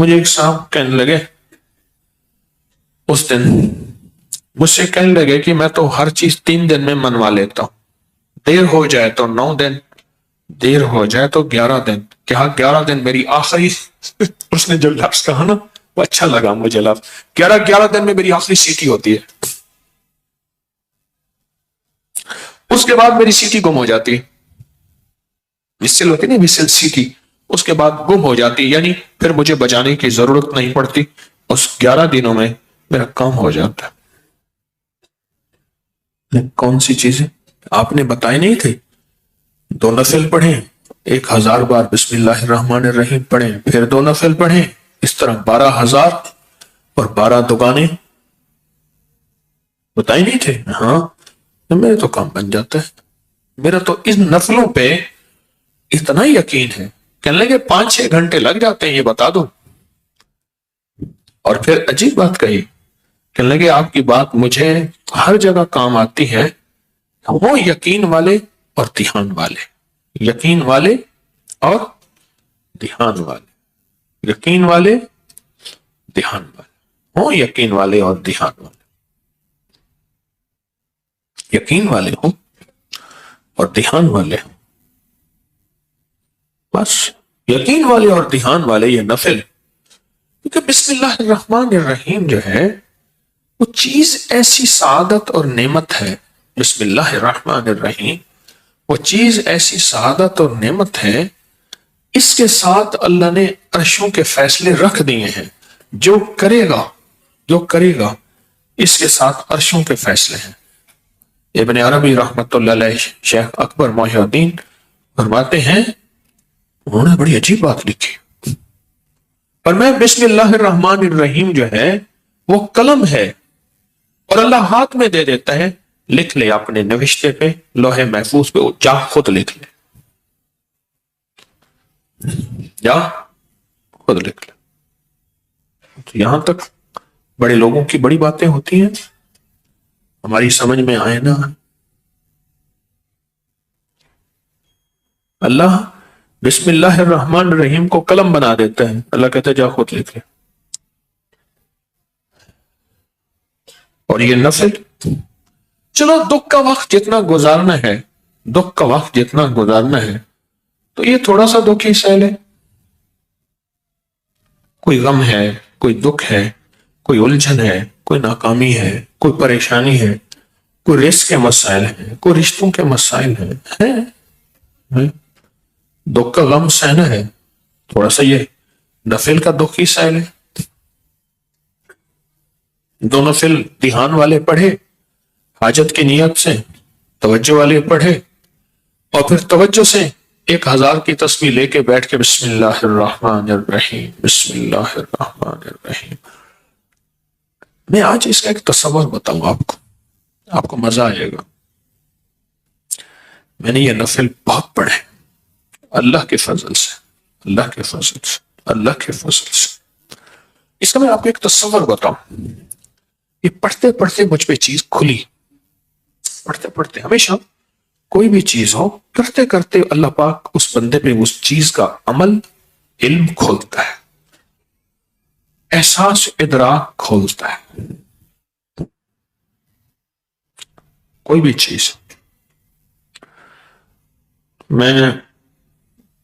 مجھے ایک صاحب کہنے لگے اس دن، مجھ سے کہنے لگے کہ میں تو ہر چیز 3 دن میں منوا لیتا ہوں، دیر ہو جائے تو 9 دن، دیر ہو جائے تو 11 دن۔ کیا 11 دن میری آخری اس نے جو لفظ کہا نا وہ اچھا لگا مجھے لفظ، 11 دن میں میری آخری سیٹی ہوتی ہے، اس کے بعد میری سیٹی گم ہو جاتی ہے، وسل ہوتی نہیں، وسل سیٹی، اس کے بعد گم ہو جاتی، یعنی پھر مجھے بجانے کی ضرورت نہیں پڑتی، اس 11 دنوں میں میرا کام ہو جاتا ہے۔ کون سی چیزیں آپ نے بتائی نہیں تھی؟ 2 نفل پڑھیں، 1000 بار بسم اللہ الرحمن الرحیم پڑھیں، پھر 2 نفل پڑھیں، اس طرح 12,000 اور 12 دگانے بتائی نہیں تھے؟ ہاں، میرے تو کام بن جاتا ہے، میرا تو ان نفلوں پہ اتنا یقین ہے، کہنے لگے 5-6 گھنٹے لگ جاتے ہیں، یہ بتا دو۔ اور پھر عجیب بات کہی، کہنے لگے آپ کی بات مجھے ہر جگہ کام آتی ہے، وہ یقین والے اور دھیان والے، یقین والے اور دھیان والے، یقین والے دھیان والے، ہوں یقین والے اور دھیان والے، یقین والے ہوں اور دھیان والے ہوں، بس یقین والے اور دھیان والے یہ نفل، کیونکہ بسم اللہ الرحمن الرحیم جو ہے وہ چیز ایسی سعادت اور نعمت ہے، بسم اللہ الرحمن الرحیم وہ چیز ایسی سعادت اور نعمت ہے، اس کے ساتھ اللہ نے عرشوں کے فیصلے رکھ دیے ہیں، جو کرے گا جو کرے گا اس کے ساتھ عرشوں کے فیصلے ہیں۔ ابن عربی رحمت اللہ علیہ، شیخ اکبر محی الدین فرماتے ہیں، انہوں نے بڑی عجیب بات لکھی، پر میں بسم اللہ الرحمن الرحیم جو ہے وہ قلم ہے، اور اللہ ہاتھ میں دے دیتا ہے، لکھ لے اپنے نوشتے پہ، لوح محفوظ پہ، جا خود لکھ لے، جا خود لکھ لے۔ تو یہاں تک بڑے لوگوں کی بڑی باتیں ہوتی ہیں، ہماری سمجھ میں آئے نا، اللہ بسم اللہ الرحمن الرحیم کو قلم بنا دیتا ہے، اللہ کہتا ہے جا خود لکھ لے۔ اور یہ نفل، چلو دکھ کا وقت جتنا گزارنا ہے، دکھ کا وقت جتنا گزارنا ہے تو یہ تھوڑا سا دکھ ہی سہ لے، کوئی غم ہے، کوئی دکھ ہے، کوئی الجھن ہے، کوئی ناکامی ہے، کوئی پریشانی ہے، کوئی رزق کے مسائل ہیں، کوئی رشتوں کے مسائل ہیں، دکھ کا غم سہنا ہے، تھوڑا سا یہ نفل کا دکھ ہی سہ لے، 2 نفل دھیان والے پڑھے، حاجت کی نیت سے توجہ والے پڑھے، اور پھر توجہ سے 1000 کی تسبیح لے کے بیٹھ کے بسم اللہ الرحمن الرحیم، بسم اللہ الرحمن الرحیم۔ میں آج اس کا ایک تصور بتاؤں آپ کو مزہ آئے گا۔ میں نے یہ نفل بہت پڑھے اللہ کے فضل سے، اللہ کے فضل سے، اللہ کے فضل سے۔ اس کا میں آپ کو ایک تصور بتاؤں، یہ پڑھتے پڑھتے مجھ پہ چیز کھلی، پڑھتے پڑھتے ہمیشہ کوئی بھی چیز ہو، کرتے کرتے اللہ پاک اس بندے پہ اس چیز کا عمل، علم کھولتا ہے، احساس ادراک کھولتا ہے، کوئی بھی چیز۔ میں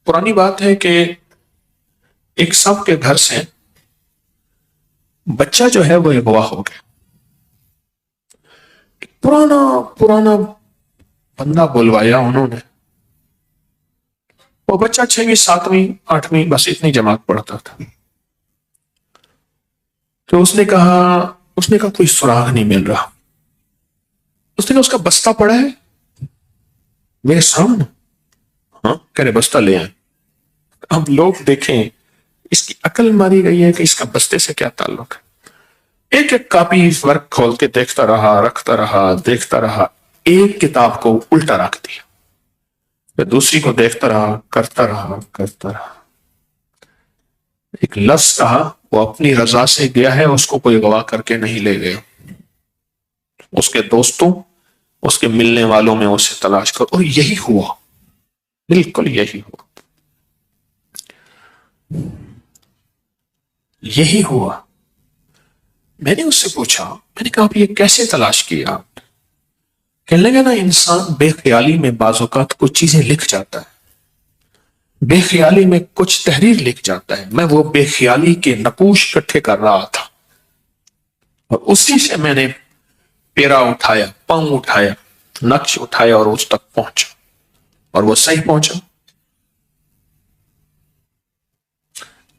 پرانی بات ہے کہ ایک صاحب کے گھر سے بچہ جو ہے وہ اغوا ہو گیا، پرانا پرانا بندہ بلوایا انہوں نے، وہ بچہ 6ویں 7ویں 8ویں بس اتنی جماعت پڑھتا تھا، تو اس نے کہا کوئی سراغ نہیں مل رہا، اس نے کہا اس کا بستہ پڑا ہے میرے سامنے، ہاں کہہ رہے بستہ لے آئیں۔ اب لوگ دیکھیں، اس کی عقل ماری گئی ہے کہ اس کا بستے سے کیا تعلق ہے، ایک ایک کاپی ورق کھول کے دیکھتا رہا، رکھتا رہا، دیکھتا رہا، ایک کتاب کو الٹا رکھ دیا، پھر دوسری کو دیکھتا رہا، کرتا رہا، کرتا رہا، ایک لفظ کہا، وہ اپنی رضا سے گیا ہے، اس کو کوئی گواہ کر کے نہیں لے گیا، اس کے دوستوں، اس کے ملنے والوں میں اسے تلاش کر، اور یہی ہوا، بالکل یہی ہوا۔ یہی ہوا. میں نے اس سے پوچھا, میں نے کہا آپ یہ کیسے تلاش کیا؟ کہنے لگا نا انسان بے خیالی میں بعض اوقات کچھ چیزیں لکھ جاتا ہے, بے خیالی میں کچھ تحریر لکھ جاتا ہے. میں وہ بے خیالی کے نقوش اکٹھے کر رہا تھا اور اسی سے میں نے پیرا اٹھایا, پاؤں اٹھایا, نقش اٹھایا اور اس تک پہنچا, اور وہ صحیح پہنچا.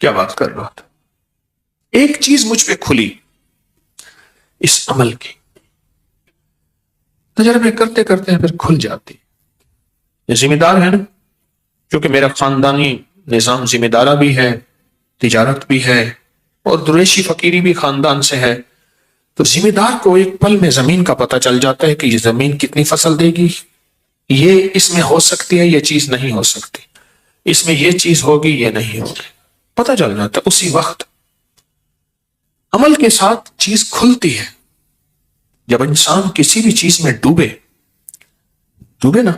کیا بات کر رہا تھا؟ ایک چیز مجھ پہ کھلی اس عمل کی, تجربے کرتے کرتے ہیں پھر کھل جاتی. یہ ذمہ دار ہے نا, کیونکہ میرا خاندانی نظام ذمہ دارہ بھی ہے, تجارت بھی ہے, اور دریشی فقیری بھی خاندان سے ہے. تو ذمہ دار کو ایک پل میں زمین کا پتہ چل جاتا ہے کہ یہ زمین کتنی فصل دے گی, یہ اس میں ہو سکتی ہے, یہ چیز نہیں ہو سکتی, اس میں یہ چیز ہوگی, یہ نہیں ہوگی, پتہ چل جاتا ہے اسی وقت. عمل کے ساتھ چیز کھلتی ہے. جب انسان کسی بھی چیز میں ڈوبے نا,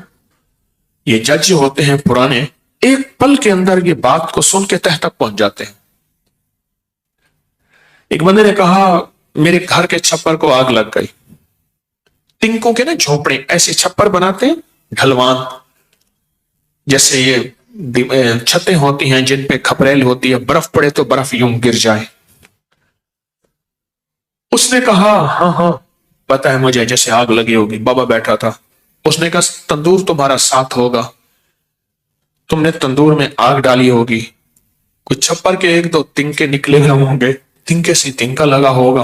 یہ جج جو ہوتے ہیں پرانے, ایک پل کے اندر یہ بات کو سن کے تہ تک پہنچ جاتے ہیں. ایک بندے نے کہا میرے گھر کے چھپر کو آگ لگ گئی. تنکوں کے نا جھوپڑے ایسے چھپر بناتے ہیں, ڈھلوان جیسے یہ چھتیں ہوتی ہیں جن پہ کھپریل ہوتی ہے, برف پڑے تو برف یوں گر جائے. اس نے کہا ہاں ہاں پتا ہے مجھے, جیسے آگ لگی ہوگی. بابا بیٹھا تھا, اس نے کہا تندور تمہارا ساتھ ہوگا, تم نے تندور میں آگ ڈالی ہوگی, کچھ چھپر کے ایک دو تنکے نکلے ہوئے ہوں گے, تنکے سے تنکا لگا ہوگا,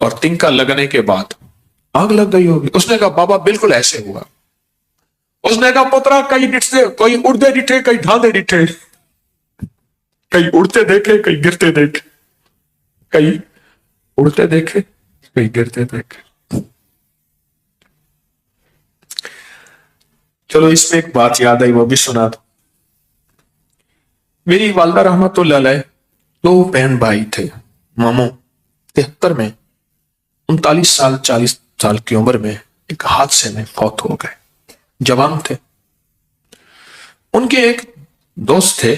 اور تنکا لگنے کے بعد آگ لگ گئی ہوگی. اس نے کہا بابا بالکل ایسے ہوا. اس نے کہا پترا کئی ڈٹھے, کوئی اڑتے ڈٹھے, کئی ڈھاندے ڈٹھے, کئی اڑتے دیکھے, کئی گرتے دیکھے, کئی اڑتے دیکھے, کئی گرتے دیکھے. چلو اس میں ایک بات یاد آئی, وہ بھی سنا دو. میری والدہ رحمت اللہ علیہ 2 بہن بھائی تھے. ماموں 73 میں 39 سال 40 سال کی عمر میں ایک حادثے میں فوت ہو گئے. جوان تھے. ان کے ایک دوست تھے,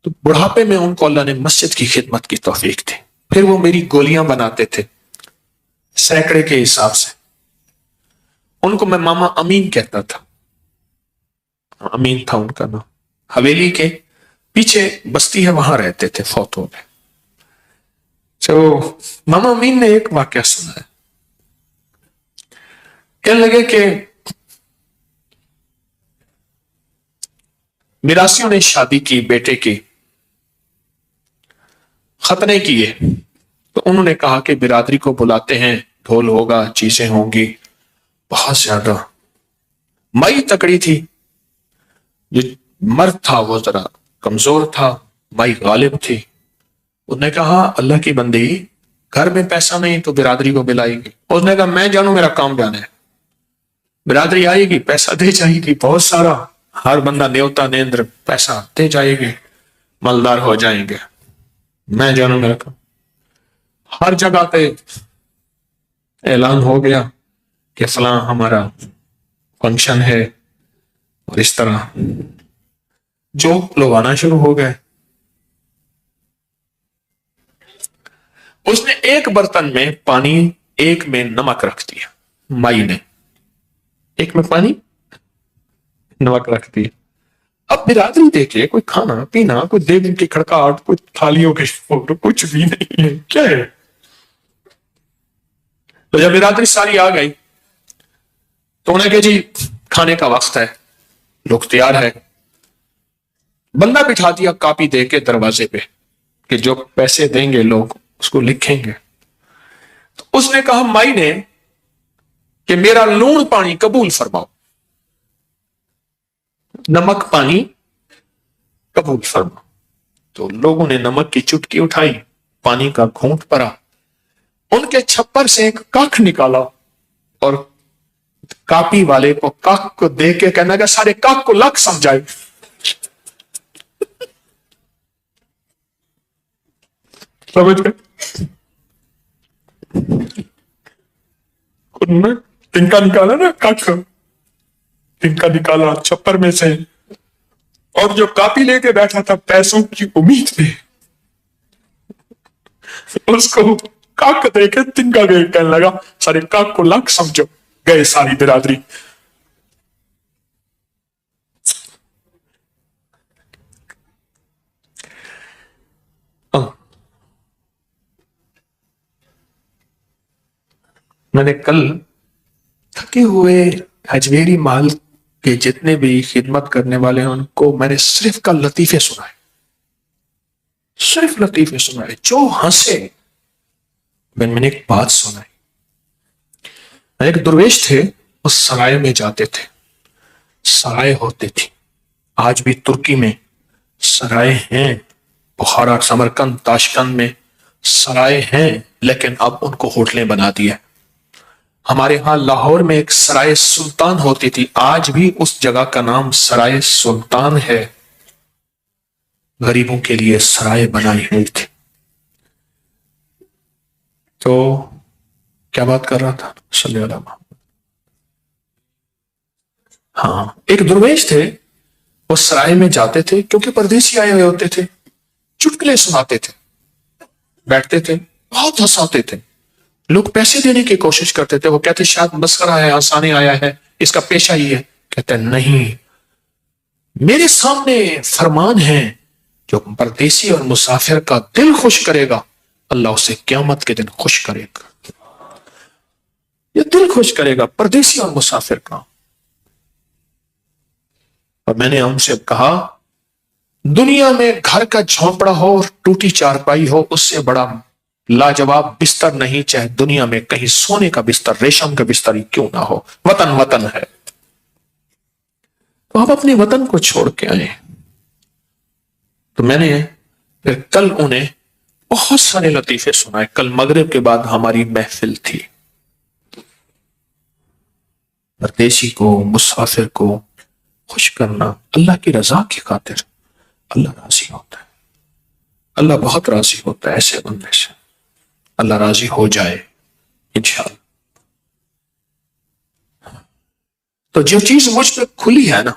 تو بڑھاپے میں ان کو اللہ نے مسجد کی خدمت کی توفیق تھی. پھر وہ میری گولیاں بناتے تھے سینکڑے کے حساب سے. ان کو میں ماما امین کہتا تھا, امین تھا ان کا نام. حویلی کے پیچھے بستی ہے, وہاں رہتے تھے, فوت ہو گئے. تو ماما امین نے ایک واقعہ سنا ہے. کہنے لگے کہ میراسیوں نے شادی کی, بیٹے کی ختنے کیے, تو انہوں نے کہا کہ برادری کو بلاتے ہیں, ڈھول ہوگا, چیزیں ہوں گی بہت زیادہ. مائی تکڑی تھی, جو مرد تھا وہ ذرا کمزور تھا, مائی غالب تھی. اس نے کہا اللہ کی بندی, گھر میں پیسہ نہیں تو برادری کو بلائے گی. اس نے کہا میں جانوں, میرا کام جانا ہے. برادری آئے گی, پیسہ دے جائے گی بہت سارا, ہر بندہ نیوتا نیندر پیسہ دے جائے گی, مالدار ہو جائیں گے. میں جانوں میرا کام. ہر جگہ پہ اعلان ہو گیا کہ فلاں ہمارا فنکشن ہے, اور اس طرح جو لوگ آنا شروع ہو گئے. اس نے ایک برتن میں پانی, ایک میں نمک رکھ دیا. مائی نے ایک میں پانی, نمک رکھ دیا. اب برادری دیکھے, کوئی کھانا پینا, کوئی دیگ کی کھڑکاہٹ, کوئی تھالیوں کے شور, کچھ بھی نہیں ہے. کیا ہے؟ تو جب برادری ساری آ گئی تو انہیں کہ جی کھانے کا وقت ہے, لوگ تیار ہے. بندہ بٹھا دیا کاپی دے کے دروازے پہ کہ جو پیسے دیں گے لوگ اس کو لکھیں گے. تو اس نے کہا مائی نے کہ میرا لون پانی قبول فرماؤ, نمک پانی قبول فرماؤ. تو لوگوں نے نمک کی چٹکی اٹھائی, پانی کا گھونٹ پڑا, ان کے چھپر سے ایک کاک نکالا, اور کاپی والے کو کاک کو دے کے کہنا کہ سارے کاک کو لاکھ سمجھائے. سمجھ گئے؟ تنکا نکالا نا, کاک تنکا نکالا چھپر میں سے, اور جو کاپی لے کے بیٹھا تھا پیسوں کی امید پہ, اس کو کاک دے کے تنکا گئے، کہنے لگا سارے کاک کو لاکھ سمجھو، گئے ساری برادری۔ میں نے کل تھکے ہوئے اجمیری مال کے جتنے بھی خدمت کرنے والے ہیں ان کو میں نے صرف کل لطیفے سنائے، صرف لطیفے سنائے، جو ہنسے۔ میں نے ایک بات سنائی، ایک درویش تھے، وہ سرائے میں جاتے تھے، سرائے ہوتے تھی، آج بھی ترکی میں سرائے ہیں، بخارا، سمرقند، تاشقند میں سرائے ہیں، لیکن اب ان کو ہوٹلیں بنا دیا۔ ہمارے ہاں لاہور میں ایک سرائے سلطان ہوتی تھی، آج بھی اس جگہ کا نام سرائے سلطان ہے، غریبوں کے لیے سرائے بنائی ہوئی تھی۔ تو کیا بات کر رہا تھا؟ صلی اللہ علیہ وسلم۔ ہاں، ایک درویش تھے، وہ سرائے میں جاتے تھے، کیونکہ پردیسی آئے ہوئے ہوتے تھے، چٹکلے سناتے تھے، بیٹھتے تھے، بہت ہنساتے تھے، لوگ پیسے دینے کی کوشش کرتے تھے، وہ کہتے شاید مسخرہ ہے، ہنسانے آیا ہے، اس کا پیشہ ہی ہے۔ کہتے نہیں، میرے سامنے فرمان ہے، جو پردیسی اور مسافر کا دل خوش کرے گا اللہ اسے قیامت کے دن خوش کرے گا۔ یہ دل خوش کرے گا پردیسی اور مسافر کا۔ اور میں نے ان سے کہا دنیا میں گھر کا جھونپڑا ہو اور ٹوٹی چارپائی ہو، اس سے بڑا لاجواب بستر نہیں، چاہے دنیا میں کہیں سونے کا بستر، ریشم کا بستر ہی کیوں نہ ہو، وطن وطن ہے۔ تو آپ اپنے وطن کو چھوڑ کے آئے۔ تو میں نے پھر کل انہیں بہت سارے لطیفے سنائے، کل مغرب کے بعد ہماری محفل تھی۔ پردیسی کو، مسافر کو خوش کرنا اللہ کی رضا کی خاطر، اللہ راضی ہوتا ہے، اللہ بہت راضی ہوتا ہے ایسے بندے سے، اللہ راضی ہو جائے انشاءاللہ۔ تو جو چیز مجھ پہ کھلی ہے نا،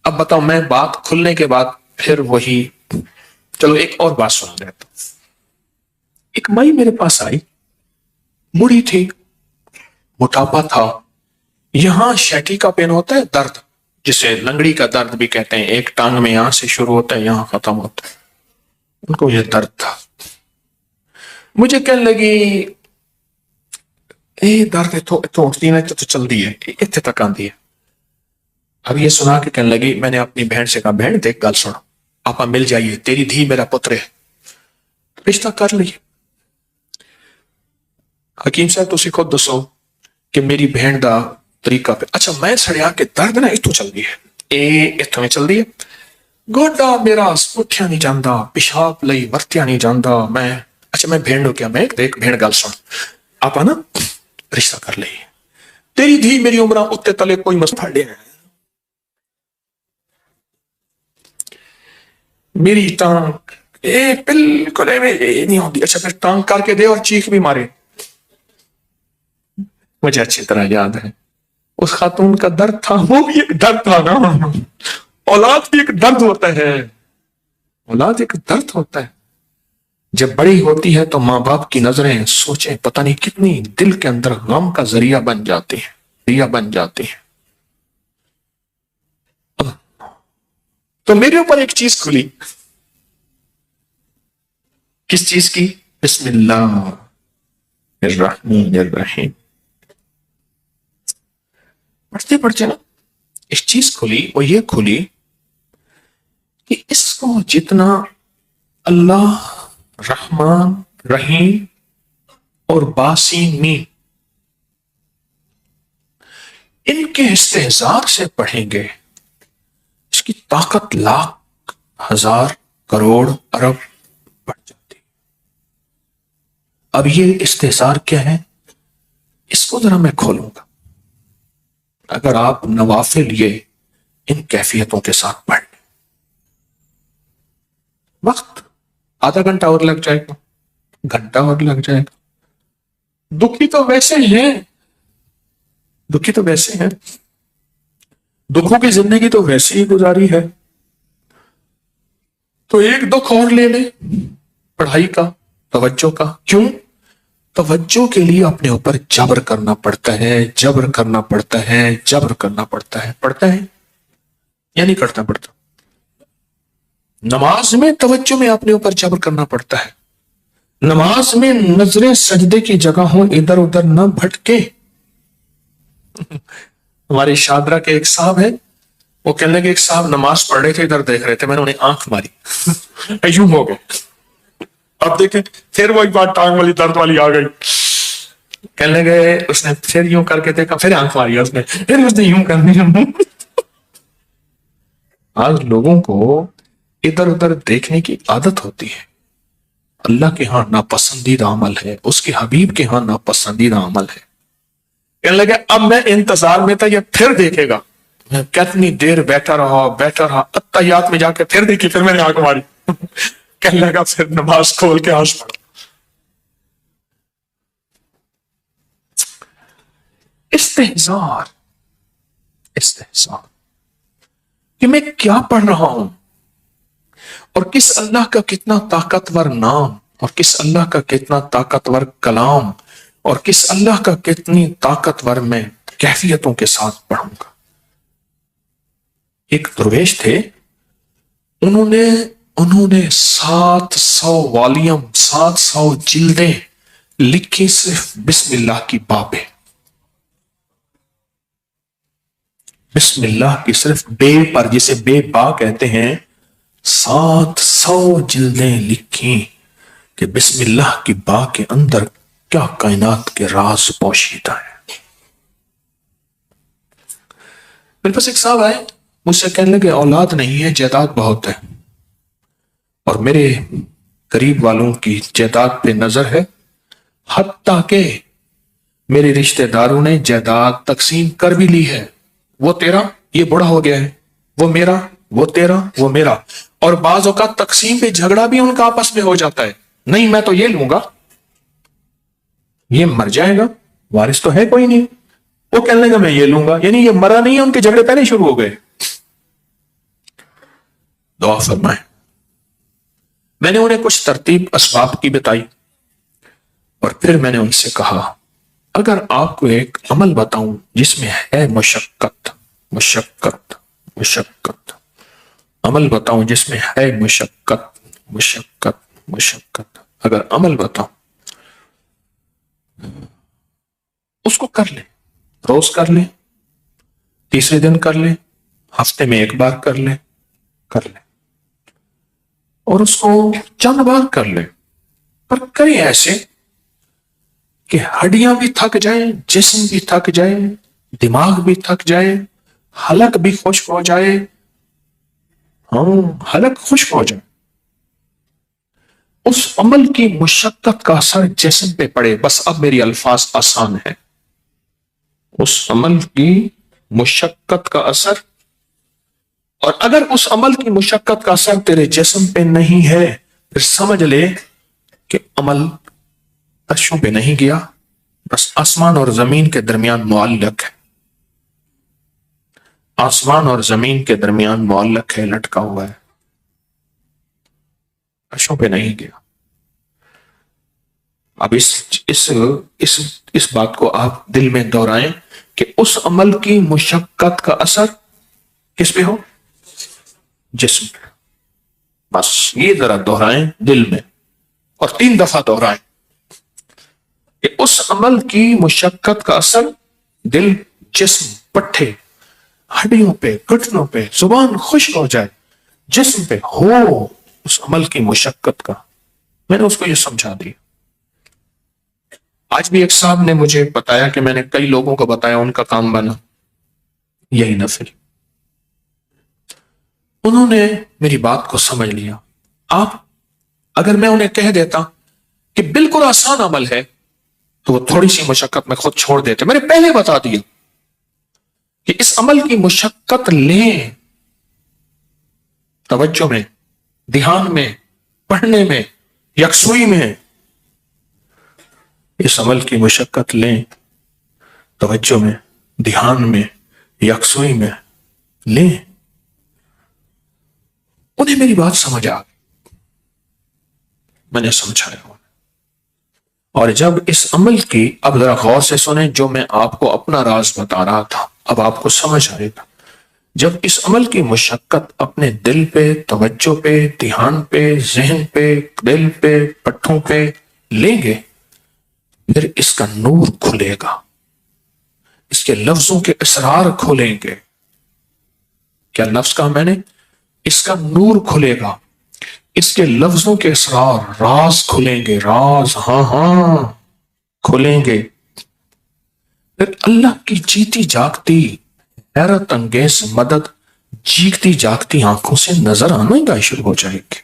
اب بتاؤ، میں بات کھلنے کے بعد پھر وہی، چلو ایک اور بات سنا دیتا ہوں۔ ایک مائی میرے پاس آئی، بوڑھی تھی، موٹاپا تھا، یہاں شیکی کا پین ہوتا ہے، درد جسے لنگڑی کا درد بھی کہتے ہیں، ایک ٹانگ میں یہاں سے شروع ہوتا ہے یہاں ختم ہوتا ہے، ان کو یہ درد تھا۔ مجھے کہنے لگی درد تو چل دی ہے، اتنے تک آندی ہے۔ اب یہ سنا کے کہنے لگی، میں نے اپنی بہن سے کہا بہن دیکھ گل سن، آپا مل جائیے، تیری دھی میرا پتر ہے، رشتہ کر لیے۔ حکیم صاحب تسی خود دسو کہ میری بہن دا طریقہ پہ، اچھا میں سڑیا کہ درد نا اتوں چل دی ہے، اتوں میں چل دی ہے، گوڈا میرا اٹھیا نہیں جانا، پیشاب لئی ورتیا نہیں جانا، میں اچھا میں بہن نو کیا، میں دیکھ بہن گل سن، آپ نا رشتہ کر لئیے، تیری دھی میری عمرہ اتنے تلے کوئی مس پھڑ لیا ہے، میری ٹانگ بالکل نہیں ہوتی، اچھا پھر ٹانگ کر کے دے اور چیخ بھی مارے۔ مجھے اچھی طرح یاد ہے اس خاتون کا درد تھا، وہ بھی ایک درد تھا نا، اولاد بھی ایک درد ہوتا ہے، اولاد ایک درد ہوتا ہے، جب بڑی ہوتی ہے تو ماں باپ کی نظریں سوچیں پتہ نہیں کتنی دل کے اندر غم کا ذریعہ بن جاتی ہیں، ذریعہ بن جاتی ہیں۔ تو میرے اوپر ایک چیز کھلی، کس چیز کی؟ بسم اللہ الرحمن الرحیم پڑھتے پڑھتے نا اس چیز کھلی، وہ یہ کھلی کہ اس کو جتنا اللہ رحمان رحیم اور باسمی ان کے استحضار سے پڑھیں گے، اس کی طاقت لاکھ ہزار کروڑ ارب بڑھ جاتی۔ اب یہ استحضار کیا ہے، اس کو ذرا میں کھولوں گا، اگر آپ نوافل یہ ان کیفیتوں کے ساتھ پڑھ لیں، وقت آدھا گھنٹہ اور لگ جائے گا، گھنٹہ اور لگ جائے گا، دکھی تو ویسے ہیں، دکھی تو ویسے ہیں، دکھوں کی زندگی تو ویسے ہی گزاری ہے، تو ایک دکھ اور لے لے پڑھائی کا، توجہ کا. کیوں؟ توجہ کے لیے اپنے اوپر جبر کرنا پڑتا ہے، جبر کرنا پڑتا ہے، جبر کرنا پڑتا ہے. پڑتا ہے یا نہیں کرنا پڑتا؟ نماز میں توجہ میں اپنے اوپر جبر کرنا پڑتا ہے. نماز میں نظریں سجدے کی جگہ ہوں، ادھر ادھر نہ بھٹکے. ہمارے شادرہ کے ایک صاحب ہے، وہ کہنے لگے ایک صاحب نماز پڑھ رہے تھے، ادھر دیکھ رہے تھے، میں نے انہیں آنکھ ماری. یوں ہو گئے. اب دیکھیں پھر وہی بات ٹانگ والی درد والی آ گئی. کہنے لگے اس نے پھر یوں کر کے دیکھا، پھر آنکھ ماری اس نے، پھر اس نے یوں کر دیا. آج لوگوں کو ادھر ادھر دیکھنے کی عادت ہوتی ہے. اللہ کے ہاں ناپسندیدہ عمل ہے، اس کے حبیب کے ہاں ناپسندیدہ عمل ہے. کہنے لگے اب میں انتظار میں تھا یہ پھر دیکھے گا. میں کتنی دیر بیٹھا رہا اتحیات میں جا کے پھر دیکھی، پھر میں نے آنکھ ماری. کہنے لگا پھر نماز کھول کے ہنس پڑا. استحزار کہ میں کیا پڑھ رہا ہوں، اور کس اللہ کا کتنا طاقتور نام، اور کس اللہ کا کتنا طاقتور کلام، اور کس اللہ کا کتنی طاقتور میں کیفیتوں کے ساتھ پڑھوں گا. ایک درویش تھے، انہوں نے 700 والیوم 700 جلدیں لکھی صرف بسم اللہ کی باب پہ. بسم اللہ کی صرف بے پر، جسے بے با کہتے ہیں، 700 جلدیں لکھی کہ بسم اللہ کی با کے اندر کیا کائنات کے راز پوشیدہ ہے. میرے پاس ایک صاحب آئے، مجھ سے کہنے لگے اولاد نہیں ہے، جائیداد بہت ہے، اور میرے قریب والوں کی جائیداد پہ نظر ہے، حتیٰ کہ میرے رشتہ داروں نے جائیداد تقسیم کر بھی لی ہے. وہ تیرا، یہ بڑا ہو گیا ہے، وہ میرا، وہ تیرا، وہ میرا. اور بعض اوقات تقسیم پہ جھگڑا بھی ان کا آپس میں ہو جاتا ہے. نہیں میں تو یہ لوں گا، یہ مر جائے گا، وارث تو ہے کوئی نہیں. وہ کہنے لگا میں یہ لوں گا، یعنی یہ مرا نہیں ہے، ان کے جھگڑے پہلے شروع ہو گئے. دعا فرمائیں. میں نے انہیں کچھ ترتیب اسباب کی بتائی، اور پھر میں نے ان سے کہا اگر آپ کو ایک عمل بتاؤں جس میں ہے مشقت، عمل بتاؤں جس میں ہے مشقت، اگر عمل بتاؤں اس کو کر لیں، روز کر لیں، تیسرے دن کر لیں، ہفتے میں ایک بار کر لیں، اور اس کو چند بار کر لیں. پر کریں ایسے کہ ہڈیاں بھی تھک جائیں، جسم بھی تھک جائے، دماغ بھی تھک جائے، حلق بھی خشک ہو جائے. حلق خشک ہو جائے. اس عمل کی مشقت کا اثر جسم پہ پڑے. بس اب میری الفاظ آسان ہے. اس عمل کی مشقت کا اثر، اور اگر اس عمل کی مشقت کا اثر تیرے جسم پہ نہیں ہے، پھر سمجھ لے کہ عمل عرشوں پہ نہیں گیا، بس آسمان اور زمین کے درمیان معلق ہے. آسمان اور زمین کے درمیان معلق ہے، لٹکا ہوا ہے، عرشوں پہ نہیں گیا. اب اس بات کو آپ دل میں دہرائیں کہ اس عمل کی مشقت کا اثر کس پہ ہو؟ جسم پہ. بس یہ ذرا دہرائیں دل میں، اور 3 دفعہ دہرائیں کہ اس عمل کی مشقت کا اثر دل، جسم، پٹھے، ہڈیوں پہ، گھٹنوں پہ، زبان خشک ہو جائے، جسم پہ ہو اس عمل کی مشقت کا. میں نے اس کو یہ سمجھا دیا. آج بھی ایک صاحب نے مجھے بتایا کہ میں نے کئی لوگوں کو بتایا، ان کا کام بنا یہی نفل. انہوں نے میری بات کو سمجھ لیا. آپ اگر میں انہیں کہہ دیتا کہ بالکل آسان عمل ہے تو وہ تھوڑی سی مشقت میں خود چھوڑ دیتے. میں نے پہلے بتا دیا کہ اس عمل کی مشقت لیں، توجہ میں، دھیان میں، پڑھنے میں، یکسوئی میں. اس عمل کی مشقت لیں، توجہ میں، دھیان میں، یکسوئی میں لیں. انہیں میری بات سمجھ آ گئی. میں نے سمجھایا. اور جب اس عمل کی، اب ذرا غور سے سنیں جو میں آپ کو اپنا راز بتا رہا تھا، اب آپ کو سمجھ آئے گا. جب اس عمل کی مشقت اپنے دل پہ، توجہ پہ، دھیان پہ، ذہن پہ، دل پہ، پٹھوں پہ لیں گے، پھر اس کا نور کھلے گا، اس کے لفظوں کے اسرار کھلیں گے. کیا لفظ کہا میں نے؟ اس کا نور کھلے گا، اس کے لفظوں کے اسرار، راز کھلیں گے، راز، ہاں ہاں کھلیں گے. پھر اللہ کی جیتی جاگتی حیرت انگیز مدد جیگتی جاگتی آنکھوں سے نظر آنا گا شروع ہو جائے گی.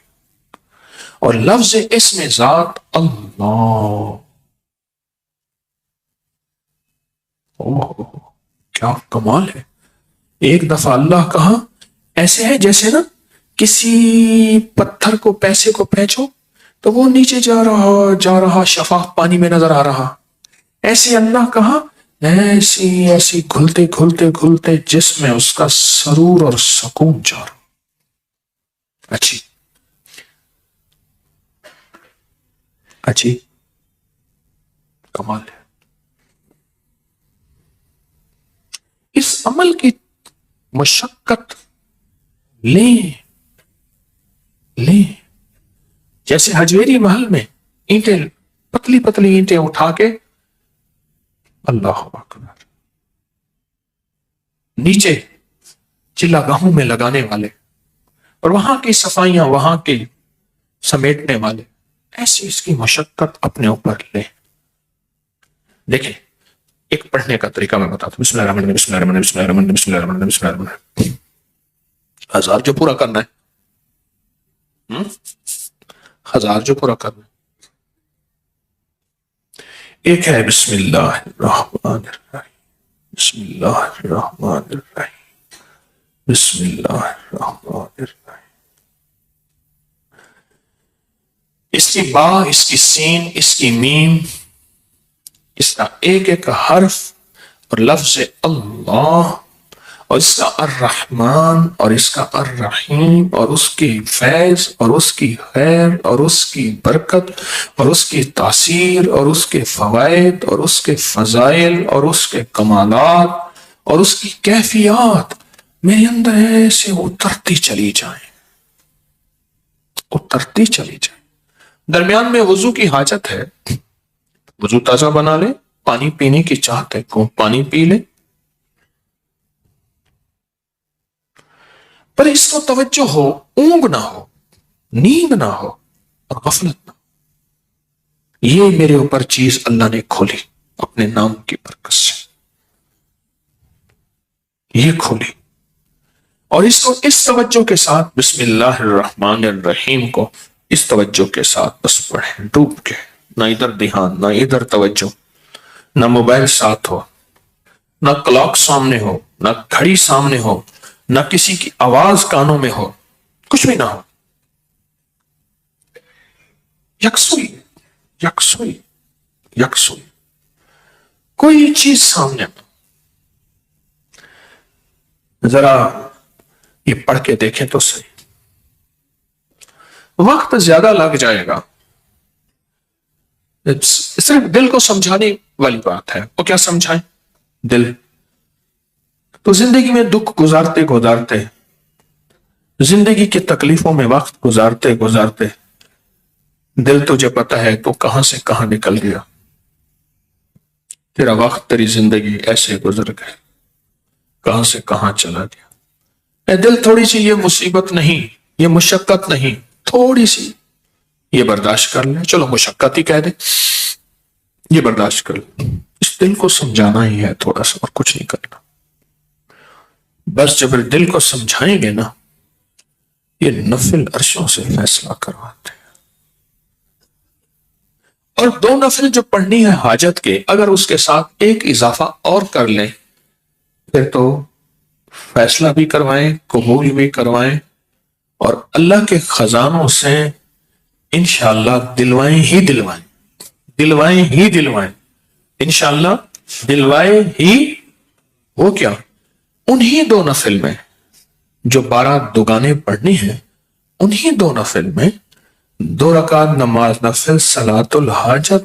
اور لفظ اس میں ذات اللہ، اوہ کیا کمال ہے. ایک دفعہ اللہ کہا، ایسے ہے جیسے نا کسی پتھر کو، پیسے کو پھینچو تو وہ نیچے جا رہا شفاف پانی میں نظر آ رہا. ایسے اللہ کہا، ایسی ایسی گھلتے گھلتے گھلتے جس میں اس کا سرور اور سکون جا رہا. اچھی کمال ہے. اس عمل کی مشقت لیں جیسے حجویری محل میں اینٹیں، پتلی پتلی اینٹیں اٹھا کے اللہ اکبر نیچے چلا گاہوں میں لگانے والے، اور وہاں کی صفائیاں وہاں کے سمیٹنے والے، ایسی اس کی مشقت اپنے اوپر لیں. دیکھیں ایک پڑھنے کا طریقہ میں بتاتا ہوں. بسم اللہ الرحمن الرحیم، بسم اللہ الرحمن الرحیم، بسم اللہ الرحمن الرحیم، بسم اللہ الرحمن الرحیم، بسم اللہ الرحمن الرحیم. 1000 جو پورا کرنا ہے، 1000 جو پورا کرنا ہے. ایک ہے بسم اللہ الرحمن الرحیم، بسم اللہ الرحمن الرحیم، بسم اللہ الرحمن الرحیم. اس کی با، اس کی سین، اس کی میم، اس کا ایک ایک حرف اور لفظ اللہ، اور اس کا الرحمن اور اس کا الرحیم، اور اس کی فیض اور اس کی خیر اور اس کی برکت اور اس کی تاثیر اور اس کے فوائد اور اس کے فضائل اور اس کے کمالات اور اس کی کیفیات میرے اندر ایسے اترتی چلی جائیں، اترتی چلی جائیں. درمیان میں وضو کی حاجت ہے، وضو تازہ بنا لے، پانی پینے کی چاہت ہے کو پانی پی لے، پر اس کو توجہ ہو، اونگ نہ ہو، نیند نہ ہو اور غفلت نہ ہو. یہ میرے اوپر چیز اللہ نے کھولی اپنے نام کی برکت سے، یہ کھولی. اور اس کو اس توجہ کے ساتھ بسم اللہ الرحمن الرحیم کو اس توجہ کے ساتھ بس پڑھیں ڈوب کے، نہ ادھر دھیان، نہ ادھر توجہ، نہ موبائل ساتھ ہو، نہ کلاک سامنے ہو، نہ گھڑی سامنے ہو، نہ کسی کی آواز کانوں میں ہو، کچھ بھی نہ ہو. یکسوئی یکسوئی یکسوئی، کوئی چیز سامنے نہ. ذرا یہ پڑھ کے دیکھیں تو صحیح، وقت زیادہ لگ جائے گا، صرف دل کو سمجھانے والی بات ہے. وہ کیا سمجھائیں؟ دل تو زندگی میں دکھ گزارتے گزارتے، زندگی کی تکلیفوں میں وقت گزارتے گزارتے، دل تجھے پتہ ہے تو کہاں سے کہاں نکل گیا، تیرا وقت، تیری زندگی ایسے گزر گئے، کہاں سے کہاں چلا گیا. اے دل، تھوڑی سی یہ مصیبت نہیں، یہ مشقت نہیں، تھوڑی سی یہ برداشت کر لیں. چلو مشقت ہی کہہ دیں، یہ برداشت کر لیں. اس دل کو سمجھانا ہی ہے تھوڑا سا، اور کچھ نہیں کرنا. بس جب دل کو سمجھائیں گے نا، یہ نفل عرشوں سے فیصلہ کرواتے ہیں. اور 2 نفل جو پڑھنی ہے حاجت کے، اگر اس کے ساتھ ایک اضافہ اور کر لیں پھر تو فیصلہ بھی کروائیں، قبول بھی کروائیں، اور اللہ کے خزانوں سے انشاءاللہ دلوائیں ہی دلوائیں، دلوائیں ہی دلوائیں، انشاءاللہ دلوائیں ہی. وہ کیا؟ انہی 2 نفل میں جو 12 دگانے پڑھنی ہیں، انہی 2 نفل میں 2 رکعت نماز نفل صلاۃ الحاجت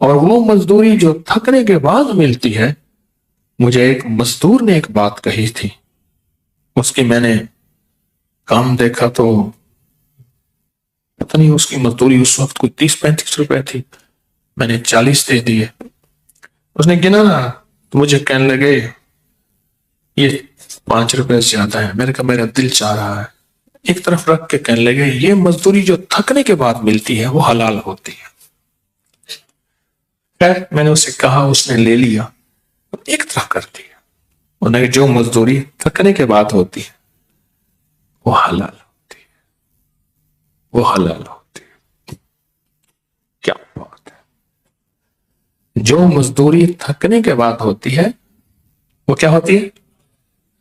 اور وہ مزدوری جو تھکنے کے بعد ملتی ہے، مجھے ایک مزدور نے ایک بات کہی تھی، اس کی میں نے کام دیکھا تو پتہ نہیں اس کی مزدوری اس وقت کوئی 30-35 روپے تھی، میں نے 40 دے دیے۔ اس نے گنا نا تو مجھے کہنے لگے یہ 5 روپے زیادہ ہے۔ میں نے کہا میرا دل چاہ رہا ہے، ایک طرف رکھ کے کہنے لگے یہ مزدوری جو تھکنے کے بعد ملتی ہے وہ حلال ہوتی ہے۔ خیر میں نے اسے کہا، اس نے لے لیا، ایک طرف کر دیا، انہیں جو مزدوری تھکنے کے بعد ہوتی ہے وہ حلال ہوتی ہے، وہ حلال ہوتی ہے۔ کیا بات ہے! جو مزدوری تھکنے کے بعد ہوتی ہے وہ کیا ہوتی ہے؟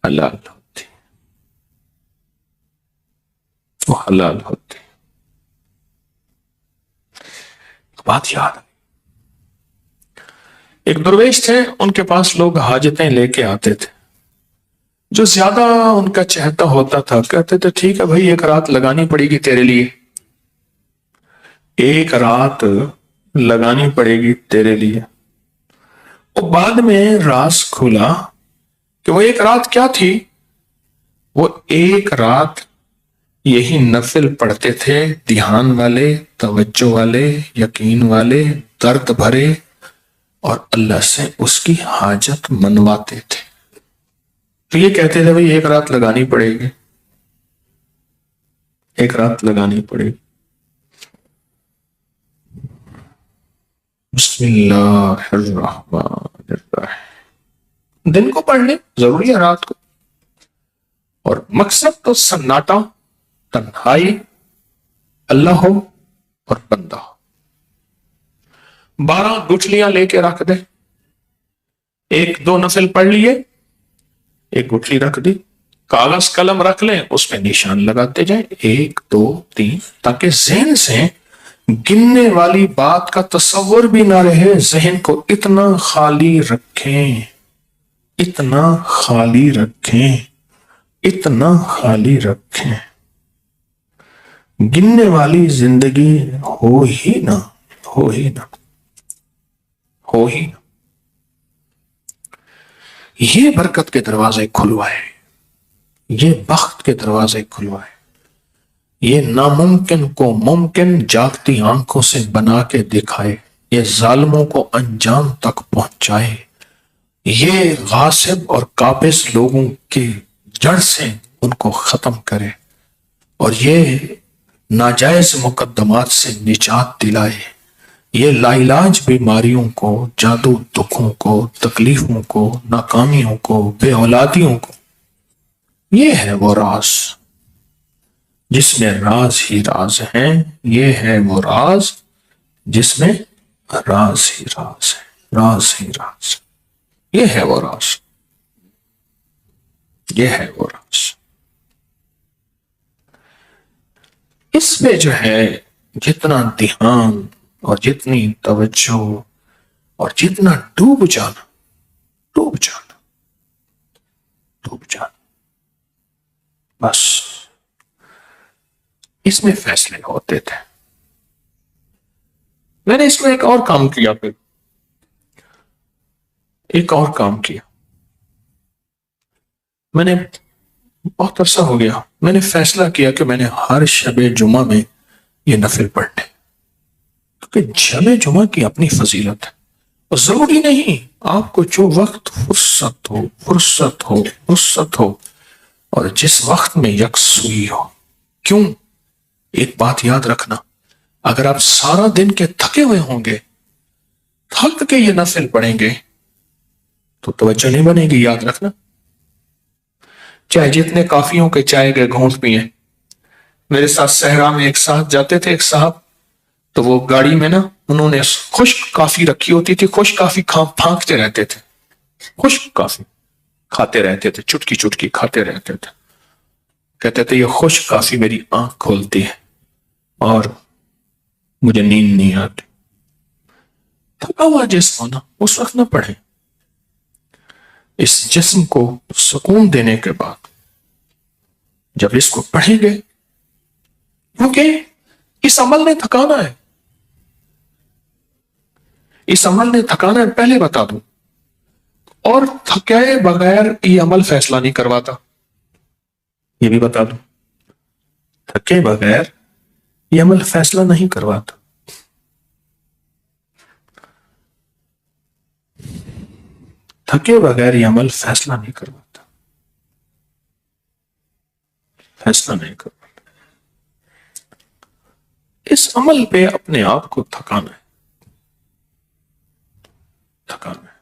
حلال ہوتی ہے، وہ حلال ہوتی ہے۔ بات یاد ہے، ایک درویش تھے، ان کے پاس لوگ حاجتیں لے کے آتے تھے، جو زیادہ ان کا چہتا ہوتا تھا کہتے تھے ٹھیک ہے بھائی ایک رات لگانی پڑے گی تیرے لیے، ایک رات لگانی پڑے گی تیرے لیے۔ اور بعد میں راز کھلا کہ وہ ایک رات کیا تھی، وہ ایک رات یہی نفل پڑھتے تھے، دھیان والے، توجہ والے، یقین والے، درد بھرے، اور اللہ سے اس کی حاجت منواتے تھے۔ تو یہ کہتے تھے بھئی ایک رات لگانی پڑے گی، ایک رات لگانی پڑے گی۔ بسم اللہ الرحمن الرحیم، دن کو پڑھ لیں ضروری ہے رات کو، اور مقصد تو سناٹا، تنہائی، اللہ ہو اور بندہ ہو۔ 12 گٹھلیاں لے کے رکھ دے، 1-2 نفل پڑھ لیے، ایک گٹھلی رکھ دی، کاغذ قلم رکھ لیں، اس پہ نشان لگاتے جائیں 1 2 3، تاکہ ذہن سے گننے والی بات کا تصور بھی نہ رہے، ذہن کو اتنا خالی رکھیں، اتنا خالی رکھیں، اتنا خالی رکھیں، گننے والی زندگی ہو ہی نہ، ہو ہی نہ، ہو ہی نہ۔ یہ برکت کے دروازے کھلوائے، یہ بخت کے دروازے کھلوائے، یہ ناممکن کو ممکن جاگتی آنکھوں سے بنا کے دکھائے، یہ ظالموں کو انجام تک پہنچائے، یہ غاصب اور قابض لوگوں کی جڑ سے ان کو ختم کرے، اور یہ ناجائز مقدمات سے نجات دلائے، یہ لا علاج بیماریوں کو، جادو دکھوں کو، تکلیفوں کو، ناکامیوں کو، بے اولادیوں کو۔ یہ ہے وہ راز جس میں راز ہی راز ہیں، یہ ہے وہ راز جس میں راز ہی راز ہے، راز ہی راز، یہ ہے وہ راز، یہ ہے وہ راز۔ اس پہ جو ہے جتنا دھیان اور جتنی توجہ اور جتنا ڈوب جانا، ڈوب جانا، ڈوب جانا، بس اس میں فیصلے ہوتے تھے۔ میں نے اس میں ایک اور کام کیا، پھر ایک اور کام کیا، میں نے بہت عرصہ ہو گیا، میں نے فیصلہ کیا کہ میں نے ہر شب جمعہ میں یہ نفل پڑھنے، کیونکہ شب جمعہ کی اپنی فضیلت ہے، اور ضروری نہیں آپ کو جو وقت فرصت ہو، فرصت ہو، فرصت ہو، اور جس وقت میں یکسوئی ہو۔ کیوں؟ ایک بات یاد رکھنا، اگر آپ سارا دن کے تھکے ہوئے ہوں گے، تھک کے یہ نفل پڑھیں گے تو توجہ نہیں بنے گی، یاد رکھنا۔ چاہے جتنے کافیوں کے چائے کے گھونٹ پیئیں، میرے ساتھ صحرا میں ایک ساتھ جاتے تھے ایک صاحب، تو وہ گاڑی میں نا انہوں نے خشک کافی رکھی ہوتی تھی، خشک کافی پھانکتے رہتے تھے، خشک کافی کھاتے رہتے تھے، چٹکی چٹکی کھاتے رہتے تھے، کہتے تھے یہ خشک کافی میری آنکھ کھولتی ہے اور مجھے نیند نہیں آتی۔ تھکا ہوا جسم ہونا اس وقت نہ پڑھیں، اس جسم کو سکون دینے کے بعد جب اس کو پڑھیں گے، کیونکہ اس عمل نے تھکانا ہے، اس عمل نے تھکانا ہے پہلے بتا دوں، اور تھکائے بغیر یہ عمل فیصلہ نہیں کرواتا، یہ بھی بتا دوں، تھکے بغیر یہ عمل فیصلہ نہیں کرواتا۔ تھکے بغیر یہ عمل فیصلہ نہیں کرواتا، فیصلہ نہیں کرواتا۔ اس عمل پہ اپنے آپ کو تھکانا ہے، تھکانا ہے۔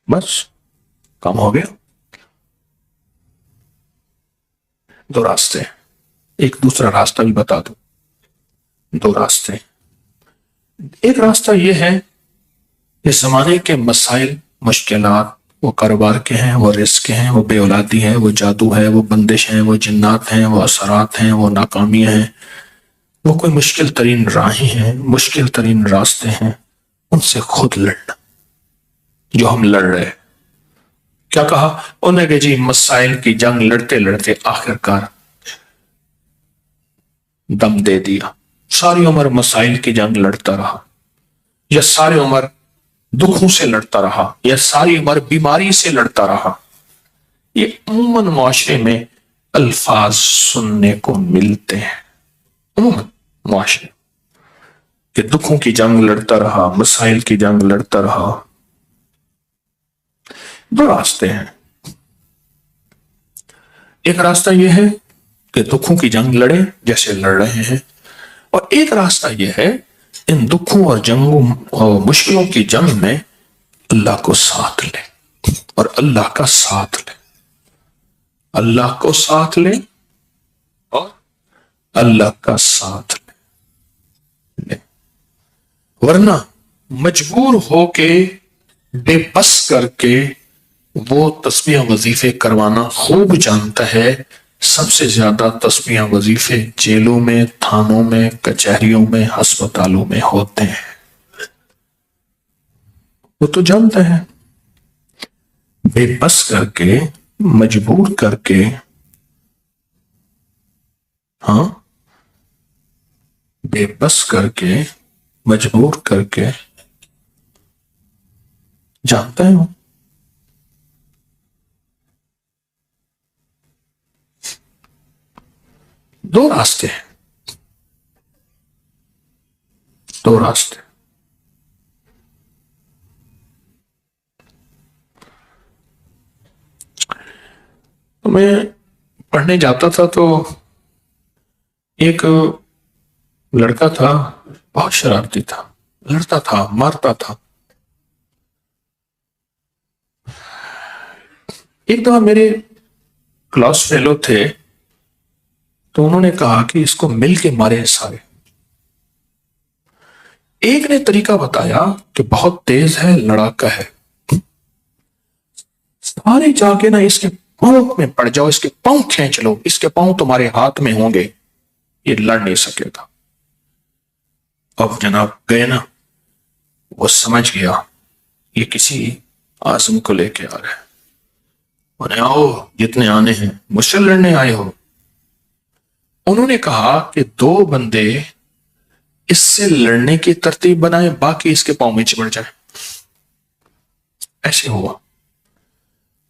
بس کام ہو گیا۔ دو راستے ہیں، ایک دوسرا راستہ بھی بتا دو، دو راستے۔ ایک راستہ یہ ہے کہ زمانے کے مسائل، مشکلات، وہ کاروبار کے ہیں، وہ رزق کے ہیں، وہ بے اولادی ہے، وہ جادو ہے، وہ بندش ہیں، وہ جنات ہیں، وہ اثرات ہیں، وہ ناکامیاں ہیں، وہ کوئی مشکل ترین راہیں ہیں، مشکل ترین راستے ہیں، ان سے خود لڑنا جو ہم لڑ رہے ہیں۔ کیا کہا انہوں نے کہ جی مسائل کی جنگ لڑتے لڑتے آخر کار دم دے دیا، ساری عمر مسائل کی جنگ لڑتا رہا، یا ساری عمر دکھوں سے لڑتا رہا، یا ساری عمر بیماری سے لڑتا رہا۔ یہ عموماً معاشرے میں الفاظ سننے کو ملتے ہیں، عموماً معاشرے کہ دکھوں کی جنگ لڑتا رہا، مسائل کی جنگ لڑتا رہا۔ دو راستے ہیں، ایک راستہ یہ ہے کہ دکھوں کی جنگ لڑے جیسے لڑ رہے ہیں، اور ایک راستہ یہ ہے ان دکھوں اور جنگوں اور مشکلوں کی جنگ میں اللہ کو ساتھ لے، اور اللہ کا ساتھ لے، اللہ کو ساتھ لے اور اللہ کا ساتھ لے، ورنہ مجبور ہو کے بے بس کر کے وہ تسبیح وظیفے کروانا خوب جانتا ہے۔ سب سے زیادہ تسبیح وظیفے جیلوں میں، تھانوں میں، کچہریوں میں، ہسپتالوں میں ہوتے ہیں، وہ تو جانتا ہے۔ بے بس کر کے، مجبور کر کے، ہاں بے بس کر کے، مجبور کر کے، جانتا ہے وہ۔ دو راستے ہیں، دو راستے۔ میں پڑھنے جاتا تھا تو ایک لڑکا تھا، بہت شرارتی تھا، لڑتا تھا، مارتا تھا۔ ایک دفعہ میرے کلاس فیلو تھے تو انہوں نے کہا کہ اس کو مل کے مارے سارے۔ ایک نے طریقہ بتایا کہ بہت تیز ہے، لڑاکا ہے، سارے جا کے نا اس کے پاؤں میں پڑ جاؤ، اس کے پاؤں کھینچ لو، اس کے پاؤں تمہارے ہاتھ میں ہوں گے، یہ لڑ نہیں سکے گا۔ اب جناب گئے نا، وہ سمجھ گیا یہ کسی آزم کو لے کے آ رہے ہیں، انہیں آؤ جتنے آنے ہیں، مجھ سے لڑنے آئے ہو۔ انہوں نے کہا کہ دو بندے اس سے لڑنے کی ترتیب بنائے، باقی اس کے پاؤں میں چپڑ جائے۔ ایسے ہوا،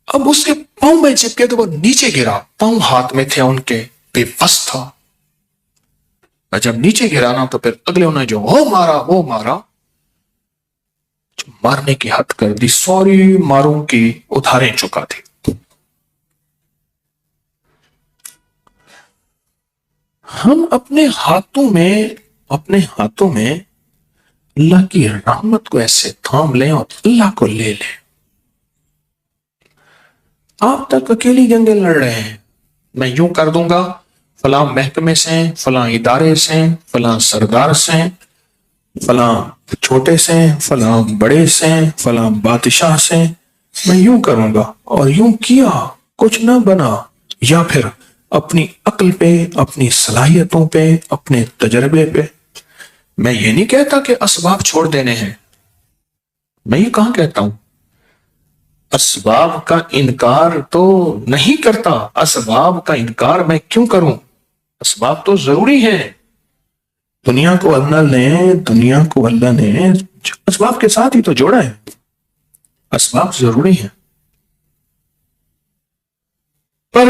اب اس کے پاؤں میں چپکے تو وہ نیچے گرا، پاؤں ہاتھ میں تھے ان کے، بے بس تھا، اور جب نیچے گرا نا تو پھر اگلے انہیں جو وہ مارا، جو مارنے کی حد کر دی، سوری ماروں کی ادھاریں چکا تھی۔ ہم اپنے ہاتھوں میں اللہ کی رحمت کو ایسے تھام لیں اور اللہ کو لے لیں۔ آپ تک اکیلی جنگیں لڑ رہے ہیں، میں یوں کر دوں گا، فلاں محکمے سے، فلاں ادارے سے، فلاں سردار سے، فلاں چھوٹے سے، فلاں بڑے سے، فلاں بادشاہ سے، میں یوں کروں گا، اور یوں کیا کچھ نہ بنا، یا پھر اپنی عقل پہ، اپنی صلاحیتوں پہ، اپنے تجربے پہ۔ میں یہ نہیں کہتا کہ اسباب چھوڑ دینے ہیں، میں یہ کہاں کہتا ہوں، اسباب کا انکار تو نہیں کرتا، اسباب کا انکار میں کیوں کروں؟ اسباب تو ضروری ہیں۔ دنیا کو اللہ نے اسباب کے ساتھ ہی تو جوڑا ہے، اسباب ضروری ہیں۔ پر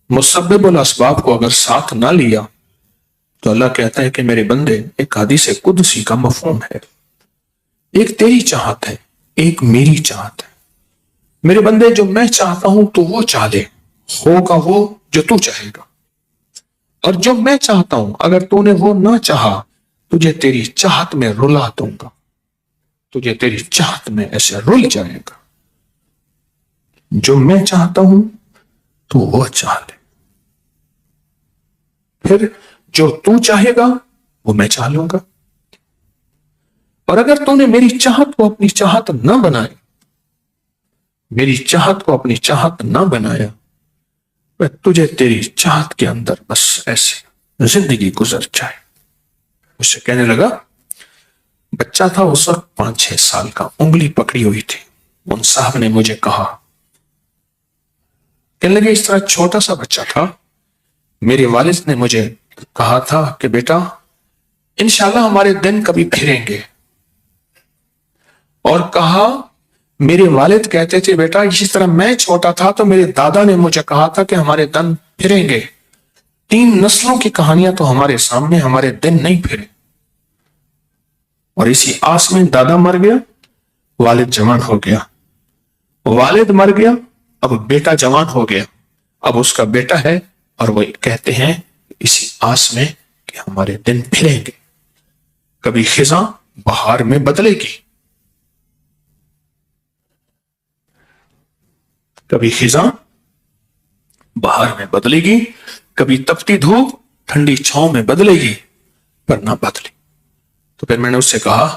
مسبب الاسباب کو اگر ساتھ نہ لیا تو اللہ کہتا ہے کہ میرے بندے، ایک حدیث قدسی کا مفہوم ہے، ایک تیری چاہت ہے، ایک میری چاہت ہے۔ میرے بندے، جو میں چاہتا ہوں تو وہ چاہ لے، ہوگا وہ جو تو چاہے گا، اور جو میں چاہتا ہوں اگر تو نے وہ نہ چاہا، تجھے تیری چاہت میں رلا دوں گا، تجھے تیری چاہت میں ایسے رل جائے گا۔ جو میں چاہتا ہوں تو وہ چاہ لے، پھر جو تو چاہے گا وہ میں چاہ لوں گا۔ اور اگر تو نے میری چاہت کو اپنی چاہت نہ بنائی، میری چاہت کو اپنی چاہت نہ بنایا، میں تجھے تیری چاہت کے اندر بس ایسے زندگی گزر جائے۔ مجھ سے کہنے لگا، بچہ تھا اس وقت 5-6 سال کا، انگلی پکڑی ہوئی تھی۔ ان صاحب نے مجھے کہا، کہنے لگے اس طرح چھوٹا سا بچہ تھا، میرے والد نے مجھے کہا تھا کہ بیٹا انشاءاللہ ہمارے دن کبھی پھریں گے، اور کہا میرے والد کہتے تھے بیٹا اسی طرح میں چھوٹا تھا تو میرے دادا نے مجھے کہا تھا کہ ہمارے دن پھریں گے۔ 3 نسلوں کی کہانیاں تو ہمارے سامنے، ہمارے دن نہیں پھرے۔ اور اسی آس میں دادا مر گیا، والد جوان ہو گیا، والد مر گیا، اب بیٹا جوان ہو گیا، اب اس کا بیٹا ہے، اور وہ کہتے ہیں اسی آس میں کہ ہمارے دن پھریں گے، کبھی خزاں بہار میں بدلے گی، کبھی خزاں بہار میں بدلے گی، کبھی تپتی دھوپ ٹھنڈی چھاؤں میں بدلے گی، پر نہ بدلی۔ تو پھر میں نے اس سے کہا،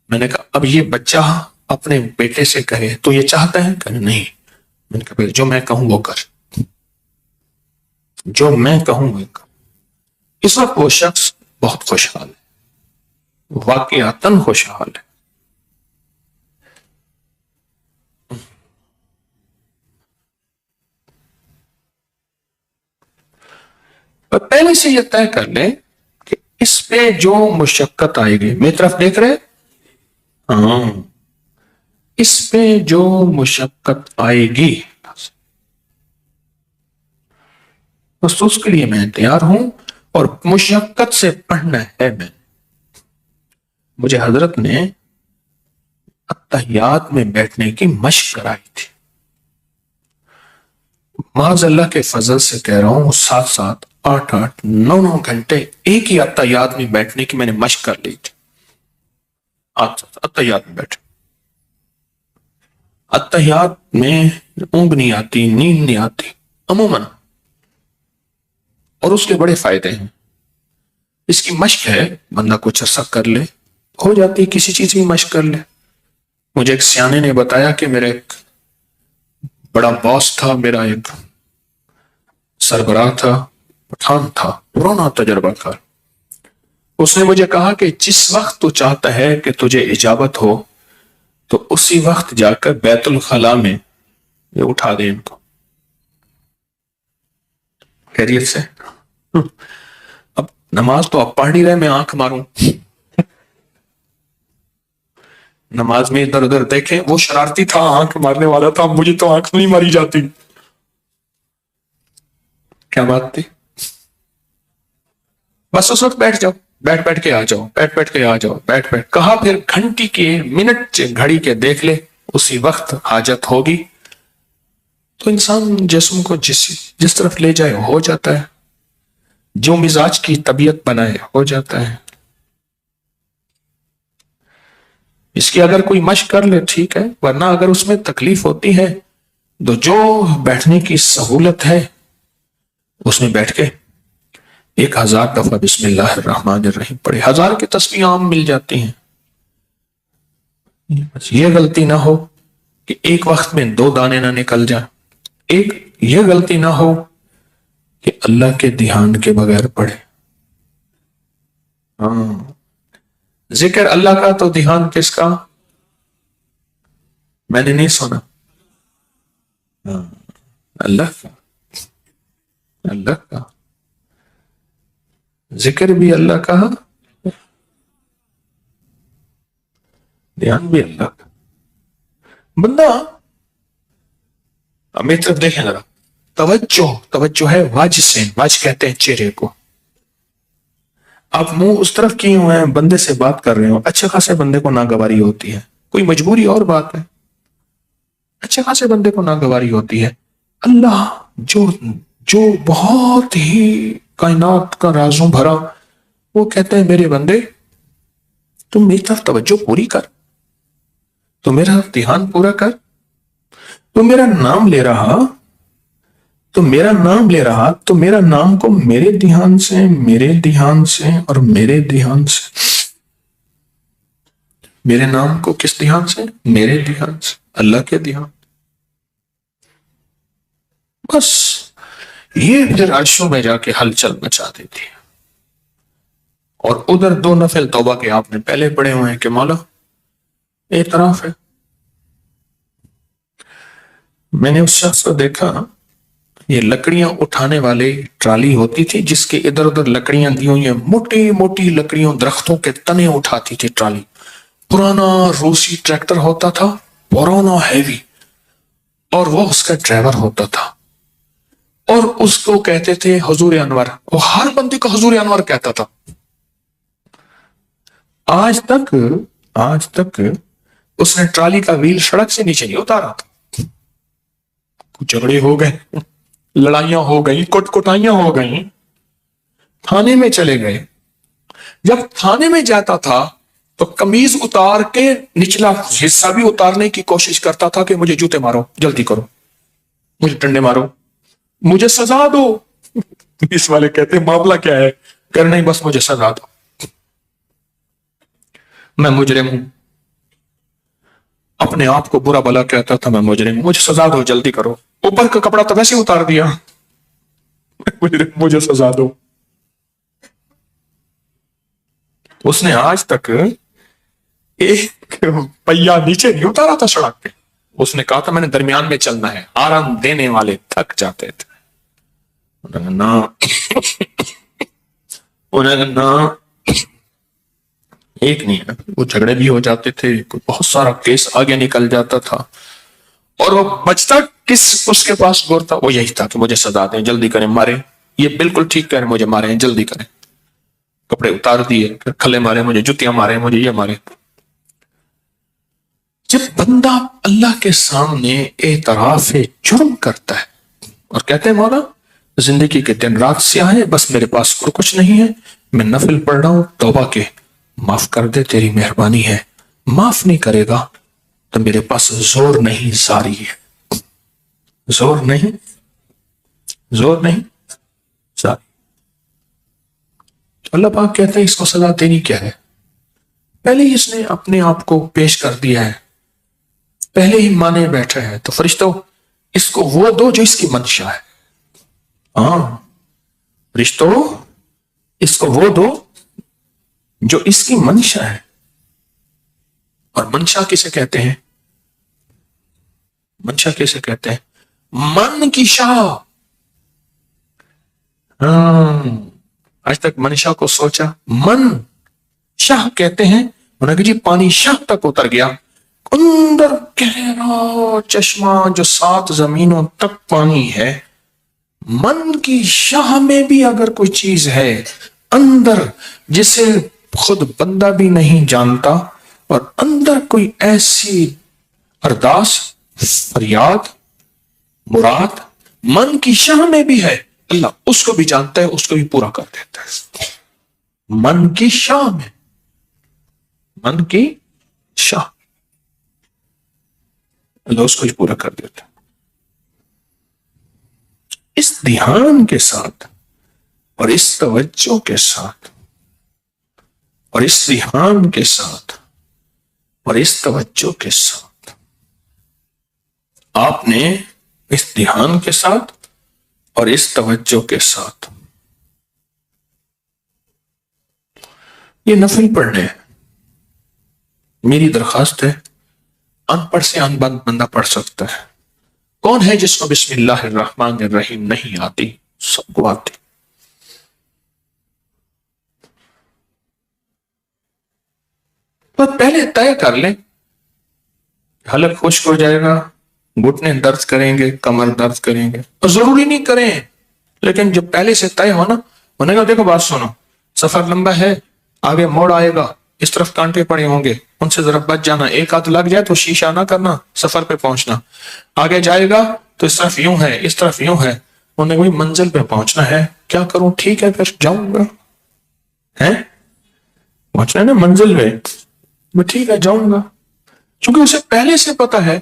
میں نے کہا اب یہ بچہ اپنے بیٹے سے کہے تو یہ چاہتا ہے؟ کہ نہیں۔ میں نے کہا جو میں کہوں وہ کر، جو میں کہوں وہ کر۔ اس وقت وہ شخص بہت خوشحال ہے، واقعتاً خوشحال ہے۔ اور پہلے سے یہ طے کر لیں کہ اس پہ جو مشقت آئے گی، میری طرف دیکھ رہے؟ ہاں، اس پہ جو مشقت آئے گی بس اس کے لیے میں تیار ہوں، اور مشقت سے پڑھنا ہے۔ مجھے حضرت نے اتحیات میں بیٹھنے کی مشق کرائی تھی، معاذ اللہ کے فضل سے کہہ رہا ہوں، 7-7 8-8 9 گھنٹے ایک ہی اتحیات میں بیٹھنے کی میں نے مشق کر لی تھی۔ اتحیات میں بیٹھے، اتحیات میں اونگ نہیں آتی، نیند نہیں آتی عموماً، اور اس کے بڑے فائدے ہیں۔ اس کی مشق ہے، بندہ کچھ عرصہ کر لے، ہو جاتی، کسی چیز کی مشق کر لے۔ مجھے ایک سیانے نے بتایا کہ میرا ایک بڑا باس تھا، میرا ایک سربراہ تھا، پٹھان تھا، پرانا تجربہ کار۔ اس نے مجھے کہا کہ جس وقت تو چاہتا ہے کہ تجھے اجابت ہو تو اسی وقت جا کر بیت الخلاء میں یہ اٹھا دے ان کو، خیریت سے۔ اب نماز تو آپ پڑھ نہیں رہے، میں آنکھ ماروں، نماز میں ادھر ادھر دیکھیں، وہ شرارتی تھا، آنکھ مارنے والا تھا، مجھے تو آنکھ نہیں ماری جاتی۔ کیا بات تھی؟ بس اس وقت بیٹھ جاؤ، بیٹھ کے آ جاؤ، بیٹھ کے آ جاؤ، بیٹھ کہا، پھر گھنٹی کے منٹ گھڑی کے دیکھ لے، اسی وقت حاجت ہوگی تو انسان جسم کو جس طرف لے جائے ہو جاتا ہے، جو مزاج کی طبیعت بنائے ہو جاتا ہے۔ اس کی اگر کوئی مشق کر لے ٹھیک ہے، ورنہ اگر اس میں تکلیف ہوتی ہے تو جو بیٹھنے کی سہولت ہے اس میں بیٹھ کے 1000 دفعہ بسم اللہ الرحمن الرحیم پڑھے، 1000 کی تسبیح عام مل جاتی ہیں۔ بس یہ غلطی نہ ہو کہ ایک وقت میں 2 دانے نہ نکل جائیں، یہ غلطی نہ ہو کہ اللہ کے دھیان کے بغیر پڑھے۔ ہاں، ذکر اللہ کا تو دھیان کس کا؟ میں نے نہیں سنا. ہاں، اللہ کا، اللہ کا ذکر بھی اللہ کا، دھیان بھی اللہ کا. بندہ میری طرف دیکھیں ذرا. توجہ، توجہ ہے واج سے، واج کہتے ہیں چہرے کو. آپ منہ اس طرف کیے ہوئے ہیں، بندے سے بات کر رہے ہو، اچھے خاصے بندے کو ناگواری ہوتی ہے، کوئی مجبوری اور بات ہے، اچھے خاصے بندے کو ناگواری ہوتی ہے. اللہ جو جو بہت ہی کائنات کا رازوں بھرا، وہ کہتے ہیں میرے بندے تم میری طرف توجہ پوری کر، تو میرا دھیان پورا کر، تو میرا نام لے رہا، تو میرا نام لے رہا، تو میرا نام کو میرے دھیان سے، میرے دھیان سے اور میرے دھیان سے، میرے نام کو کس دھیان سے؟ میرے دھیان سے، اللہ کے دھیان. بس یہ پھر عرشوں میں جا کے ہلچل مچا دیتی ہے. اور ادھر دو نفل توبہ کے آپ نے پہلے پڑھے ہوئے ہیں کہ مولا اعتراف ہے. میں نے اس شخص کو دیکھا، یہ لکڑیاں اٹھانے والے ٹرالی ہوتی تھی جس کے ادھر ادھر لکڑیاں دی ہوئی ہیں، موٹی موٹی لکڑیوں، درختوں کے تنے اٹھاتی تھی ٹرالی. پرانا روسی ٹریکٹر ہوتا تھا، پرانا ہیوی، اور وہ اس کا ڈرائیور ہوتا تھا، اور اس کو کہتے تھے حضور انور. وہ ہر بندے کو حضور انور کہتا تھا. آج تک اس نے ٹرالی کا ویل سڑک سے نیچے نہیں اتارا تھا. جھگڑے ہو گئے، لڑائیاں ہو گئی، کٹائیاں ہو گئیں، تھانے میں چلے گئے. جب تھانے میں جاتا تھا تو قمیض اتار کے نچلا حصہ بھی اتارنے کی کوشش کرتا تھا کہ مجھے جوتے مارو، جلدی کرو، مجھے ڈنڈے مارو، مجھے سزا دو. پولیس والے کہتے ہیں معاملہ کیا ہے؟ کہ نہیں بس مجھے سزا دو، میں مجرم ہوں. اپنے آپ کو برا بلا کہتا تھا میں مجرم ہوں، مجھے سزا دو، جلدی کرو. اوپر کا کپڑا تو ویسے اتار دیا، مجھے سزا دو. اس نے آج تک ایک پہیا نیچے نہیں اتارا تھا سڑک پہ. اس نے کہا تھا میں نے درمیان میں چلنا ہے. آرام دینے والے تھک جاتے تھے. ایک نہیں ہے، وہ جھگڑے بھی ہو جاتے تھے، بہت سارا کیس آگے نکل جاتا تھا، اور وہ بچتا کس اس کے پاس غور تھا؟ وہ یہی تھا کہ مجھے سزا دیں، جلدی کریں، مارے. یہ بالکل ٹھیک کہہ رہے، مجھے مارے، جلدی کریں. کپڑے اتار دیے، پھر کھلے مارے، مجھے جوتیاں مارے، مجھے یہ مارے. جب بندہ اللہ کے سامنے اعتراف جرم کرتا ہے اور کہتے ہیں مولا زندگی کے دن رات سیاہ ہے، بس میرے پاس اور کچھ نہیں ہے، میں نفل پڑھ رہا ہوں، توبہ کے، معاف کر دے، تیری مہربانی ہے. معاف نہیں کرے گا تو میرے پاس زور نہیں، زاری ہے. زور نہیں، زور نہیں، زاری. اللہ پاک کہتے ہیں اس کو سزا دینی کیا ہے؟ پہلے ہی اس نے اپنے آپ کو پیش کر دیا ہے، پہلے ہی مانے بیٹھے ہیں. تو فرشتوں اس کو وہ دو جو اس کی منشا ہے. ہاں فرشتوں اس کو وہ دو جو اس کی منشا ہے. اور منشا کسے کہتے ہیں؟ منشا کسے کہتے ہیں؟ من کی شاہ. ہاں آج تک منشا کو سوچا. من شاہ کہتے ہیں، انہوں نے کہا جی پانی شاہ تک اتر گیا، اندر گہرا چشمہ جو 7 زمینوں تک پانی ہے. من کی شاہ میں بھی اگر کوئی چیز ہے اندر جسے خود بندہ بھی نہیں جانتا، اور اندر کوئی ایسی ارداس، فریاد، مراد من کی شاہ میں بھی ہے، اللہ اس کو بھی جانتا ہے، اس کو بھی پورا کر دیتا ہے. من کی شاہ میں، من کی شاہ، اللہ اس کو بھی پورا کر دیتا ہے. اس دھیان کے ساتھ اور اس توجہ کے ساتھ اور اس دھیان کے ساتھ اور اس توجہ کے ساتھ آپ نے اس دھیان کے ساتھ اور اس توجہ کے ساتھ یہ نفل پڑھنے. میری درخواست ہے ان پڑھ سے ان بند بندہ پڑھ سکتا ہے. کون ہے جس کو بسم اللہ الرحمن الرحیم نہیں آتی؟ سب کو آتی. تو پہلے طے کر لیں. حلق خشک ہو جائے گا، گھٹنے درد کریں گے، کمر درد کریں گے، اور ضروری نہیں کریں، لیکن جب پہلے سے طے ہو نا، انہیں کہا دیکھو بات سنو، سفر لمبا ہے، آگے موڑ آئے گا، اس طرف کانٹے پڑے ہوں گے، ان سے ذرا بچ جانا، ایک ہاتھ لگ جائے تو شیشہ نہ کرنا، سفر پہ پہنچنا. آگے جائے گا تو اس طرف یوں ہے، اس طرف یوں ہے. انہیں کوئی منزل پہ پہنچنا ہے، کیا کروں؟ ٹھیک ہے پھر جاؤں گا. ہے پہنچنا ہے نا منزل پہ، میں ٹھیک ہے جاؤں گا. چونکہ اسے پہلے سے پتا ہے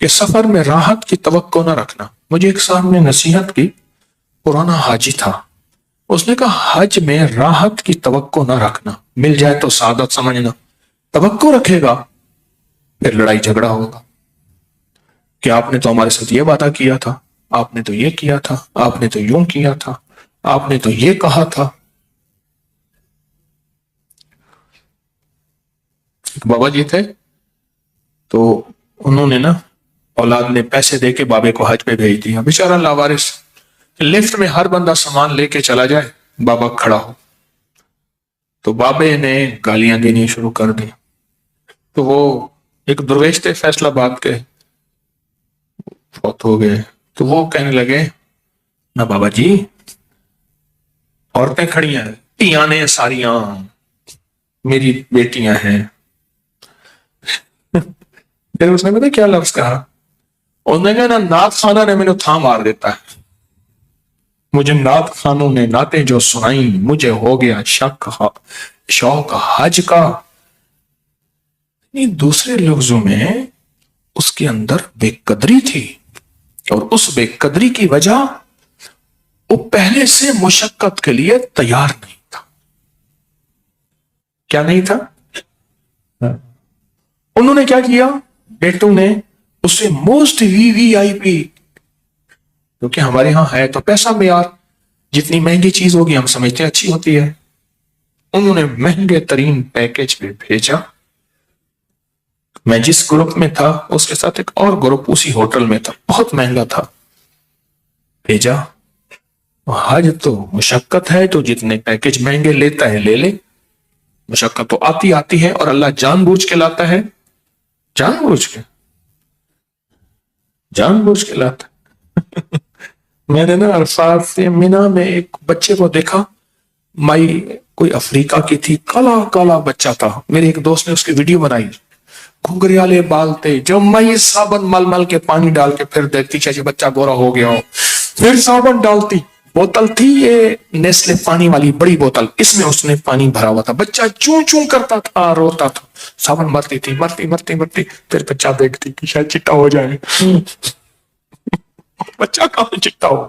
کہ سفر میں راحت کی توقع نہ رکھنا. مجھے ایک صاحب نے نصیحت کی، پرانا حاجی تھا، اس نے کہا حج میں راحت کی توقع نہ رکھنا، مل جائے تو سعادت سمجھنا، توقع رکھے گا پھر لڑائی جھگڑا ہوگا کہ آپ نے تو ہمارے ساتھ یہ وعدہ کیا تھا، آپ نے تو یہ کیا تھا، آپ نے تو یوں کیا تھا، آپ نے تو یہ کہا تھا. بابا جی تھے تو انہوں نے نا اولاد نے پیسے دے کے بابے کو حج پہ بھیج دیا، بیچارہ لاوارث. لفٹ میں ہر بندہ سامان لے کے چلا جائے، بابا کھڑا ہو، تو بابے نے گالیاں دینی شروع کر دی. تو وہ ایک درویش تھے فیصلہ باد کے، فوت ہو گئے. تو وہ کہنے لگے نہ بابا جی، عورتیں کھڑی ہیں، تیاں نے ساریاں میری بیٹیاں ہیں. پھر اس نے پتا کیا لفظ کہا؟ انہوں نے کہا نا نعت خانہ نے مجھے تھا مار دیتا ہے، مجھے نعت خانوں نے نعتیں جو سنائیں، مجھے ہو گیا شوق حج کا. دوسرے لفظوں میں اس کے اندر بے قدری تھی، اور اس بے قدری کی وجہ وہ پہلے سے مشقت کے لیے تیار نہیں تھا. کیا نہیں تھا؟ انہوں نے کیا کیا؟ بیٹوں نے اسے موسٹ وی وی آئی پی، کیونکہ ہمارے ہاں ہے تو پیسہ معیار، جتنی مہنگی چیز ہوگی ہم سمجھتے ہیں اچھی ہوتی ہے. انہوں نے مہنگے ترین پیکج پہ بھیجا. میں جس گروپ میں تھا اس کے ساتھ ایک اور گروپ اسی ہوٹل میں تھا، بہت مہنگا تھا. بھیجا. حج تو مشقت ہے، تو جتنے پیکج مہنگے لیتا ہے لے لے، مشقت تو آتی آتی ہے، اور اللہ جان بوجھ کے لاتا ہے، جان بوجھ کے لاتا. میں نے نا عرفات سے مینا میں ایک بچے کو دیکھا، مائی کوئی افریقہ کی تھی، کالا کالا بچہ تھا. میرے ایک دوست نے اس کی ویڈیو بنائی، گھنگریالے بال تھے، جو مائی صابن مل مل کے پانی ڈال کے پھر دیکھتی چاہیے بچہ گورا ہو گیا ہو، پھر صابن ڈالتی. بوتل تھی یہ نیسلے پانی والی بڑی بوتل، اس میں اس نے پانی بھرا ہوا تھا. بچہ چوں چوں کرتا تھا، روتا تھا، صابن مرتی تھی، مرتی مرتی مرتی، پھر بچہ دیکھتی کہ شاید چٹا ہو جائے. بچہ کہاں چٹا ہو؟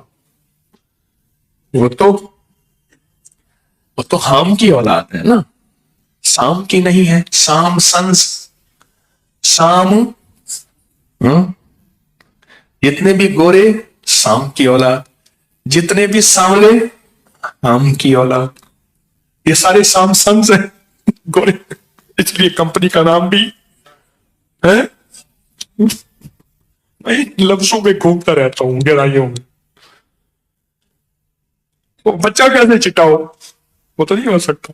وہ تو حام کی اولاد ہے نا، سام کی نہیں ہے. سام سنس سام، جتنے بھی گورے سام کی اولاد، جتنے بھی ساملے حام کی اولاد. یہ سارے سام سنس ہیں گورے، اس لیے کمپنی کا نام بھی ہے. میں لفظوں میں گھومتا رہتا ہوں گہرائیوں میں. وہ بچہ کیسے چٹا ہو؟ وہ تو نہیں ہو سکتا.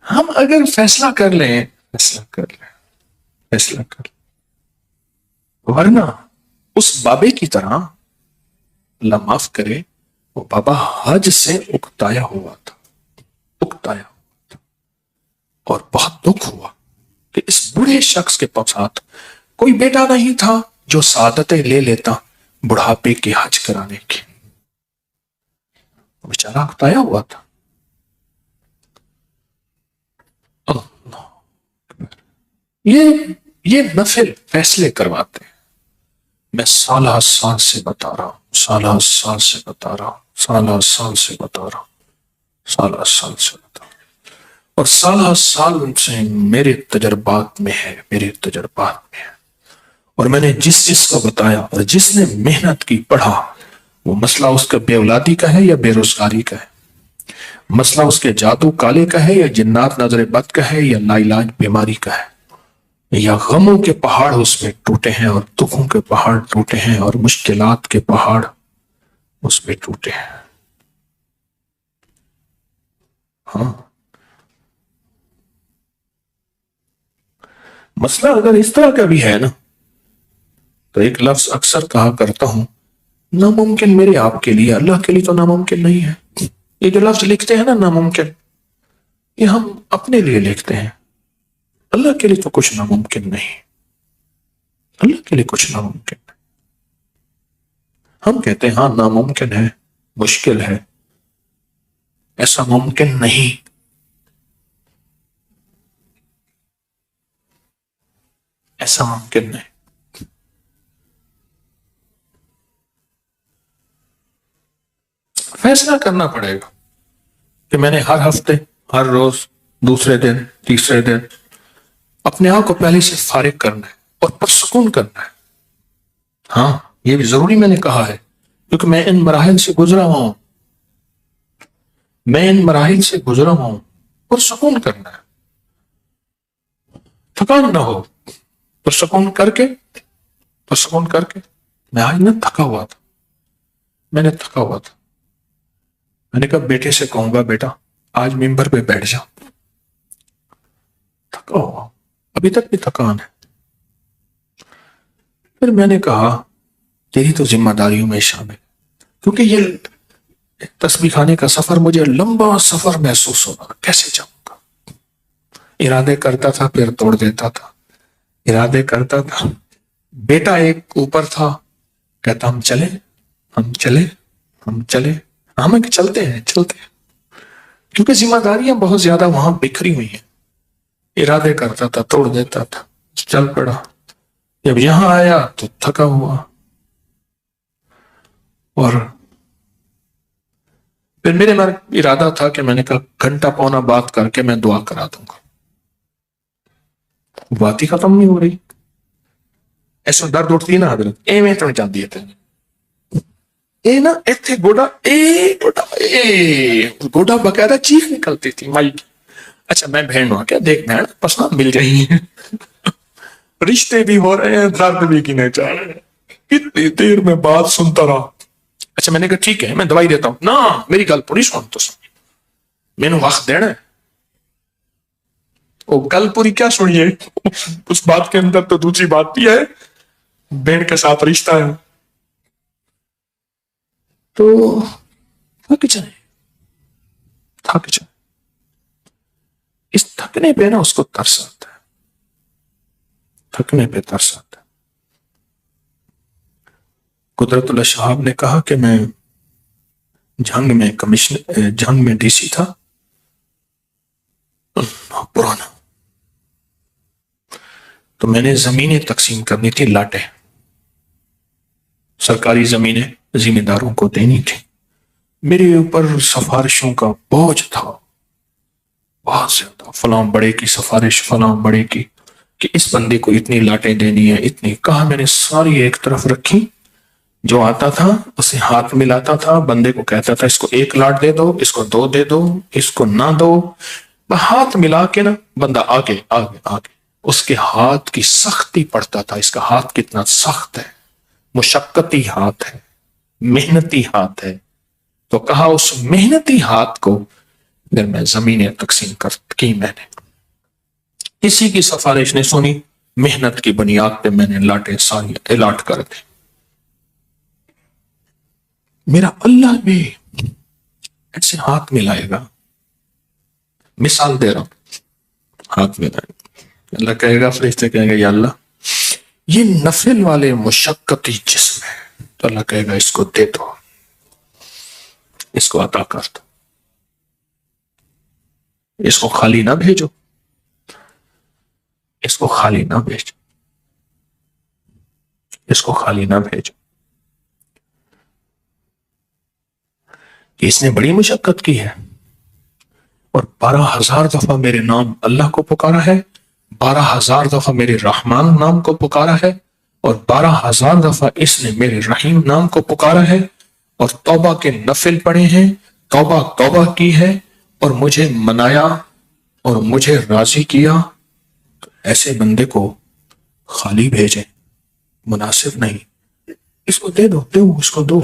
ہم اگر فیصلہ کر لیں، ورنہ اس بابے کی طرح، اللہ معاف کرے، وہ بابا حج سے اکتایا ہوا تھا، اور بہت دکھ ہوا کہ اس بڑے شخص کے ساتھ کوئی بیٹا نہیں تھا جو سعادتیں لے لیتا بڑھاپے کے حج کرانے کی. بیچارہ اکتایا ہوا تھا. یہ نفل فیصلے کرواتے ہیں. میں سالہ سال سے بتا رہا ہوں، اور سالہ سال سے میرے تجربات میں ہے. اور میں نے جس کو بتایا اور جس نے محنت کی، پڑھا، وہ مسئلہ اس کا بے اولادی کا ہے یا بے روزگاری کا ہے. مسئلہ اس کے جادو کالے کا ہے یا جنات نظر بد کا ہے یا لا علاج بیماری کا ہے، یا غموں کے پہاڑ اس میں ٹوٹے ہیں اور دکھوں کے پہاڑ ٹوٹے ہیں اور مشکلات کے پہاڑ اس پہ ٹوٹے ہیں۔ ہاں، مسئلہ اگر اس طرح کا بھی ہے نا، تو ایک لفظ اکثر کہا کرتا ہوں، ناممکن میرے آپ کے لیے، اللہ کے لیے تو ناممکن نہیں ہے۔ یہ جو لفظ لکھتے ہیں نا ناممکن، یہ ہم اپنے لیے لکھتے ہیں، اللہ کے لیے تو کچھ ناممکن نہیں، اللہ کے لیے کچھ ناممکن نہیں۔ ہم کہتے ہیں ہاں ناممکن ہے، مشکل ہے، ایسا ممکن نہیں، ایسا ممکن نہیں۔ فیصلہ کرنا پڑے گا کہ میں نے ہر ہفتے، ہر روز، دوسرے دن، تیسرے دن اپنے آپ کو پہلے سے فارغ کرنا ہے اور پرسکون کرنا ہے۔ ہاں، یہ بھی ضروری میں نے کہا ہے، کیونکہ میں ان مراحل سے گزرا ہوا ہوں، میں ان مراحل سے گزرا ہوا ہوں۔ پرسکون کرنا ہے، تھکان نہ ہو، پرسکون کر کے، پرسکون کر کے۔ میں آج نہ تھکا ہوا تھا، میں نے تھکا ہوا تھا، میں نے کہا بیٹے سے کہوں گا بیٹا آج ممبر پہ بیٹھ جا، تھکا ہوا، ابھی تک بھی تھکان ہے۔ پھر میں نے کہا تیری تو ذمہ داریوں میں شامل، کیونکہ یہ تسبیح خانے کا سفر مجھے لمبا سفر محسوس ہو رہا، کیسے جاؤں گا؟ ارادے کرتا تھا پھر توڑ دیتا تھا، ارادے کرتا تھا۔ بیٹا ایک اوپر تھا، کہتا ہم چلے، ہم چلے، ہم چلے، ہم چلتے ہیں، چلتے ہیں، کیونکہ ذمہ داریاں بہت زیادہ وہاں بکھری ہوئی ہیں۔ ارادے کرتا تھا، توڑ دیتا تھا، چل پڑا۔ جب یہاں آیا تو تھکا ہوا، اور پھر میرے من ارادہ تھا کہ میں نے کہا گھنٹہ پونا بات کر کے میں دعا کرا دوں گا، بات ہی ختم نہیں ہو رہی۔ ایسا درد اٹھتی نا حضرت، اے میں تو جاندی ہے اے نا ایتھے گوڑا، گوڑا باقاعدہ چیخ نکلتی تھی مائی کی۔ اچھا میں بہن ہوا کیا، دیکھ بہن پسند مل رہی ہیں، رشتے بھی ہو رہے ہیں، درد بھی گنے جا رہے ہیں، کتنی دیر میں بات سنتا رہا۔ اچھا میں نے کہا ٹھیک ہے میں دوائی دیتا ہوں، نا میری گل پوری سن، تو میں نے وقت دینا ہے۔ وہ گل پوری کیا سنیے، اس بات کے اندر تو دوسری بات بھی ہے، بہن کے ساتھ رشتہ ہے۔ تو تھک جائے، تھک جائے، اس تھکنے پہ نا اس کو ترس آتا ہے، تھکنے پہ ترس آتا ہے۔ قدرت اللہ شہاب نے کہا کہ میں جنگ میں ڈی سی تھا، پرانا، تو میں نے زمینیں تقسیم کرنی تھی، لاٹیں، سرکاری زمینیں ذمہ داروں کو دینی تھی۔ میرے اوپر سفارشوں کا بوجھ تھا بہت زیادہ، فلاں بڑے کی سفارش، فلاں بڑے کی، کہ اس بندے کو اتنی لاٹیں دینی ہے، اتنی۔ کہا میں نے ساری ایک طرف رکھی، جو آتا تھا اسے ہاتھ ملاتا تھا، بندے کو کہتا تھا اس کو 1 لاٹ دے دو، اس کو 2 دے دو، اس کو نہ دو، ہاتھ ملا کے نا بندہ آگے آگے آگے، اس کے ہاتھ کی سختی پڑتا تھا، اس کا ہاتھ کتنا سخت ہے، مشقتی ہاتھ ہے، محنتی ہاتھ ہے۔ تو کہا اس محنتی ہاتھ کو پھر میں زمینیں تقسیم کی، میں نے کسی کی سفارش نہیں سنی، محنت کی بنیاد پہ میں نے لاٹیں ساری الاٹ کر دی۔ میرا اللہ بھی ایسے ہاتھ ملائے گا، مثال دے رہا ہوں، ہاتھ ملائے گا، اللہ کہے گا، فرشتے کہیں گے یا اللہ یہ نفل والے مشقتی جسم ہے، تو اللہ کہے گا اس کو دے دو، اس کو عطا کر دو، اس کو خالی نہ بھیجو، اس کو خالی نہ بھیجو، اس کو خالی نہ بھیجو۔ اس نے بڑی مشقت کی ہے، اور 12,000 دفعہ میرے نام اللہ کو پکارا ہے، 12,000 دفعہ میرے رحمان نام کو پکارا ہے، اور 12,000 دفعہ اس نے میرے رحیم نام کو پکارا ہے، اور توبہ کے نفل پڑھے ہیں، توبہ توبہ کی ہے، اور مجھے منایا اور مجھے راضی کیا، ایسے بندے کو خالی بھیجیں، مناسب نہیں۔ اس کو دے دو اس کو دو۔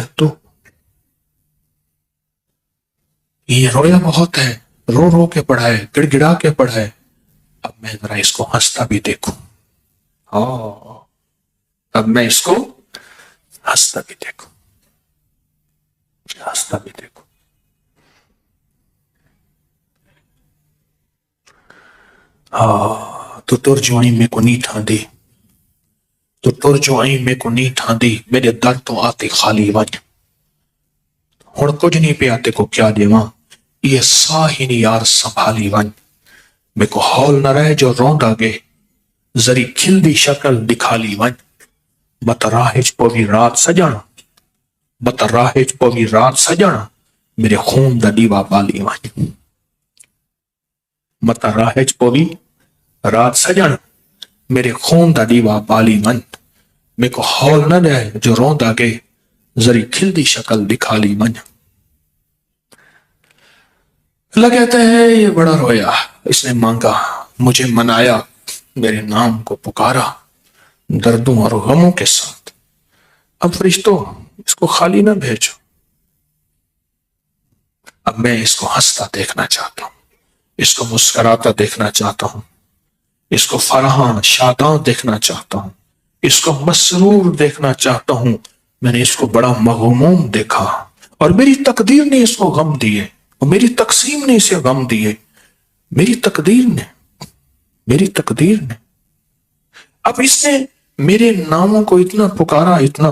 یہ رویا بہت ہے، رو رو کے پڑھائے، گڑ گڑا کے پڑھائے، اب میں ذرا اس کو ہنستا بھی دیکھوں۔ ہاں، اب میں اس کو ہنستا بھی دیکھوں، ہنستا بھی دیکھوں۔ ہاں، تو ترجمائی میں کو نہیں ٹھاندی، تو ترجمائی میں کو نہیں ٹھاندی، میرے در تو آتے خالی ون، ہن کچھ نہیں پہ آتے کو کیا دیواں، یہ ساہی نہیں یار سنبھالی ون، میں کو ہول نہ رہے جو روندا گے، ذری کھل دی شکل دکھا لی ون، بت راہج پوی رات سجانا، بت راہج پوی رات سجانا، میرے خون دا دیوا بالی ون، مت راہج پوی رات سجانا، میرے خون دا دیوا بالی ون، میں کو ہول نہ رہے جو روندا گے، ذری کھل دی شکل دکھا لی ون۔ اللہ کہتے ہیں یہ بڑا رویا، اس نے مانگا، مجھے منایا، میرے نام کو پکارا دردوں اور غموں کے ساتھ، اب فرشتوں اس کو خالی نہ بھیجو، اب میں اس کو ہنستا دیکھنا چاہتا ہوں، اس کو مسکراتا دیکھنا چاہتا ہوں، اس کو فرحاں شاداں دیکھنا چاہتا ہوں، اس کو مسرور دیکھنا چاہتا ہوں۔ میں نے اس کو بڑا مغموم دیکھا اور میری تقدیر نے اس کو غم دیے، اور میری تقسیم نے اسے غم دیے، میری تقدیر نے، میری تقدیر نے۔ اب اس نے میرے ناموں کو اتنا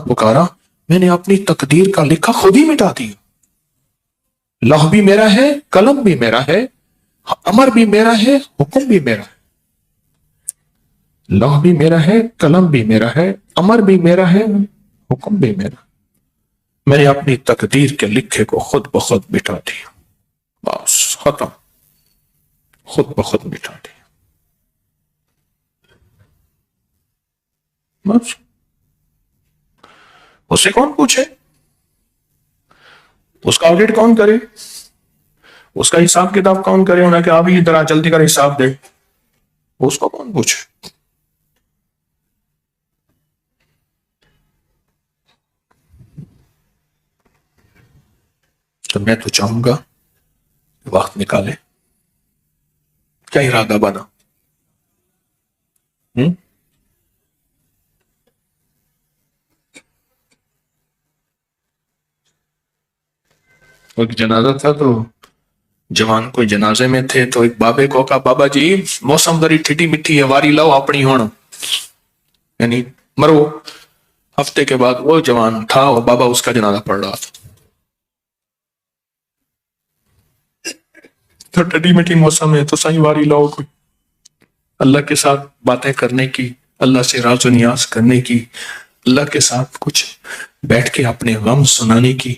پکارا، میں نے اپنی تقدیر کا لکھا خود ہی مٹا دیا۔ لوح بھی میرا ہے، قلم بھی میرا ہے، امر بھی میرا ہے، حکم بھی میرا ہے۔ لوح بھی میرا ہے، قلم بھی میرا ہے، امر بھی میرا ہے، حکم بھی میرا۔ میں نے اپنی تقدیر کے لکھے کو خود بخود مٹا دیا، بس ختم، خود بخود مٹا دیا، بس۔ اسے کون پوچھے، اس کا آڈٹ کون کرے، اس کا حساب کتاب کون کرے، انہیں کہ ابھی ذرا جلدی کر حساب دے، اس کو کون پوچھے۔ تو میں تو چاہوں گا وقت نکالے، کیا ارادہ بنا، ایک جنازہ تھا تو جوان کوئی جنازے میں تھے، تو ایک بابے کو کہا بابا جی موسم ذری ٹھٹی مٹھی ہے، واری لاؤ اپنی ہون، یعنی مرو۔ ہفتے کے بعد وہ جوان تھا اور بابا اس کا جنازہ پڑھ رہا تھا، تو ٹھٹی میٹھی موسم ہے تو سائیں واری لاؤ کوئی، اللہ کے ساتھ باتیں کرنے کی، اللہ سے راز و نیاز کرنے کی، اللہ کے ساتھ کچھ بیٹھ کے اپنے غم سنانے کی۔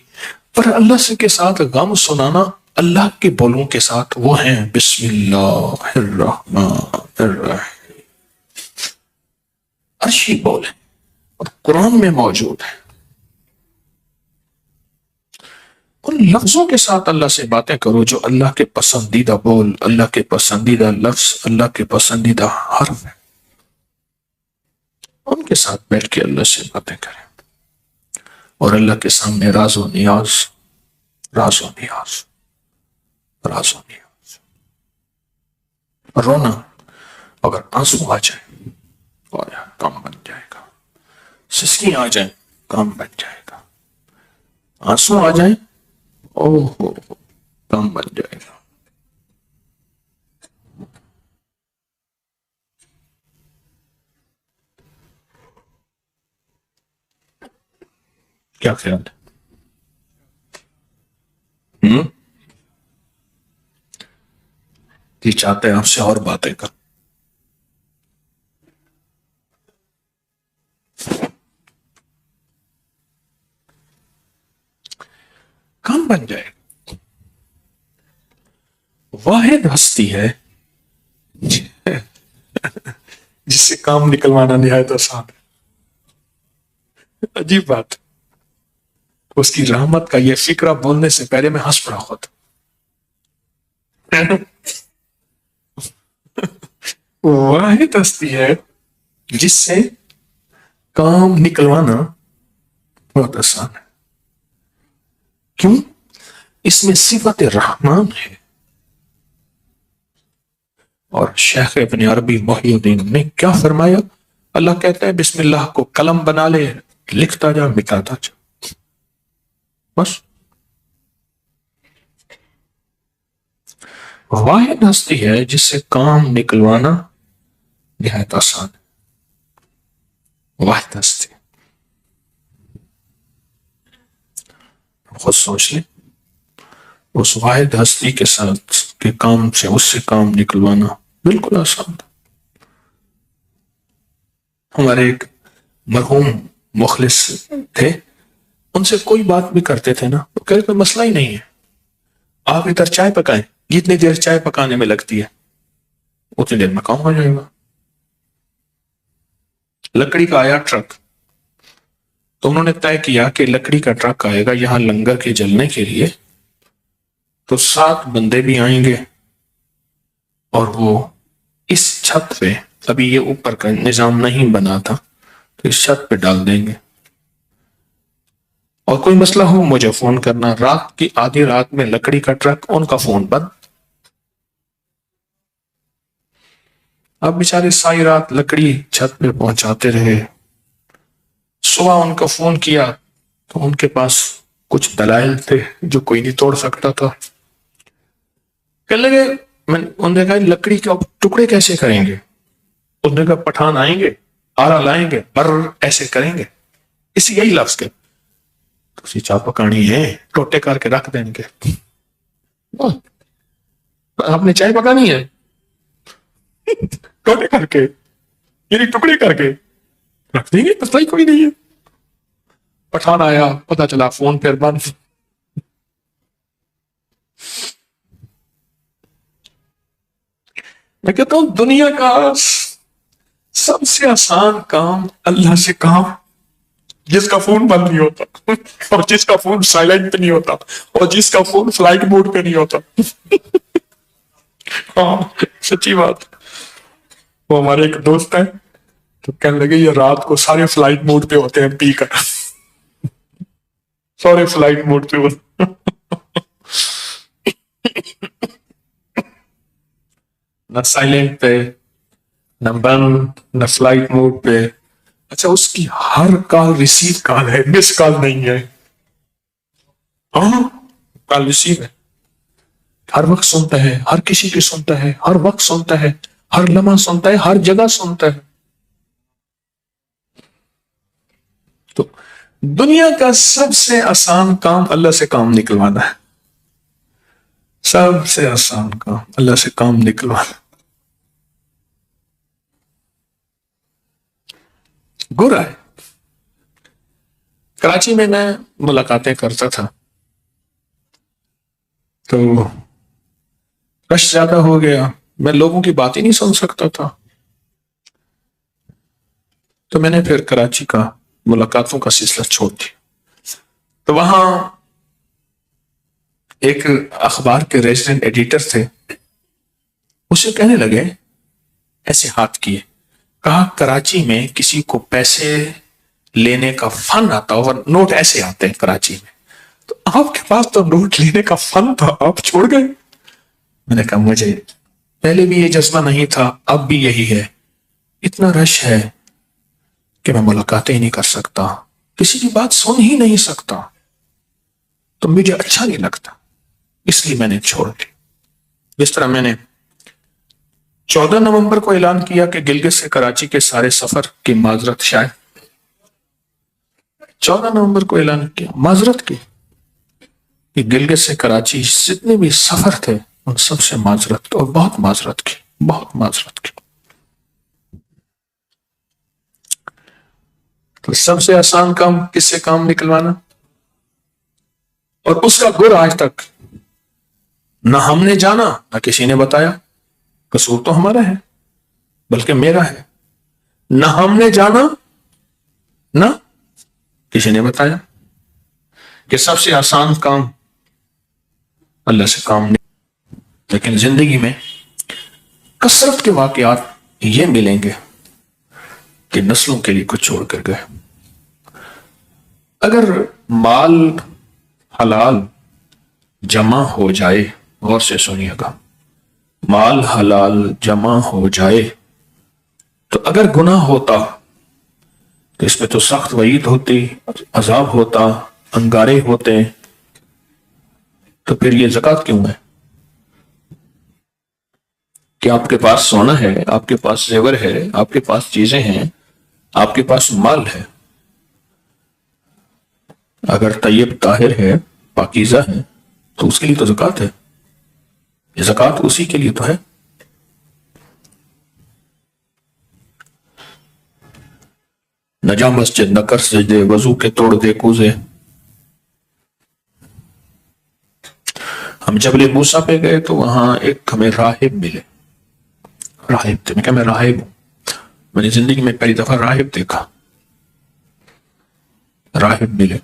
پر اللہ سے کے ساتھ غم سنانا اللہ کے بولوں کے ساتھ، وہ ہیں بسم اللہ الرحمن الرحیم، عرشی بول ہے اور قرآن میں موجود ہے۔ ان لفظوں کے ساتھ اللہ سے باتیں کرو جو اللہ کے پسندیدہ بول، اللہ کے پسندیدہ لفظ، اللہ کے پسندیدہ حرف ہے، ان کے ساتھ بیٹھ کے اللہ سے باتیں کریں، اور اللہ کے سامنے راز و نیاز، راز و نیاز، راز و نیاز۔ رونا، اگر آنسو آ جائیں تو کام بن جائے گا، سسکی آ جائیں کام بن جائے گا، آنسو آ جائیں اوہ کام بن جائے گا۔ کیا خیال ہے؟ یہ چاہتے ہیں آپ سے اور باتیں کر، کام بن جائے گا۔ واحد ہستی ہے جس سے کام نکلوانا نہایت آسان ہے۔ عجیب بات، اس کی رحمت کا یہ فکرہ بولنے سے پہلے میں ہنس پڑا خود، واحد ہستی ہے جس سے کام نکلوانا بہت آسان ہے. کیوں؟ اس میں صفت رحمان ہے. اور شیخ ابن عربی محی الدین نے کیا فرمایا؟ اللہ کہتا ہے بسم اللہ کو قلم بنا لے، لکھتا جا مٹاتا جا. بس. واحد ہستی ہے جس سے کام نکلوانا نہایت آسان ہے. واحد ہستی. خود سوچ لیں، اس واحد ہستی کے ساتھ کے کام سے، اس سے کام نکلوانا بالکل آسان تھا. ہمارے ایک مرحوم مخلص تھے، ان سے کوئی بات بھی کرتے تھے نا تو کوئی مسئلہ ہی نہیں ہے، آپ ادھر چائے پکائیں، جتنی دیر چائے پکانے میں لگتی ہے اتنی دیر میں کام ہو جائے گا. لکڑی کا آیا ٹرک، تو انہوں نے طے کیا کہ لکڑی کا ٹرک آئے گا یہاں لنگر کے جلنے کے لیے، تو 7 بندے بھی آئیں گے اور وہ اس چھت پہ، ابھی یہ اوپر کا نظام نہیں بنا تھا، تو اس چھت پہ ڈال دیں گے، اور کوئی مسئلہ ہو مجھے فون کرنا. رات کی آدھی رات میں لکڑی کا ٹرک، ان کا فون بند. اب بیچارے ساری رات لکڑی چھت پہ پہنچاتے رہے. صبح ان کا فون کیا تو ان کے پاس کچھ دلائل تھے جو کوئی نہیں توڑ سکتا تھا. کہنے لگے، انہوں نے کہا لکڑی کے ٹکڑے کیسے کریں گے؟ انہوں نے کہا پٹھان آئیں گے، آرا لائیں گے، بر ایسے کریں گے. اسی یہی لفظ کے تو چاہ پکانی ہے، ٹوٹے کر کے رکھ دیں گے. آپ نے چائے پکانی ہے ٹوٹے کر کے، یعنی ٹکڑے کر کے رکھ دیں گے، مسئلہ ہی کوئی نہیں ہے. پٹھان آیا، پتا چلا فون پھر بند. میں کہتا ہوں دنیا کا سب سے آسان کام اللہ سے کام جس کا فون بند نہیں ہوتا، اور جس کا فون سائلنٹ پہ نہیں ہوتا، اور جس کا فون فلائٹ موڈ پہ نہیں ہوتا. ہاں سچی بات. وہ ہمارے ایک دوست ہے تو کہنے لگے یہ رات کو سارے فلائٹ موڈ پہ ہوتے ہیں پی کر، سارے فلائٹ موڈ پہ ہوتے. نہ سائلنٹ پہ، نہ بند، نہ فلائٹ موڈ پہ. اچھا اس کی ہر کال ریسیو کال ہے، مس کال نہیں ہے. ہاں کال ریسیو ہے، ہر وقت سنتا ہے، ہر کسی کی سنتا ہے، ہر وقت سنتا ہے، ہر لمحہ سنتا ہے، ہر جگہ سنتا ہے. تو دنیا کا سب سے آسان کام اللہ سے کام نکلوانا ہے. سب سے آسان کام اللہ سے کام نکلوانا. گرا ہے. کراچی میں ملاقاتیں کرتا تھا تو رش زیادہ ہو گیا، میں لوگوں کی بات ہی نہیں سن سکتا تھا. تو میں نے پھر کراچی کا ملاقاتوں کا سلسلہ چھوڑ دیا. تو وہاں ایک اخبار کے ریزیڈنٹ ایڈیٹر تھے، اسے کہنے لگے، ایسے ہاتھ کیے، کہا کراچی میں کسی کو پیسے لینے کا فن آتا اور نوٹ ایسے آتے ہیں کراچی میں، تو آپ کے پاس تو نوٹ لینے کا فن تھا، آپ چھوڑ گئے. میں نے کہا مجھے پہلے بھی یہ جذبہ نہیں تھا، اب بھی یہی ہے. اتنا رش ہے کہ میں ملاقاتیں ہی نہیں کر سکتا، کسی کی بات سن ہی نہیں سکتا، تو مجھے اچھا نہیں لگتا، اس لیے میں نے چھوڑ دی. جس طرح میں نے 14 نومبر کو اعلان کیا کہ گلگت سے کراچی کے سارے سفر کی معذرت، شاید 14 نومبر کو اعلان کیا معذرت کی کہ گلگت سے کراچی جتنے بھی سفر تھے ان سب سے معذرت، اور بہت معذرت کی، بہت معذرت کی. تو سب سے آسان کام کس سے کام نکلوانا، اور اس کا گر آج تک نہ ہم نے جانا نہ کسی نے بتایا. قصور تو ہمارا ہے بلکہ میرا ہے، نہ ہم نے جانا نہ کسی نے بتایا کہ سب سے آسان کام اللہ سے کام نہیں. لیکن زندگی میں کثرت کے واقعات یہ ملیں گے کہ نسلوں کے لیے کچھ چھوڑ کر گئے. اگر مال حلال جمع ہو جائے، غور سے سنیے گا، مال حلال جمع ہو جائے تو اگر گناہ ہوتا تو اس پہ تو سخت وعید ہوتی، عذاب ہوتا، انگارے ہوتے، تو پھر یہ زکوٰۃ کیوں ہے؟ کہ آپ کے پاس سونا ہے، آپ کے پاس زیور ہے، آپ کے پاس چیزیں ہیں، آپ کے پاس مال ہے، اگر طیب طاہر ہے، پاکیزہ ہے، تو اس کے لیے تو زکوٰۃ ہے. یہ زکوٰۃ اسی کے لیے تو ہے. نہ جا مسجد، نہ کر سجدے، وضو کے توڑ دے کوزے. ہم جبل موسیٰ پہ گئے تو وہاں ایک ہمیں راہب ملے. راہب تھے. میں کہا میں راہب ہوں. میں نے زندگی میں پہلی دفعہ راہب دیکھا. راہب ملے.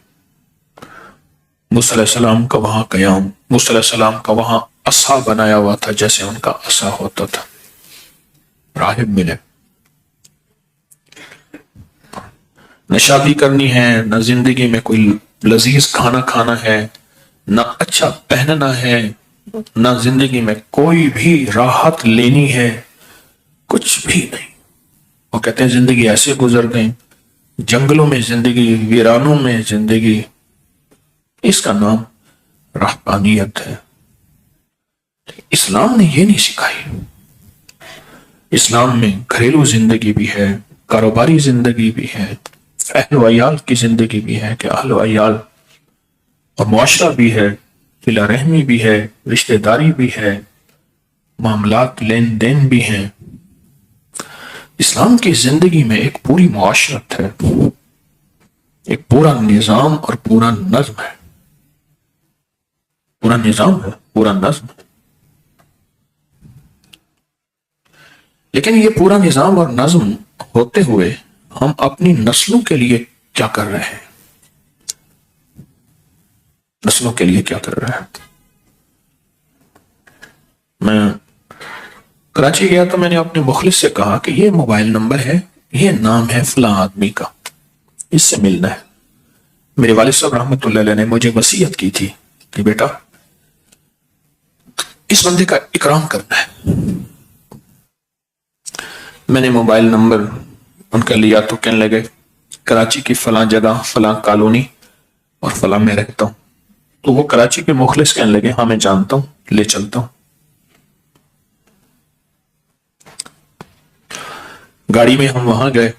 موسیٰ علیہ السلام کا وہاں قیام، موسیٰ علیہ السلام کا وہاں عصا بنایا ہوا تھا جیسے ان کا عصا ہوتا تھا. راہب ملے. نہ شادی کرنی ہے، نہ زندگی میں کوئی لذیذ کھانا کھانا ہے، نہ اچھا پہننا ہے، نہ زندگی میں کوئی بھی راحت لینی ہے، کچھ بھی نہیں. وہ کہتے ہیں زندگی ایسے گزر گئی، جنگلوں میں زندگی، ویرانوں میں زندگی. اس کا نام رہبانیت ہے. اسلام نے یہ نہیں سکھائی. اسلام میں گھریلو زندگی بھی ہے، کاروباری زندگی بھی ہے، اہل و عیال کی زندگی بھی ہے کہ اہل و عیال اور معاشرہ بھی ہے، صلہ رحمی بھی ہے، رشتہ داری بھی ہے، معاملات لین دین بھی ہیں. اسلام کی زندگی میں ایک پوری معاشرت ہے، ایک پورا نظام اور پورا نظم ہے. پورا نظام ہے، پورا نظم ہے. لیکن یہ پورا نظام اور نظم ہوتے ہوئے ہم اپنی نسلوں کے لیے کیا کر رہے ہیں؟ نسلوں کے لیے کیا کر رہے ہیں؟ میں کراچی گیا تو میں نے اپنے مخلص سے کہا کہ یہ موبائل نمبر ہے، یہ نام ہے فلاں آدمی کا، اس سے ملنا ہے. میرے والد صاحب رحمۃ اللہ علیہ نے مجھے وصیت کی تھی کہ بیٹا اس بندے کا اکرام کرنا ہے. میں نے موبائل نمبر ان کا لیا تو کہنے لگے کراچی کی فلاں جگہ، فلاں کالونی اور فلاں میں رہتا ہوں. تو وہ کراچی کے مخلص کہنے لگے ہاں میں جانتا ہوں، لے چلتا ہوں. گاڑی میں ہم وہاں گئے.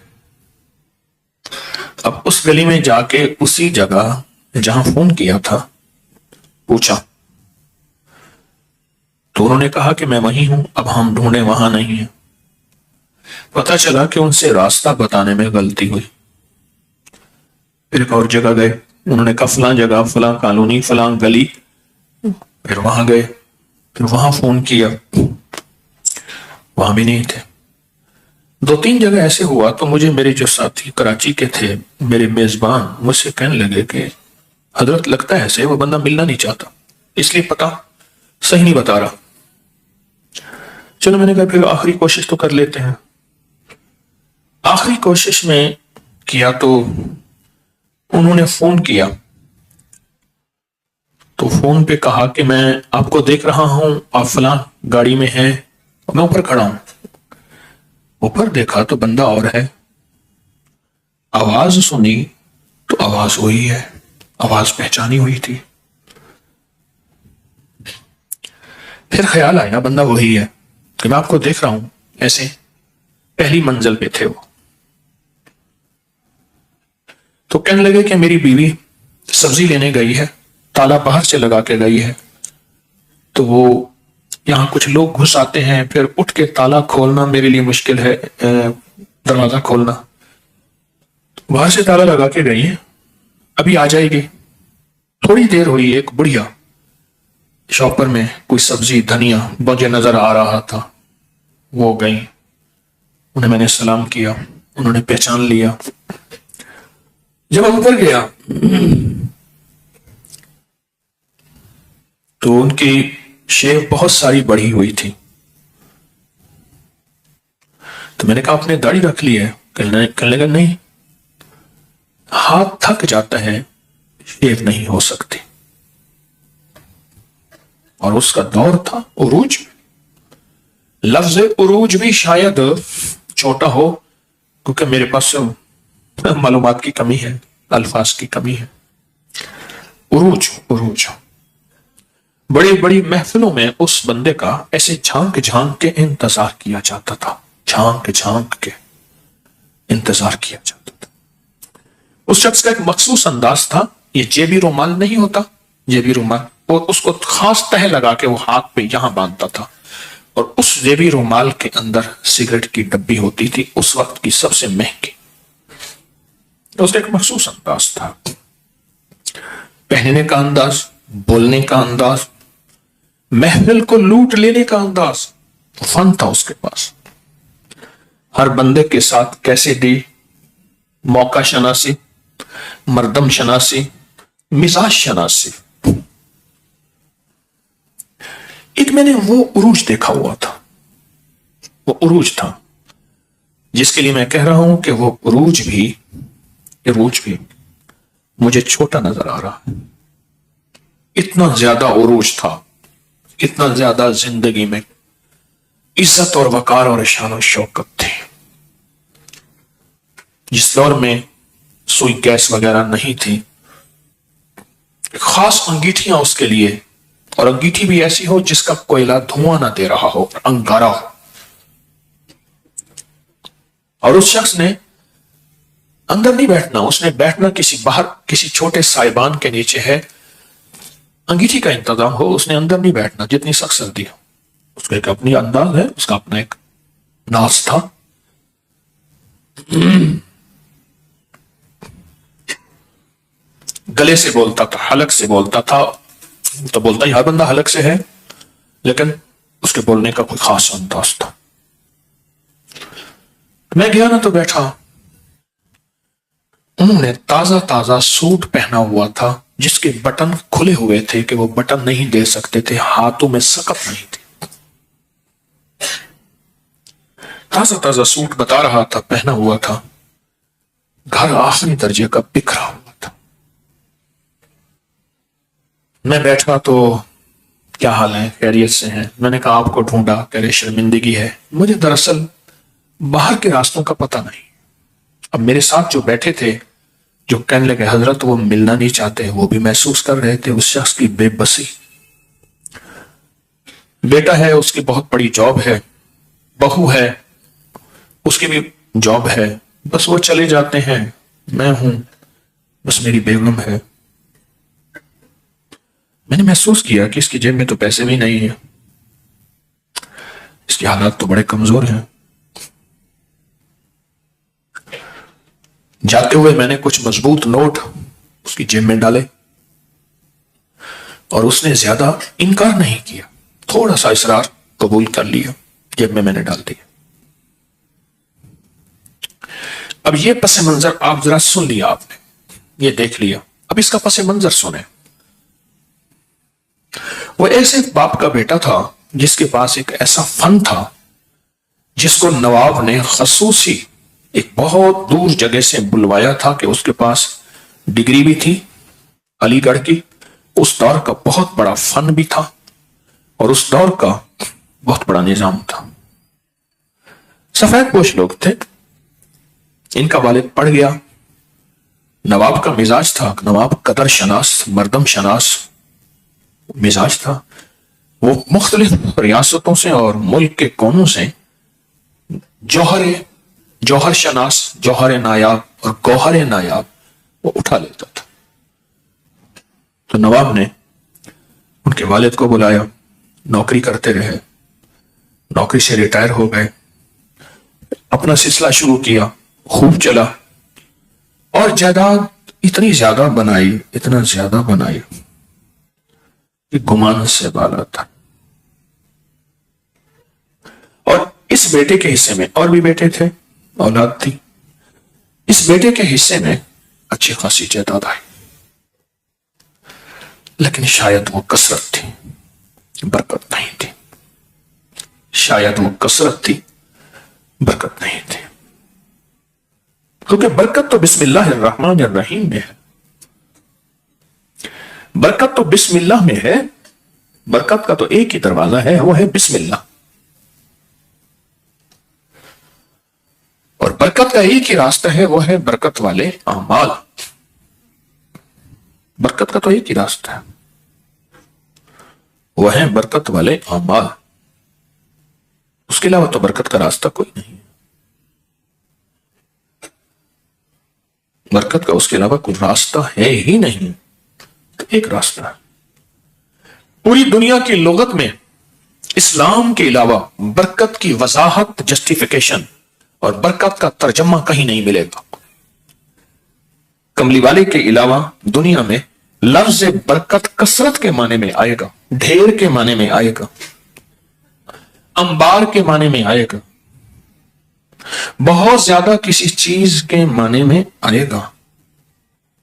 اب اس گلی میں جا کے اسی جگہ جہاں فون کیا تھا پوچھا تو انہوں نے کہا کہ میں وہیں ہوں، اب ہم ڈھونڈے وہاں نہیں ہیں. پتہ چلا کہ ان سے راستہ بتانے میں غلطی ہوئی. پھر ایک اور جگہ گئے، انہوں نے کہا فلاں جگہ، فلاں کالونی، فلاں گلی. پھر وہاں گئے، پھر وہاں فون کیا، وہاں بھی نہیں تھے. 2-3 جگہ ایسے ہوا تو مجھے میرے جو ساتھی کراچی کے تھے، میرے میزبان، مجھ سے کہنے لگے کہ حضرت لگتا ہے ایسے وہ بندہ ملنا نہیں چاہتا، اس لیے پتہ صحیح نہیں بتا رہا. چلو میں نے کہا پھر آخری کوشش تو کر لیتے ہیں. آخری کوشش میں کیا تو انہوں نے فون کیا تو فون پہ کہا کہ میں آپ کو دیکھ رہا ہوں، آپ فلاں گاڑی میں ہیں، میں اوپر کھڑا ہوں. اوپر دیکھا تو بندہ اور ہے. آواز سنی تو آواز وہی ہے، آواز پہچانی ہوئی تھی. پھر خیال آیا بندہ وہی ہے کہ میں آپ کو دیکھ رہا ہوں. ایسے پہلی منزل پہ تھے وہ. تو کہنے لگے کہ میری بیوی سبزی لینے گئی ہے، تالا باہر سے لگا کے گئی ہے، تو وہ یہاں کچھ لوگ گھس آتے ہیں، پھر اٹھ کے تالا کھولنا میرے لیے مشکل ہے، دروازہ کھولنا. باہر سے تالا لگا کے گئی ہے، ابھی آ جائے گی. تھوڑی دیر ہوئی، ایک بڑھیا شاپر میں کوئی سبزی، دھنیا مجھے نظر آ رہا تھا، وہ گئی. انہیں میں نے سلام کیا، انہوں نے پہچان لیا. جب ہم اوپر گیا تو ان کی شیو بہت ساری بڑھی ہوئی تھی. تو میں نے کہا آپ نے داڑھی رکھ لی ہے؟ کہنے لگا نہیں، ہاتھ تھک جاتا ہے، شیو نہیں ہو سکتی. اور اس کا دور تھا عروج. لفظ عروج بھی شاید چھوٹا ہو کیونکہ میرے پاس معلومات کی کمی ہے، الفاظ کی کمی ہے. عروج عروج. بڑی بڑی محفلوں میں اس بندے کا ایسے جھانک جھانک کے انتظار کیا جاتا تھا، جھانک جھانک کے انتظار کیا جاتا تھا. اس شخص کا ایک مخصوص انداز تھا. یہ جیبی رومال نہیں ہوتا، جیبی رومال، اور اس کو خاص تہ لگا کے وہ ہاتھ پہ یہاں باندھتا تھا، اور اس جیبی رومال کے اندر سگریٹ کی ڈبی ہوتی تھی، اس وقت کی سب سے مہنگی. اس کا ایک مخصوص انداز تھا، پہننے کا انداز، بولنے کا انداز، محفل کو لوٹ لینے کا انداز، فن تھا اس کے پاس. ہر بندے کے ساتھ کیسے دی، موقع شناسی، مردم شناسی، مزاج شناسی. ایک میں نے وہ عروج دیکھا ہوا تھا، وہ عروج تھا جس کے لیے میں کہہ رہا ہوں کہ وہ عروج بھی مجھے چھوٹا نظر آ رہا ہے. اتنا زیادہ عروج تھا، اتنا زیادہ زندگی میں عزت اور وقار اور شان و شوکت تھی. جس دور میں سوئی گیس وغیرہ نہیں تھی، خاص انگیٹھیاں اس کے لیے، اور انگیٹھی بھی ایسی ہو جس کا کوئلہ دھواں نہ دے رہا ہو، انگارا ہو. اور اس شخص نے اندر نہیں بیٹھنا، اس نے بیٹھنا کسی باہر، کسی چھوٹے سائبان کے نیچے ہے، انگیٹھی کا انتظام ہو، اس نے اندر نہیں بیٹھنا جتنی سخت سردی ہو. اس کا ایک اپنی انداز ہے، اس کا اپنا ایک ناز تھا. گلے سے بولتا تھا، حلق سے بولتا تھا. تو بولتا ہی ہر بندہ حلق سے ہے، لیکن اس کے بولنے کا کوئی خاص انداز تھا. میں گیا نا تو بیٹھا. انہوں نے تازہ تازہ سوٹ پہنا ہوا تھا جس کے بٹن کھلے ہوئے تھے کہ وہ بٹن نہیں دے سکتے تھے، ہاتھوں میں سکت نہیں تھی. تازہ تازہ سوٹ بتا رہا تھا، پہنا ہوا تھا. گھر آخری درجے کا بکھرا ہوا تھا. میں بیٹھا تو کیا حال ہے، خیریت سے ہیں؟ میں نے کہا آپ کو ڈھونڈا، کہہ رہے شرمندگی ہے. مجھے دراصل باہر کے راستوں کا پتہ نہیں. اب میرے ساتھ جو بیٹھے تھے، جو کہنے لگے حضرت وہ ملنا نہیں چاہتے، وہ بھی محسوس کر رہے تھے اس شخص کی بے بسی. بیٹا ہے، اس کی بہت بڑی جاب ہے، بہو ہے، اس کی بھی جاب ہے، بس وہ چلے جاتے ہیں. میں ہوں، بس میری بیگم ہے. میں نے محسوس کیا کہ اس کی جیب میں تو پیسے بھی نہیں ہیں، اس کے حالات تو بڑے کمزور ہیں. جاتے ہوئے میں نے کچھ مضبوط نوٹ اس کی جیب میں ڈالے، اور اس نے زیادہ انکار نہیں کیا، تھوڑا سا اصرار قبول کر لیا، جیب میں نے ڈال دیا. اب یہ پس منظر آپ ذرا سن لیا، آپ نے یہ دیکھ لیا، اب اس کا پس منظر سنیں. وہ ایسے باپ کا بیٹا تھا جس کے پاس ایک ایسا فن تھا جس کو نواب نے خصوصی ایک بہت دور جگہ سے بلوایا تھا کہ اس کے پاس ڈگری بھی تھی علی گڑھ کی، اس دور کا بہت بڑا فن بھی تھا، اور اس دور کا بہت بڑا نظام تھا. سفید پوش لوگ تھے. ان کا والد پڑھ گیا. نواب کا مزاج تھا، نواب قدر شناس، مردم شناس مزاج تھا. وہ مختلف ریاستوں سے اور ملک کے کونوں سے جوہر شناس، جوہر نایاب اور گوہر نایاب وہ اٹھا لیتا تھا. تو نواب نے ان کے والد کو بلایا، نوکری کرتے رہے، نوکری سے ریٹائر ہو گئے، اپنا سلسلہ شروع کیا، خوب چلا، اور جائیداد اتنی زیادہ بنائی، اتنا زیادہ بنائی کہ گمان سے بالا تھا. اور اس بیٹے کے حصے میں اور بھی بیٹے تھے، اولاد تھی. اس بیٹے کے حصے میں اچھی خاصی جائیداد آئی، لیکن شاید وہ کثرت تھی. برکت نہیں تھی، شاید وہ کثرت تھی، برکت نہیں تھی. کیونکہ برکت تو بسم اللہ الرحمن الرحیم میں ہے. برکت تو بسم اللہ میں ہے. برکت کا تو ایک ہی دروازہ ہے، وہ ہے بسم اللہ. اور برکت کا ایک ہی راستہ ہے، وہ ہے برکت والے اعمال. برکت کا تو ایک ہی راستہ ہے، وہ ہے برکت والے اعمال. اس کے علاوہ تو برکت کا راستہ کوئی نہیں ہے. برکت کا اس کے علاوہ کوئی راستہ ہے ہی نہیں. تو ایک راستہ ہے. پوری دنیا کی لغت میں اسلام کے علاوہ برکت کی وضاحت، جسٹیفیکیشن اور برکت کا ترجمہ کہیں نہیں ملے گا. کملی والے کے علاوہ دنیا میں لفظ برکت کثرت کے معنی میں آئے گا، ڈھیر کے معنی میں آئے گا، انبار کے معنی میں آئے گا، بہت زیادہ کسی چیز کے معنی میں آئے گا.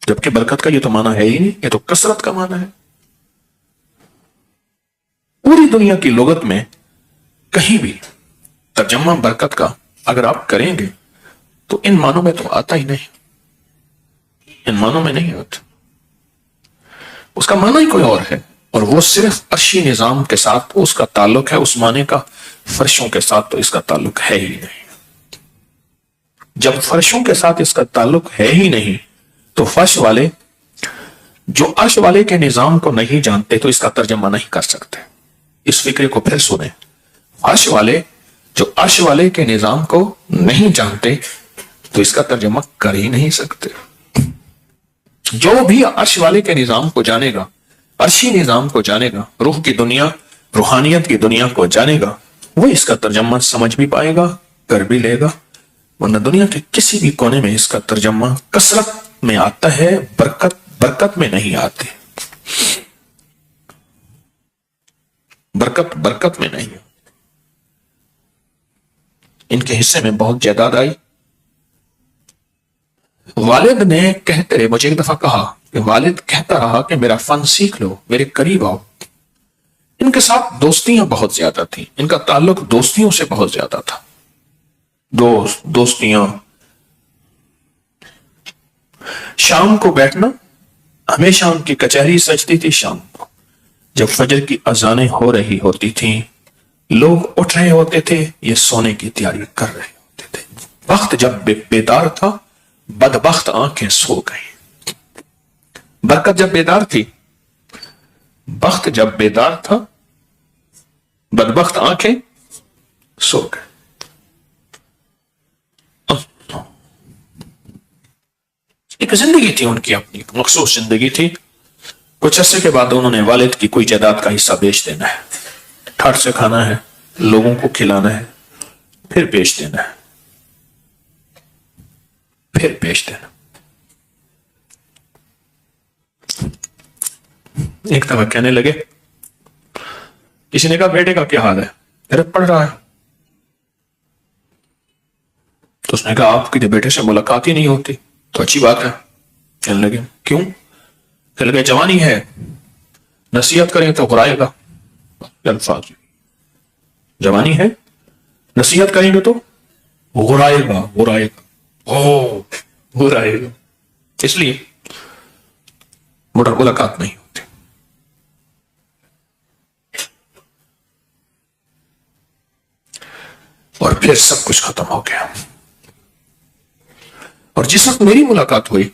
جبکہ برکت کا یہ تو معنی ہے ہی نہیں، یہ تو کثرت کا معنی ہے. پوری دنیا کی لغت میں کہیں بھی ترجمہ برکت کا اگر آپ کریں گے تو ان معنوں میں تو آتا ہی نہیں، ان معنوں میں نہیں آتا. اس کا معنی ہی کوئی اور ہے، اور وہ صرف عرشی نظام کے ساتھ اس کا تعلق ہے. اس معنی کا فرشوں کے ساتھ تو اس کا تعلق ہے ہی نہیں. جب فرشوں کے ساتھ اس کا تعلق ہے ہی نہیں تو فرش والے جو عرش والے کے نظام کو نہیں جانتے تو اس کا ترجمہ نہیں کر سکتے. اس فکرے کو پھر سنیں. عرش والے جو عرش والے کے نظام کو نہیں جانتے تو اس کا ترجمہ کر ہی نہیں سکتے. جو بھی عرش والے کے نظام کو جانے گا، عرشی نظام کو جانے گا، روح کی دنیا، روحانیت کی دنیا کو جانے گا، وہ اس کا ترجمہ سمجھ بھی پائے گا، کر بھی لے گا. ورنہ دنیا کے کسی بھی کونے میں اس کا ترجمہ کثرت میں آتا ہے، برکت میں نہیں آتے. برکت میں نہیں. ان کے حصے میں بہت جائیداد آئی. والد نے کہتے رہے، مجھے ایک دفعہ کہا کہ والد کہتا رہا کہ میرا فن سیکھ لو، میرے قریب آؤ. ان کے ساتھ دوستیاں بہت زیادہ تھیں، ان کا تعلق دوستیوں سے بہت زیادہ تھا. دوستیاں، شام کو بیٹھنا، ہمیشہ ان کی کچہری سجتی تھی. شام کو جب فجر کی اذانیں ہو رہی ہوتی تھیں، لوگ اٹھ رہے ہوتے تھے، یہ سونے کی تیاری کر رہے ہوتے تھے. وقت جب بیدار تھا، بدبخت آنکھیں سو گئی. برکت جب بیدار تھی، وقت جب بیدار تھا، بدبخت آنکھیں سو گئے. ایک زندگی تھی ان کی، اپنی مخصوص زندگی تھی. کچھ عرصے کے بعد انہوں نے والد کی کوئی جائیداد کا حصہ بیچ دینا ہے، ٹھاٹ سے کھانا ہے، لوگوں کو کھلانا ہے، پھر بیچ دینا ہے، پھر بیچ دینا. ایک دفعہ کہنے لگے، کسی نے کہا بیٹے کا کیا حال ہے؟ میرے پڑھ رہا ہے. تو اس نے کہا آپ کی بیٹے سے ملاقات ہی نہیں ہوتی. تو اچھی بات ہے. کہنے لگے کیوں؟ کہنے لگے جوانی ہے، نصیحت کریں تو غرائے گا. الفاظ، جوانی ہے، نصیحت کریں گے تو غرائے گا، غرائے گا، غرائے گا. اس لیے ملاقات نہیں ہوتی. اور پھر سب کچھ ختم ہو گیا. اور جس وقت میری ملاقات ہوئی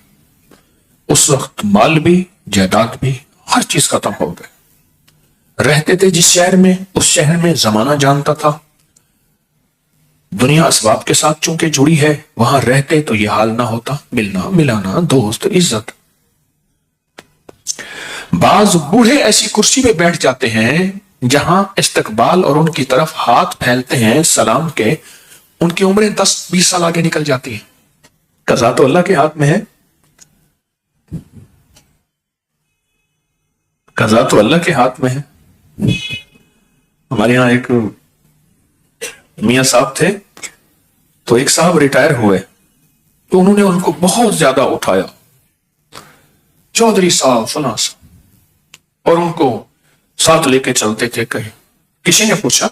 اس وقت مال بھی، جائیداد بھی، ہر چیز ختم ہو گئے. رہتے تھے جس شہر میں، اس شہر میں زمانہ جانتا تھا. دنیا اسباب کے ساتھ چونکہ جڑی ہے، وہاں رہتے تو یہ حال نہ ہوتا. ملنا ملانا، دوست، عزت. بعض بوڑھے ایسی کرسی پہ بیٹھ جاتے ہیں جہاں استقبال اور ان کی طرف ہاتھ پھیلتے ہیں سلام کے، ان کی عمریں 10-20 سال آگے نکل جاتی ہیں. قضا تو اللہ کے ہاتھ میں ہے، قضا تو اللہ کے ہاتھ میں ہے. ہمارے یہاں ایک میاں صاحب تھے، تو ایک صاحب ریٹائر ہوئے تو انہوں نے ان کو بہت زیادہ اٹھایا، چودھری صاحب، فلاں صاحب، اور ان کو ساتھ لے کے چلتے تھے کہیں. کسی نے پوچھا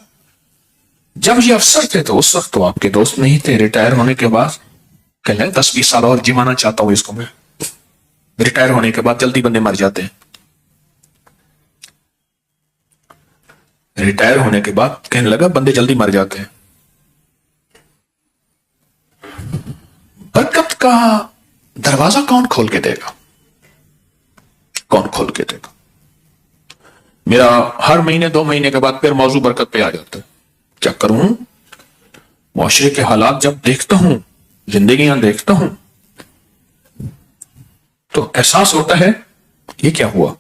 جب یہ افسر تھے تو اس وقت تو آپ کے دوست نہیں تھے, ریٹائر ہونے کے بعد کہ لیں 10-20 سال اور جیوانا چاہتا ہوں اس کو میں. ریٹائر ہونے کے بعد جلدی بندے مر جاتے ہیں. ریٹائر ہونے کے بعد کہنے لگا بندے جلدی مر جاتے ہیں. برکت کا دروازہ کون کھول کے دے گا؟ کون کھول کے دے گا؟ میرا ہر مہینے 2 مہینے کے بعد پھر موضوع برکت پہ آ جاتا ہے. کیا کروں؟ معاشرے کے حالات جب دیکھتا ہوں, زندگیاں دیکھتا ہوں, تو احساس ہوتا ہے یہ کیا ہوا.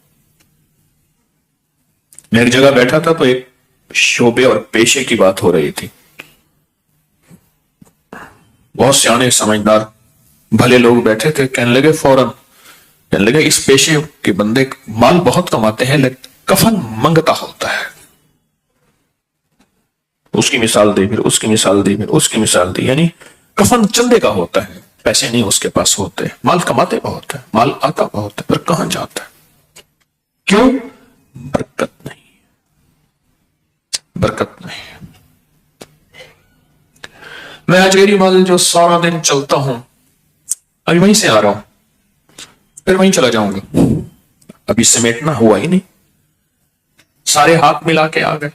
میں ایک جگہ بیٹھا تھا تو ایک شعبے اور پیشے کی بات ہو رہی تھی. بہت سیانے سمجھدار بھلے لوگ بیٹھے تھے. کہنے لگے فوراً کہنے لگے اس پیشے کے بندے مال بہت کماتے ہیں لیکن کفن منگتا ہوتا ہے. اس کی مثال دی, پھر اس کی مثال دی, پھر اس کی مثال دی. یعنی کفن چندے کا ہوتا ہے, پیسے نہیں اس کے پاس ہوتے. مال کماتے بہت ہے, مال آتا بہت ہے, پر کہاں جاتا ہے؟ کیوں؟ برکت نہیں, برکت نہیں. میں اجمیری مال جو سارا دن چلتا ہوں, ابھی وہیں سے آ رہا ہوں, پھر وہیں چلا جاؤں گا. ابھی سمیٹنا ہوا ہی نہیں. سارے ہاتھ ملا کے آ گئے,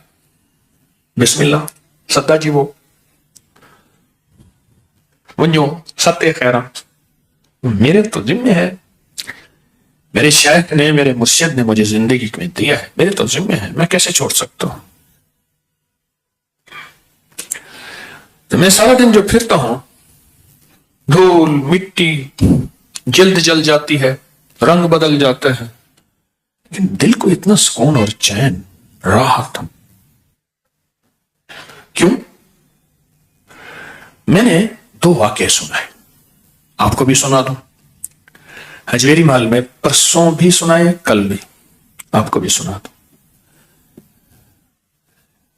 بسم اللہ سدا جی وہ ونجو ستے خیرہ. میرے تو ذمہ ہے, میرے شیخ نے, میرے مرشد نے مجھے زندگی میں دیا ہے, میرے تو ذمہ ہے, میں کیسے چھوڑ سکتا ہوں؟ تو میں سارا دن جو پھرتا ہوں, دھول مٹی, جلد جل جاتی ہے, رنگ بدل جاتا ہے, لیکن دل کو اتنا سکون اور چین, راحت. کیوں؟ میں نے 2 واقعے سنائے, آپ کو بھی سنا دوں. اجمیری مال میں پرسوں بھی سنائے, کل بھی آپ کو بھی سنا دوں.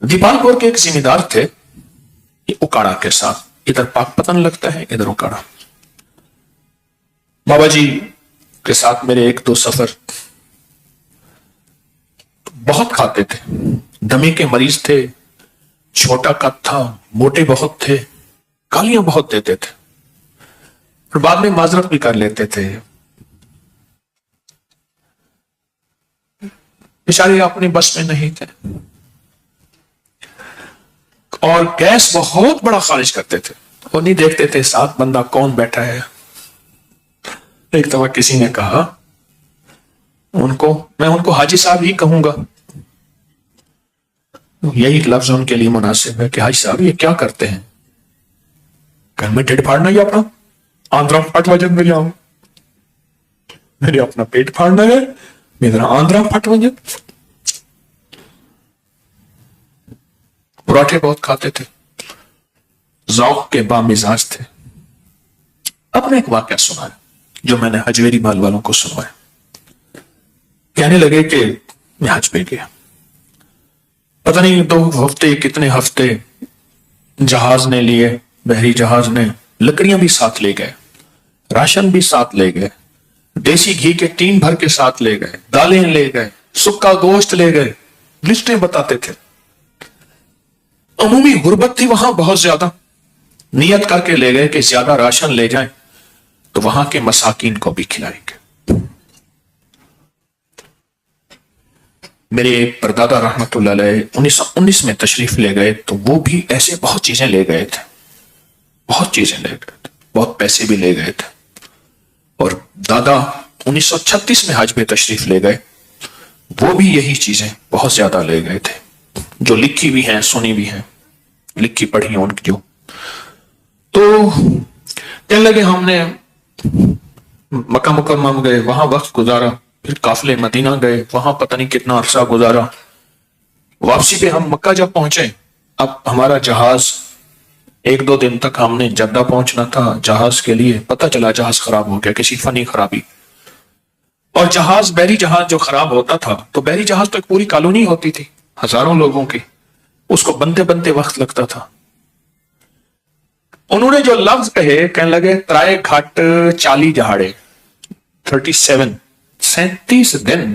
دیپال پور کے ایک ذمہ دار تھے, یہ اکاڑا کے ساتھ, ادھر پاک پتن لگتا ہے, ادھر اکاڑا. بابا جی کے ساتھ میرے 1-2 سفر. بہت کھاتے تھے, دمے کے مریض تھے, چھوٹا قد تھا, موٹے بہت تھے, گالیاں بہت دیتے تھے, اور بعد میں معذرت بھی کر لیتے تھے. بیچارے اپنی بس میں نہیں تھے, اور گیس بہت بڑا خارج کرتے تھے. وہ نہیں دیکھتے تھے ساتھ بندہ کون بیٹھا ہے. ایک دفعہ کسی نے کہا میں ان کو حاجی صاحب ہی کہوں گا, یہی لفظ ان کے لیے مناسب ہے کہ حاجی صاحب یہ کیا کرتے ہیں؟ گھر میں ڈیڑھ پھاڑنا یا اپنا آندرا پھٹ وجن میں جاؤں, میرے اپنا پیٹ پھاڑنا ہے, میرا آندرا پھٹ وجن. پراٹھے بہت کھاتے تھے, ذوق کے بامزاج تھے. اب نے ایک واقعہ سنا ہے جو میں نے اجمیری مال والوں کو سنوایا. کہنے لگے کہ میں حج پہ گیا, پتہ نہیں 2 ہفتے کتنے ہفتے جہاز نے لیے, بحری جہاز نے, لکڑیاں بھی ساتھ لے گئے, راشن بھی ساتھ لے گئے, دیسی گھی کے ٹین بھر کے ساتھ لے گئے, دالیں لے گئے, سکا گوشت لے گئے, لسٹیں بتاتے تھے. عمومی غربت تھی وہاں بہت زیادہ. نیت کر کے لے گئے کہ زیادہ راشن لے جائیں تو وہاں کے مساکین کو بھی کھلائیں گے. میرے پردادا رحمت اللہ علیہ 1919 میں تشریف لے گئے تو وہ بھی ایسے بہت چیزیں لے گئے تھے, بہت چیزیں لے گئے تھے, بہت پیسے بھی لے گئے تھے. اور دادا 1936 میں حج میں تشریف لے گئے, وہ بھی یہی چیزیں بہت زیادہ لے گئے تھے, جو لکھی بھی ہیں, سنی بھی ہیں, لکھی پڑھی ہیں ان کی. جو تو کہنے لگے ہم نے مکہ مکرمہ میں گئے, وہاں وقت گزارا, پھر قافلے مدینہ گئے, وہاں پتہ نہیں کتنا عرصہ گزارا. واپسی پہ ہم مکہ جب پہنچے, اب ہمارا جہاز 1-2 دن تک ہم نے جدہ پہنچنا تھا. جہاز کے لیے پتہ چلا جہاز خراب ہو گیا, کسی فنی خرابی. اور جہاز بحری جہاز جو خراب ہوتا تھا, تو بحری جہاز تو ایک پوری کالونی ہوتی تھی, ہزاروں لوگوں کی, اس کو بنتے بنتے وقت لگتا تھا. انہوں نے جو لفظ کہے, کہنے لگے ترائے گھاٹ 40 جہاڑے, 37 دن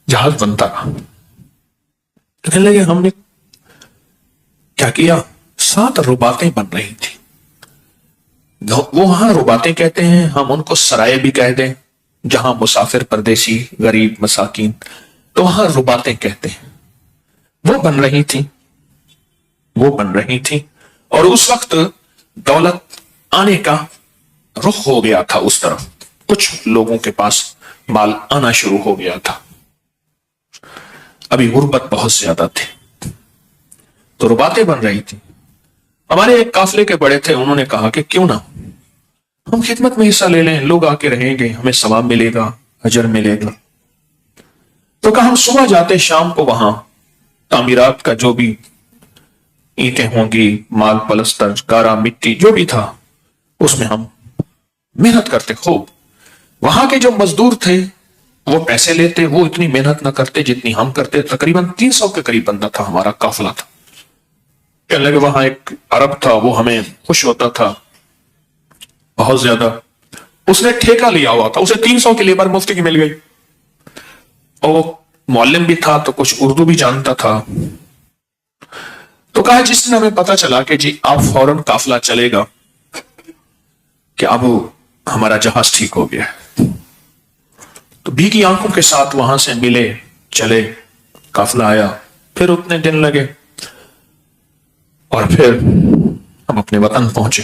جہاز بنتا رہا. کہنے لگے ہم نے کیا کیا، 7 رباطیں بن رہی تھی. وہ وہاں رباطیں کہتے ہیں، ہم ان کو سرائے بھی کہہ دیں، جہاں مسافر پردیسی غریب مساکین، تو وہاں رباطیں کہتے ہیں. وہ بن رہی تھی، وہ بن رہی تھی. اور اس وقت دولت آنے کا رخ ہو گیا تھا اس طرف، کچھ لوگوں کے پاس مال آنا شروع ہو گیا تھا. ابھی غربت بہت زیادہ تھی تو رباطیں بن رہی تھی. ہمارے ایک قافلے کے بڑے تھے، انہوں نے کہا کہ کیوں نہ ہم خدمت میں حصہ لے لیں، لوگ آ کے رہیں گے، ہمیں ثواب ملے گا، اجر ملے گا. تو کہا ہم صبح جاتے، شام کو وہاں تعمیرات کا جو بھی اینٹیں ہوں گی، مال پلستر گارا مٹی جو بھی تھا، اس میں ہم محنت کرتے خوب. وہاں کے جو مزدور تھے وہ پیسے لیتے، وہ اتنی محنت نہ کرتے جتنی ہم کرتے. تقریباً 300 کے قریب بندہ تھا ہمارا قافلہ تھا. کہنے لگے وہاں ایک عرب تھا، وہ ہمیں خوش ہوتا تھا بہت زیادہ. اس نے ٹھیکہ لیا ہوا تھا، اسے 300 کی لیبر مفت کی مل گئی، اور وہ معلم بھی تھا تو کچھ اردو بھی جانتا تھا. تو کہا جس نے ہمیں پتا چلا کہ جی آپ فوراً قافلہ چلے گا کہ اب ہمارا جہاز ٹھیک ہو گیا. تو بھیگی آنکھوں کے ساتھ وہاں سے ملے، چلے، قافلہ آیا. پھر اتنے دن لگے اور پھر ہم اپنے وطن پہنچے.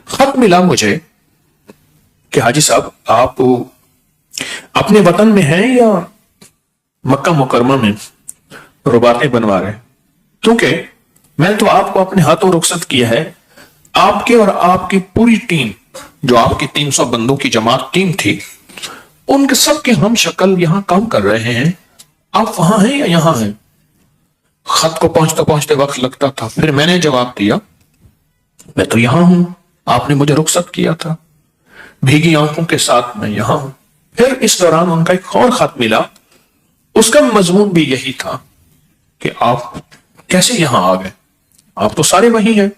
خط ملا مجھے کہ حاجی صاحب آپ اپنے وطن میں ہیں یا مکہ مکرمہ میں رباطیں بنوا رہے ہیں؟ کیونکہ میں تو آپ کو اپنے ہاتھوں رخصت کیا ہے. آپ کے اور آپ کی پوری ٹیم، جو آپ کی 300 بندوں کی جماعت ٹیم تھی، ان کے سب کے ہم شکل یہاں کام کر رہے ہیں. آپ وہاں ہیں یا یہاں ہیں؟ خط کو پہنچتے پہنچتے وقت لگتا تھا. پھر میں نے جواب دیا میں تو یہاں ہوں، آپ نے مجھے رخصت کیا تھا، بھیگی آنکھوں کے ساتھ میں یہاں ہوں. پھر اس دوران ان کا ایک اور خط ملا، اس کا مضمون بھی یہی تھا کہ آپ کیسے یہاں آ گئے، آپ تو سارے وہی ہیں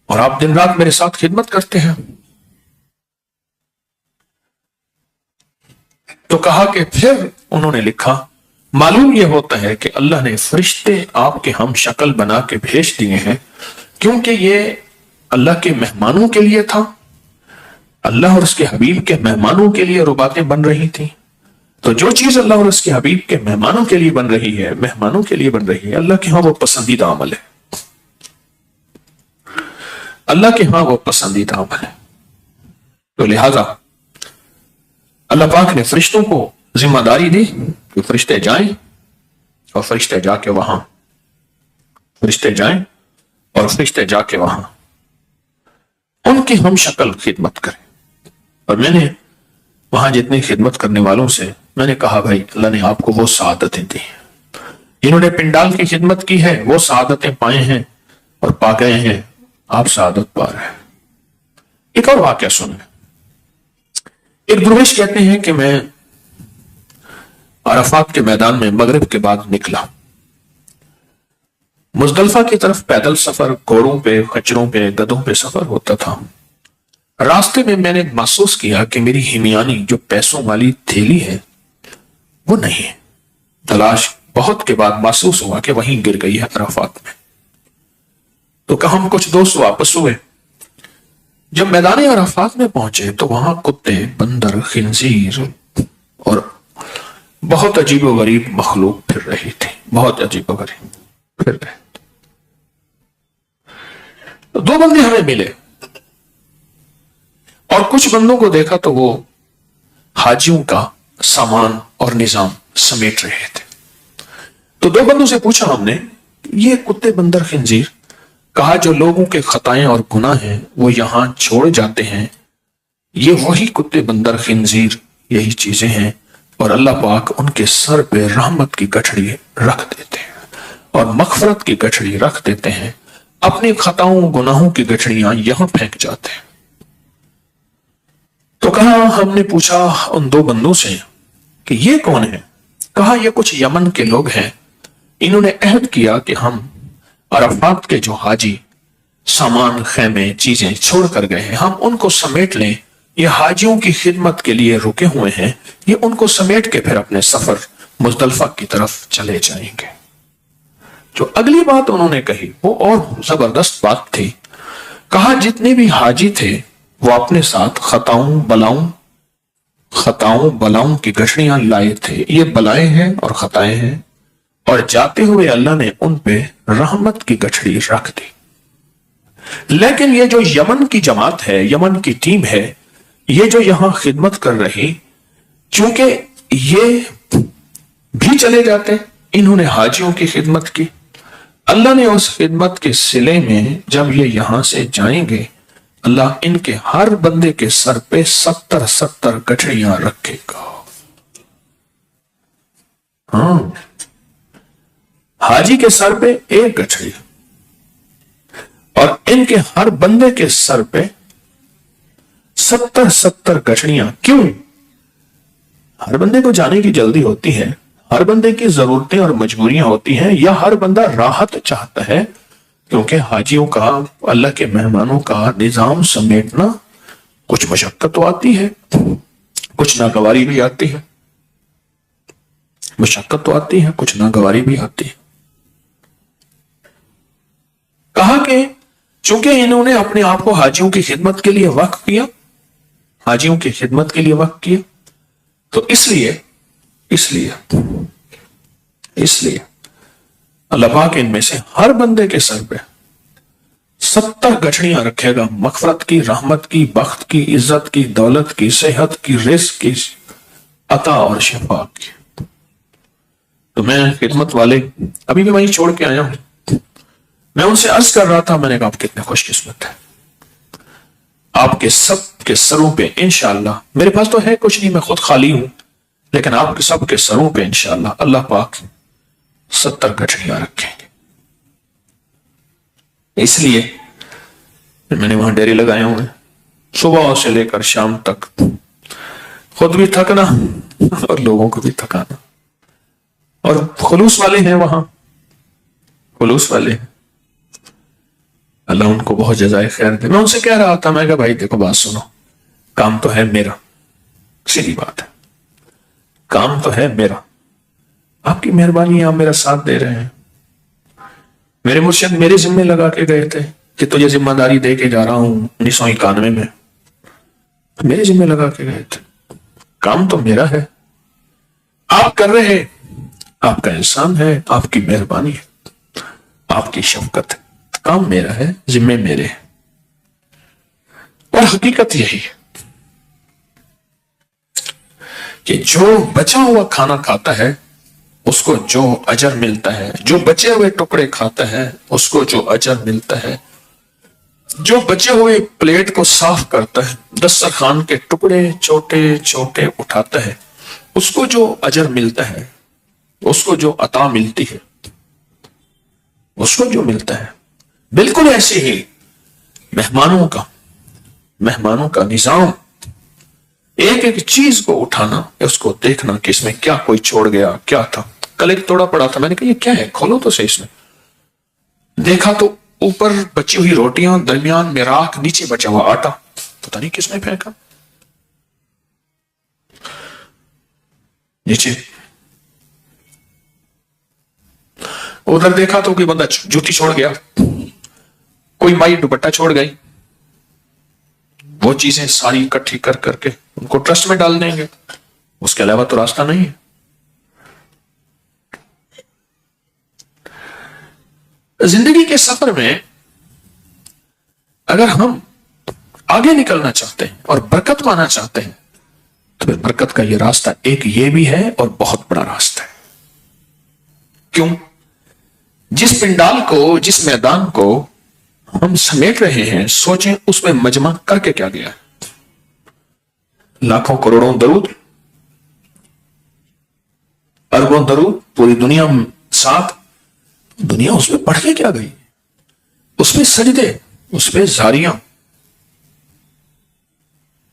اور آپ دن رات میرے ساتھ خدمت کرتے ہیں. تو کہا کہ پھر انہوں نے لکھا معلوم یہ ہوتا ہے کہ اللہ نے فرشتے آپ کے ہم شکل بنا کے بھیج دیے ہیں، کیونکہ یہ اللہ کے مہمانوں کے لیے تھا. اللہ اور اس کے حبیب کے مہمانوں کے لیے رباطیں بن رہی تھیں. تو جو چیز اللہ اور اس کے حبیب کے مہمانوں کے لیے بن رہی ہے، مہمانوں کے لیے بن رہی ہے، اللہ کے ہاں وہ پسندیدہ عمل ہے. اللہ کے ہاں وہ پسندیدہ عمل ہے. تو لہذا اللہ پاک نے فرشتوں کو ذمہ داری دی کہ فرشتے جائیں اور فرشتے جا کے وہاں، فرشتے جائیں اور فرشتے جا کے وہاں ان کی ہم شکل خدمت کریں. اور میں نے وہاں جتنی خدمت کرنے والوں سے میں نے کہا بھائی اللہ نے آپ کو وہ سعادتیں دی ہیں، جنہوں نے پنڈال کی خدمت کی ہے وہ سعادتیں پائے ہیں اور پا گئے ہیں، آپ سعادت پا رہے ہیں. ایک اور واقعہ سنیں. ایک درویش کہتے ہیں کہ میں عرفات کے میدان میں مغرب کے بعد نکلا، مزدلفہ کی طرف پیدل سفر، گھوڑوں پہ، خچروں پہ، گدھوں پہ سفر ہوتا تھا. راستے میں میں نے محسوس کیا کہ میری ہمیانی جو پیسوں والی تھیلی ہے وہ نہیں ہے. تلاش بہت کے بعد محسوس ہوا کہ وہیں گر گئی ہے عرفات میں. تو کہ ہم کچھ دوست واپس ہوئے. جب میدان عرفات میں پہنچے تو وہاں کتے، بندر، خنزیر اور بہت عجیب و غریب مخلوق پھر رہی تھی، بہت عجیب و غریب پھر رہے. تو 2 بندے ہمیں ملے اور کچھ بندوں کو دیکھا تو وہ حاجیوں کا سامان اور نظام سمیٹ رہے تھے. تو 2 بندوں سے پوچھا ہم نے یہ کتے، بندر، خنزیر، کہا جو لوگوں کے خطائیں اور گناہ ہیں وہ یہاں چھوڑ جاتے ہیں، یہ وہی کتے، بندر، خنزیر یہی چیزیں ہیں، اور اللہ پاک ان کے سر پہ رحمت کی گٹھڑی رکھ دیتے ہیں اور مغفرت کی گٹھڑی رکھ دیتے ہیں، اپنی خطاؤں گناہوں کی گٹھڑیاں یہاں پھینک جاتے ہیں. تو کہا ہم نے پوچھا ان 2 بندوں سے کہ یہ کون ہے؟ کہا یہ کچھ یمن کے لوگ ہیں، انہوں نے عہد کیا کہ ہم عرفات کے جو حاجی سامان، خیمے، چیزیں چھوڑ کر گئے ہیں ہم ان کو سمیٹ لیں. یہ حاجیوں کی خدمت کے لیے رکے ہوئے ہیں، یہ ان کو سمیٹ کے پھر اپنے سفر مزدلفہ کی طرف چلے جائیں گے۔ جو اگلی بات انہوں نے کہی وہ اور زبردست بات تھی۔ کہا جتنے بھی حاجی تھے وہ اپنے ساتھ خطاؤں بلاؤں کی گٹھڑیاں لائے تھے۔ یہ بلائیں ہیں اور خطائیں ہیں، اور جاتے ہوئے اللہ نے ان پہ رحمت کی گٹھڑی رکھ دی۔ لیکن یہ جو یمن کی جماعت ہے، یمن کی ٹیم ہے، یہ جو یہاں خدمت کر رہی، چونکہ یہ بھی چلے جاتے، انہوں نے حاجیوں کی خدمت کی، اللہ نے اس خدمت کے صلے میں جب یہ یہاں سے جائیں گے، اللہ ان کے ہر بندے کے سر پہ 70 گٹھڑیاں رکھے گا۔ ہاں، حاجی کے سر پہ ایک گٹھڑی، اور ان کے ہر بندے کے سر پہ 70 گٹھڑیاں۔ کیوں؟ ہر بندے کو جانے کی جلدی ہوتی ہے، ہر بندے کی ضرورتیں اور مجبوریاں ہوتی ہیں، یا ہر بندہ راحت چاہتا ہے، کیونکہ حاجیوں کا، اللہ کے مہمانوں کا نظام سمیٹنا کچھ مشقت تو آتی ہے، کچھ ناگواری بھی آتی ہے، مشقت تو آتی ہے، کچھ ناگواری بھی آتی ہے۔ کہا کہ چونکہ انہوں نے اپنے آپ کو حاجیوں کی خدمت کے لیے وقف کیا، حاجیوں کی خدمت کے لیے وقف کیا، تو اس لیے اللہ پاک ان میں سے ہر بندے کے سر پہ 70 گٹھڑیاں رکھے گا، مغفرت کی، رحمت کی، بخت کی، عزت کی، دولت کی، صحت کی، رزق کی، عطا اور شفا کی۔ تو میں خدمت والے ابھی بھی وہیں چھوڑ کے آیا ہوں، میں ان سے عرض کر رہا تھا، میں نے کہا آپ کتنے خوش قسمت ہیں، آپ کے سب کے سروں پہ انشاءاللہ، میرے پاس تو ہے کچھ نہیں، میں خود خالی ہوں، لیکن آپ کے سب کے سروں پہ انشاءاللہ اللہ پاک 70 گٹھڑیاں رکھیں گے۔ اس لیے میں نے وہاں ڈیرے لگائے ہوئے، صبح سے لے کر شام تک، خود بھی تھکنا اور لوگوں کو بھی تھکانا، اور خلوص والے ہیں وہاں، خلوص والے ہیں، اللہ ان کو بہت جزائے خیر دے۔ میں ان سے کہہ رہا تھا، میں کہا بھائی دیکھو بات سنو، کام تو ہے میرا، سیدھی بات ہے، کام تو ہے میرا، آپ کی مہربانی، آپ میرا ساتھ دے رہے ہیں، میرے مرشد میرے ذمہ لگا کے گئے تھے کہ تجھے ذمہ داری دے کے جا رہا ہوں 1991 میں، میرے ذمہ لگا کے گئے تھے، کام تو میرا ہے، آپ کر رہے ہیں، آپ کا احسان ہے، آپ کی مہربانی ہے، آپ کی شفقت ہے، کام میرا ہے، ذمے میرے ہیں۔ اور حقیقت یہی ہے کہ جو بچا ہوا کھانا کھاتا ہے اس کو جو اجر ملتا ہے، جو بچے ہوئے ٹکڑے کھاتا ہے اس کو جو اجر ملتا ہے، جو بچے ہوئے پلیٹ کو صاف کرتا ہے، دسترخوان کے ٹکڑے چھوٹے چھوٹے اٹھاتا ہے، اس کو جو اجر ملتا ہے، اس کو جو عطا ملتی ہے، اس کو جو ملتا ہے، بالکل ایسے ہی مہمانوں کا نظام، ایک ایک چیز کو اٹھانا، اس کو دیکھنا کہ اس میں کیا کوئی چھوڑ گیا، کیا تھا۔ کل ایک توڑا پڑا تھا، میں نے کہا یہ کیا ہے، کھولو تو صحیح، اس میں دیکھا تو اوپر بچی ہوئی روٹیاں، درمیان میں راکھ، نیچے بچا ہوا آٹا، پتہ نہیں کس نے پھینکا نیچے۔ ادھر دیکھا تو کوئی بندہ جوتی چھوڑ گیا، کوئی مائی دوپٹہ چھوڑ گئی، وہ چیزیں ساری اکٹھی کر کے ان کو ٹرسٹ میں ڈال دیں گے، اس کے علاوہ تو راستہ نہیں ہے۔ زندگی کے سفر میں اگر ہم آگے نکلنا چاہتے ہیں اور برکت پانا چاہتے ہیں تو پھر برکت کا یہ راستہ ایک یہ بھی ہے اور بہت بڑا راستہ ہے۔ کیوں؟ جس پنڈال کو، جس میدان کو ہم سمیٹ رہے ہیں، سوچیں اس میں مجمع کر کے کیا گیا ہے، لاکھوں کروڑوں درود، اربوں درود، پوری دنیا ساتھ، دنیا اس میں پڑھ کے کیا گئی، اس میں سجدے، اس میں زاریاں،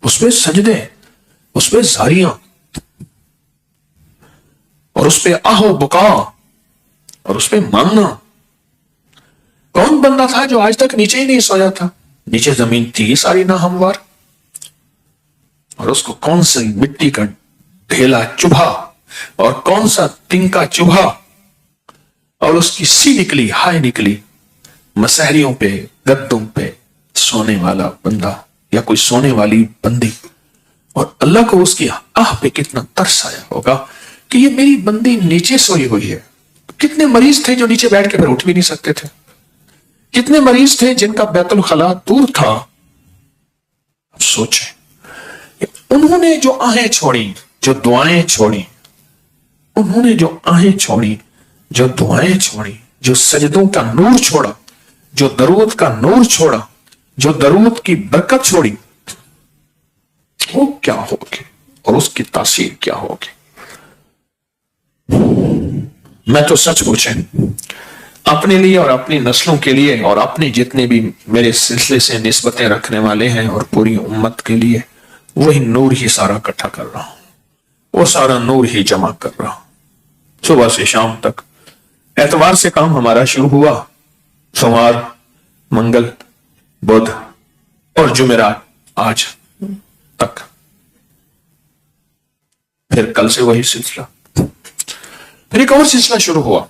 اس میں سجدے، اس پہ زاریاں، اور اس پہ آہو بکا، اور اس پہ مانگنا۔ کون بندہ تھا جو آج تک نیچے ہی نہیں سویا تھا؟ نیچے زمین تھی ساری ناہموار، اور اس کو کون سی مٹی کا ڈھیلا چبھا اور کون سا تنکا چوہا اور اس کی سی نکلی، ہائے نکلی مسحریوں پہ، گدوں پہ سونے والا بندہ یا کوئی سونے والی بندی، اور اللہ کو اس کی آہ پہ کتنا ترس آیا ہوگا کہ یہ میری بندی نیچے سوئی ہوئی ہے۔ کتنے مریض تھے جو نیچے بیٹھ کے پھر اٹھ بھی نہیں سکتے تھے، کتنے مریض تھے جن کا بیت الخلا دور تھا۔ اب سوچیں انہوں نے جو آہیں چھوڑی، جو دعائیں چھوڑی، انہوں نے جو آہیں چھوڑی، جو دعائیں چھوڑی، جو سجدوں کا نور چھوڑا، جو درود کا نور چھوڑا، جو درود کی برکت چھوڑی، وہ کیا ہوگی اور اس کی تاثیر کیا ہوگی؟ میں تو سچ پوچھیں اپنے لیے اور اپنی نسلوں کے لیے اور اپنے جتنے بھی میرے سلسلے سے نسبتیں رکھنے والے ہیں اور پوری امت کے لیے وہی نور ہی سارا اکٹھا کر رہا ہوں، وہ سارا نور ہی جمع کر رہا ہوں۔ صبح سے شام تک، اتوار سے کام ہمارا شروع ہوا، سوموار، منگل، بدھ اور جمعرات آج تک، پھر کل سے وہی سلسلہ، پھر ایک اور سلسلہ شروع ہوا،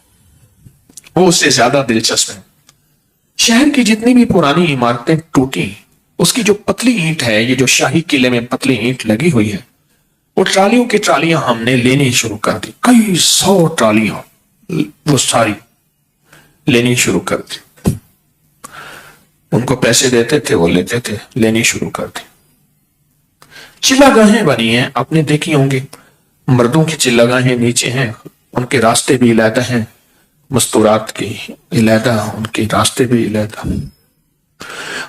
وہ اس سے زیادہ دلچسپ ہے۔ شہر کی جتنی بھی پرانی عمارتیں ٹوٹی، اس کی جو پتلی اینٹ ہے، یہ جو شاہی قلعے میں پتلی اینٹ لگی ہوئی ہے، وہ ٹرالیوں کی ٹرالیاں ہم نے لینی شروع کر دی، کئی 100 ٹرالیاں وہ ساری لینی شروع کر دی۔ ان کو پیسے دیتے تھے، وہ لیتے تھے، لینی شروع کر دی۔ چلہ گاہیں بنی ہیں، آپ نے دیکھی ہوں گی، مردوں کی چلہ گاہیں نیچے ہیں، ان کے راستے بھی علیحدہ ہیں، مستورات کی علیحدہ، ان کے راستے بھی علیحدہ۔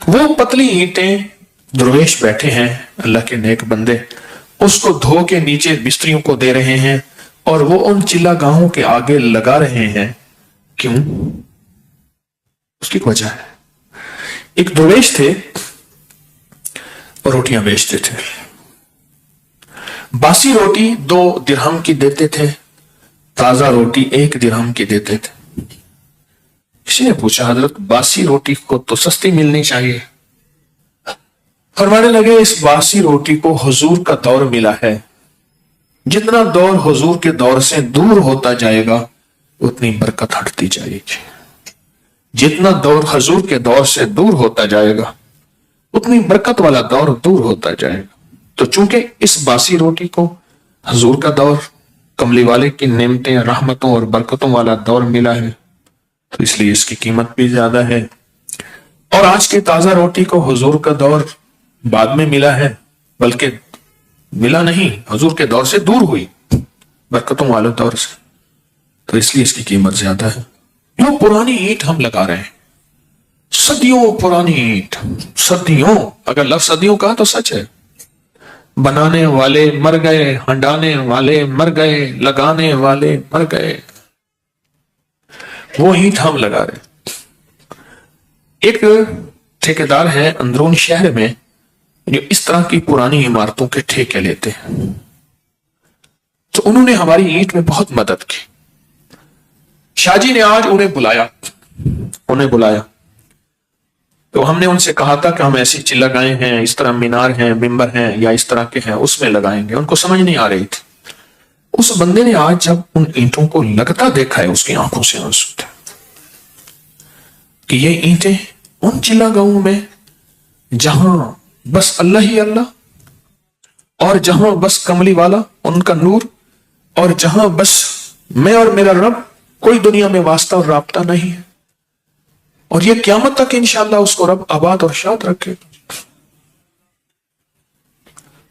وہ پتلی اینٹیں درویش بیٹھے ہیں، اللہ کے نیک بندے، اس کو دھو کے نیچے مستریوں کو دے رہے ہیں اور وہ ان چلہ گاہوں کے آگے لگا رہے ہیں۔ کیوں؟ اس کی وجہ ہے، ایک درویش تھے اور روٹیاں بیچتے تھے، باسی روٹی 2 درہم کی دیتے تھے، تازہ روٹی 1 درہم کی دیتے تھے۔ کسی نے پوچھا حضرت باسی روٹی کو تو سستی ملنی چاہیے، فرمانے لگے اس باسی روٹی کو حضور کا دور ملا ہے، جتنا دور حضور کے دور سے دور ہوتا جائے گا اتنی برکت ہٹتی جائے گی، جتنا دور حضور کے دور سے دور ہوتا جائے گا اتنی برکت والا دور دور ہوتا جائے گا۔ تو چونکہ اس باسی روٹی کو حضور کا دور، کملی والے کی نعمتیں، رحمتوں اور برکتوں والا دور ملا ہے، تو اس لیے اس کی قیمت بھی زیادہ ہے۔ اور آج کی تازہ روٹی کو حضور کا دور بعد میں ملا ہے، بلکہ ملا نہیں، حضور کے دور سے دور ہوئی، برکتوں والے دور سے، تو اس لیے اس کی قیمت زیادہ ہے۔ وہ پرانی اینٹ ہم لگا رہے ہیں، صدیوں پرانی اینٹ، صدیوں، اگر لفظ صدیوں کہا تو سچ ہے۔ بنانے والے مر گئے، ہنڈانے والے مر گئے، لگانے والے مر گئے، وہ اینٹ ہم لگا رہے ہیں۔ ایک ٹھیکیدار ہے اندرون شہر میں جو اس طرح کی پرانی عمارتوں کے ٹھیکے لیتے ہیں، تو انہوں نے ہماری اینٹ میں بہت مدد کی۔ شاہ جی نے آج انہیں بلایا تو ہم نے ان سے کہا تھا کہ ہم ایسی چلہ گاہیں ہیں، اس طرح مینار ہیں، ممبر ہیں یا اس طرح کے ہیں، اس میں لگائیں گے۔ ان کو سمجھ نہیں آ رہی تھی۔ اس بندے نے آج جب ان اینٹوں کو لگتا دیکھا ہے، اس کی آنکھوں سے آنسو تھے کہ یہ اینٹیں ان چلہ گاہوں میں جہاں بس اللہ ہی اللہ، اور جہاں بس کملی والا ان کا نور، اور جہاں بس میں اور میرا رب، کوئی دنیا میں واسطہ اور رابطہ نہیں ہے، اور یہ قیامت تک انشاءاللہ اس کو رب آباد اور شاد رکھے۔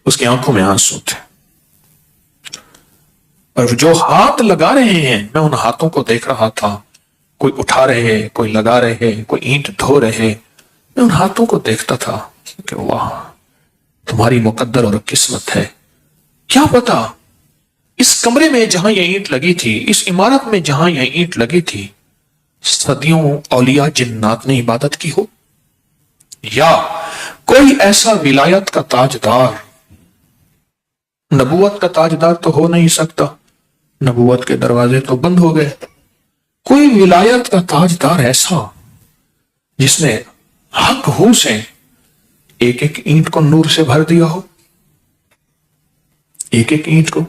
اس کی آنکھوں میں آنسو تھے، اور جو ہاتھ لگا رہے ہیں، میں ان ہاتھوں کو دیکھ رہا تھا، کوئی اٹھا رہے، کوئی لگا رہے، کوئی اینٹ دھو رہے، میں ان ہاتھوں کو دیکھتا تھا کہ واہ تمہاری مقدر اور قسمت ہے۔ کیا پتا اس کمرے میں جہاں یہ اینٹ لگی تھی، اس عمارت میں جہاں یہ اینٹ لگی تھی، صدیوں اولیاء جنات نے عبادت کی ہو، یا کوئی ایسا ولایت کا تاجدار، نبوت کا تاجدار تو ہو نہیں سکتا، نبوت کے دروازے تو بند ہو گئے، کوئی ولایت کا تاجدار ایسا جس نے حق ہو سے ایک ایک اینٹ کو نور سے بھر دیا ہو، ایک ایک اینٹ کو،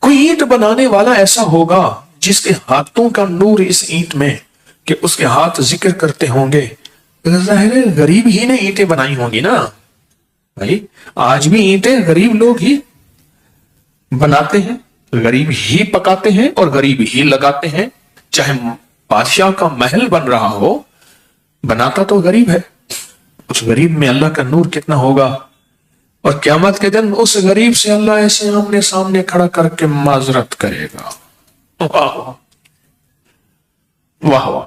کوئی اینٹ بنانے والا ایسا ہوگا جس کے ہاتھوں کا نور اس اینٹ میں کہ اس کے ہاتھ ذکر کرتے ہوں گے. ظاہر ہے غریب ہی نے اینٹیں بنائی ہوں گی نا بھائی. آج بھی اینٹیں غریب لوگ ہی بناتے ہیں, غریب ہی پکاتے ہیں اور غریب ہی لگاتے ہیں. چاہے بادشاہ کا محل بن رہا ہو, بناتا تو غریب ہے. اس غریب میں اللہ کا نور کتنا ہوگا. اور قیامت کے دن اس غریب سے اللہ ایسے آمنے سامنے کھڑا کر کے معذرت کرے گا. واہ واہ واہ.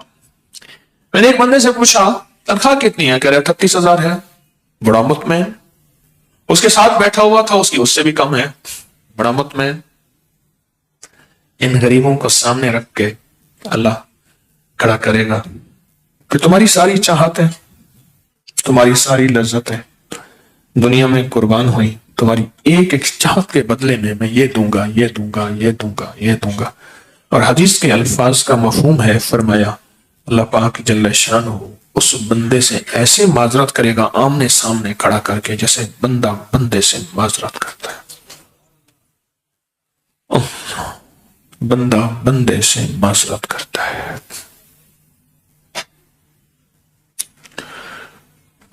میں نے ایک بندے سے پوچھا تنخواہ کتنی ہے, کہہ رہے 38,000 ہے. بڑا مطمئن. اس کے ساتھ بیٹھا ہوا تھا, اس کی اس سے بھی کم ہے. بڑا مطمئن. ان غریبوں کو سامنے رکھ کے اللہ کھڑا کرے گا کہ تمہاری ساری چاہتیں, تمہاری ساری لذتیں دنیا میں قربان ہوئی, تمہاری ایک ایک چاہت کے بدلے میں یہ دوں گا, یہ دوں گا, یہ دوں گا, یہ دوں گا. اور حدیث کے الفاظ کا مفہوم ہے, فرمایا اللہ پاک جل شانہ اس بندے سے ایسے معذرت کرے گا آمنے سامنے کھڑا کر کے جیسے بندہ بندے سے معذرت کرتا ہے. بندہ بندے سے معذرت کرتا ہے.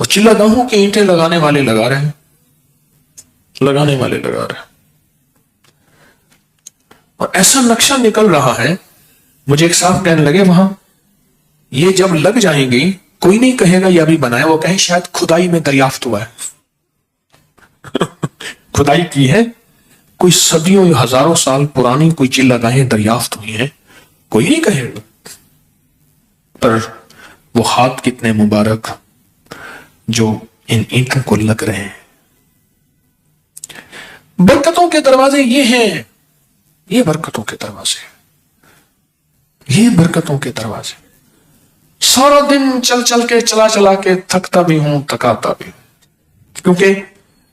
وہ چلا گاہوں کی اینٹیں لگانے والے لگا رہے ہیں, لگانے والے لگا رہے ہیں. اور ایسا نقشہ نکل رہا ہے, مجھے ایک صاحب کہنے لگے وہاں یہ جب لگ جائیں گی کوئی نہیں کہے گا یہ ابھی بنایا, وہ کہیں شاید کھدائی میں دریافت ہوا ہے. کھدائی کی ہے, کوئی صدیوں یا ہزاروں سال پرانی کوئی چلا گاہیں دریافت ہوئی ہیں, کوئی نہیں کہے گا. پر وہ ہاتھ کتنے مبارک جو ان اینٹوں کو لگ رہے ہیں. برکتوں کے دروازے یہ ہیں, یہ برکتوں کے دروازے, یہ برکتوں کے دروازے. سارا دن چل چل کے چلا چلا کے تھکتا بھی ہوں تھکاتا بھی ہوں, کیونکہ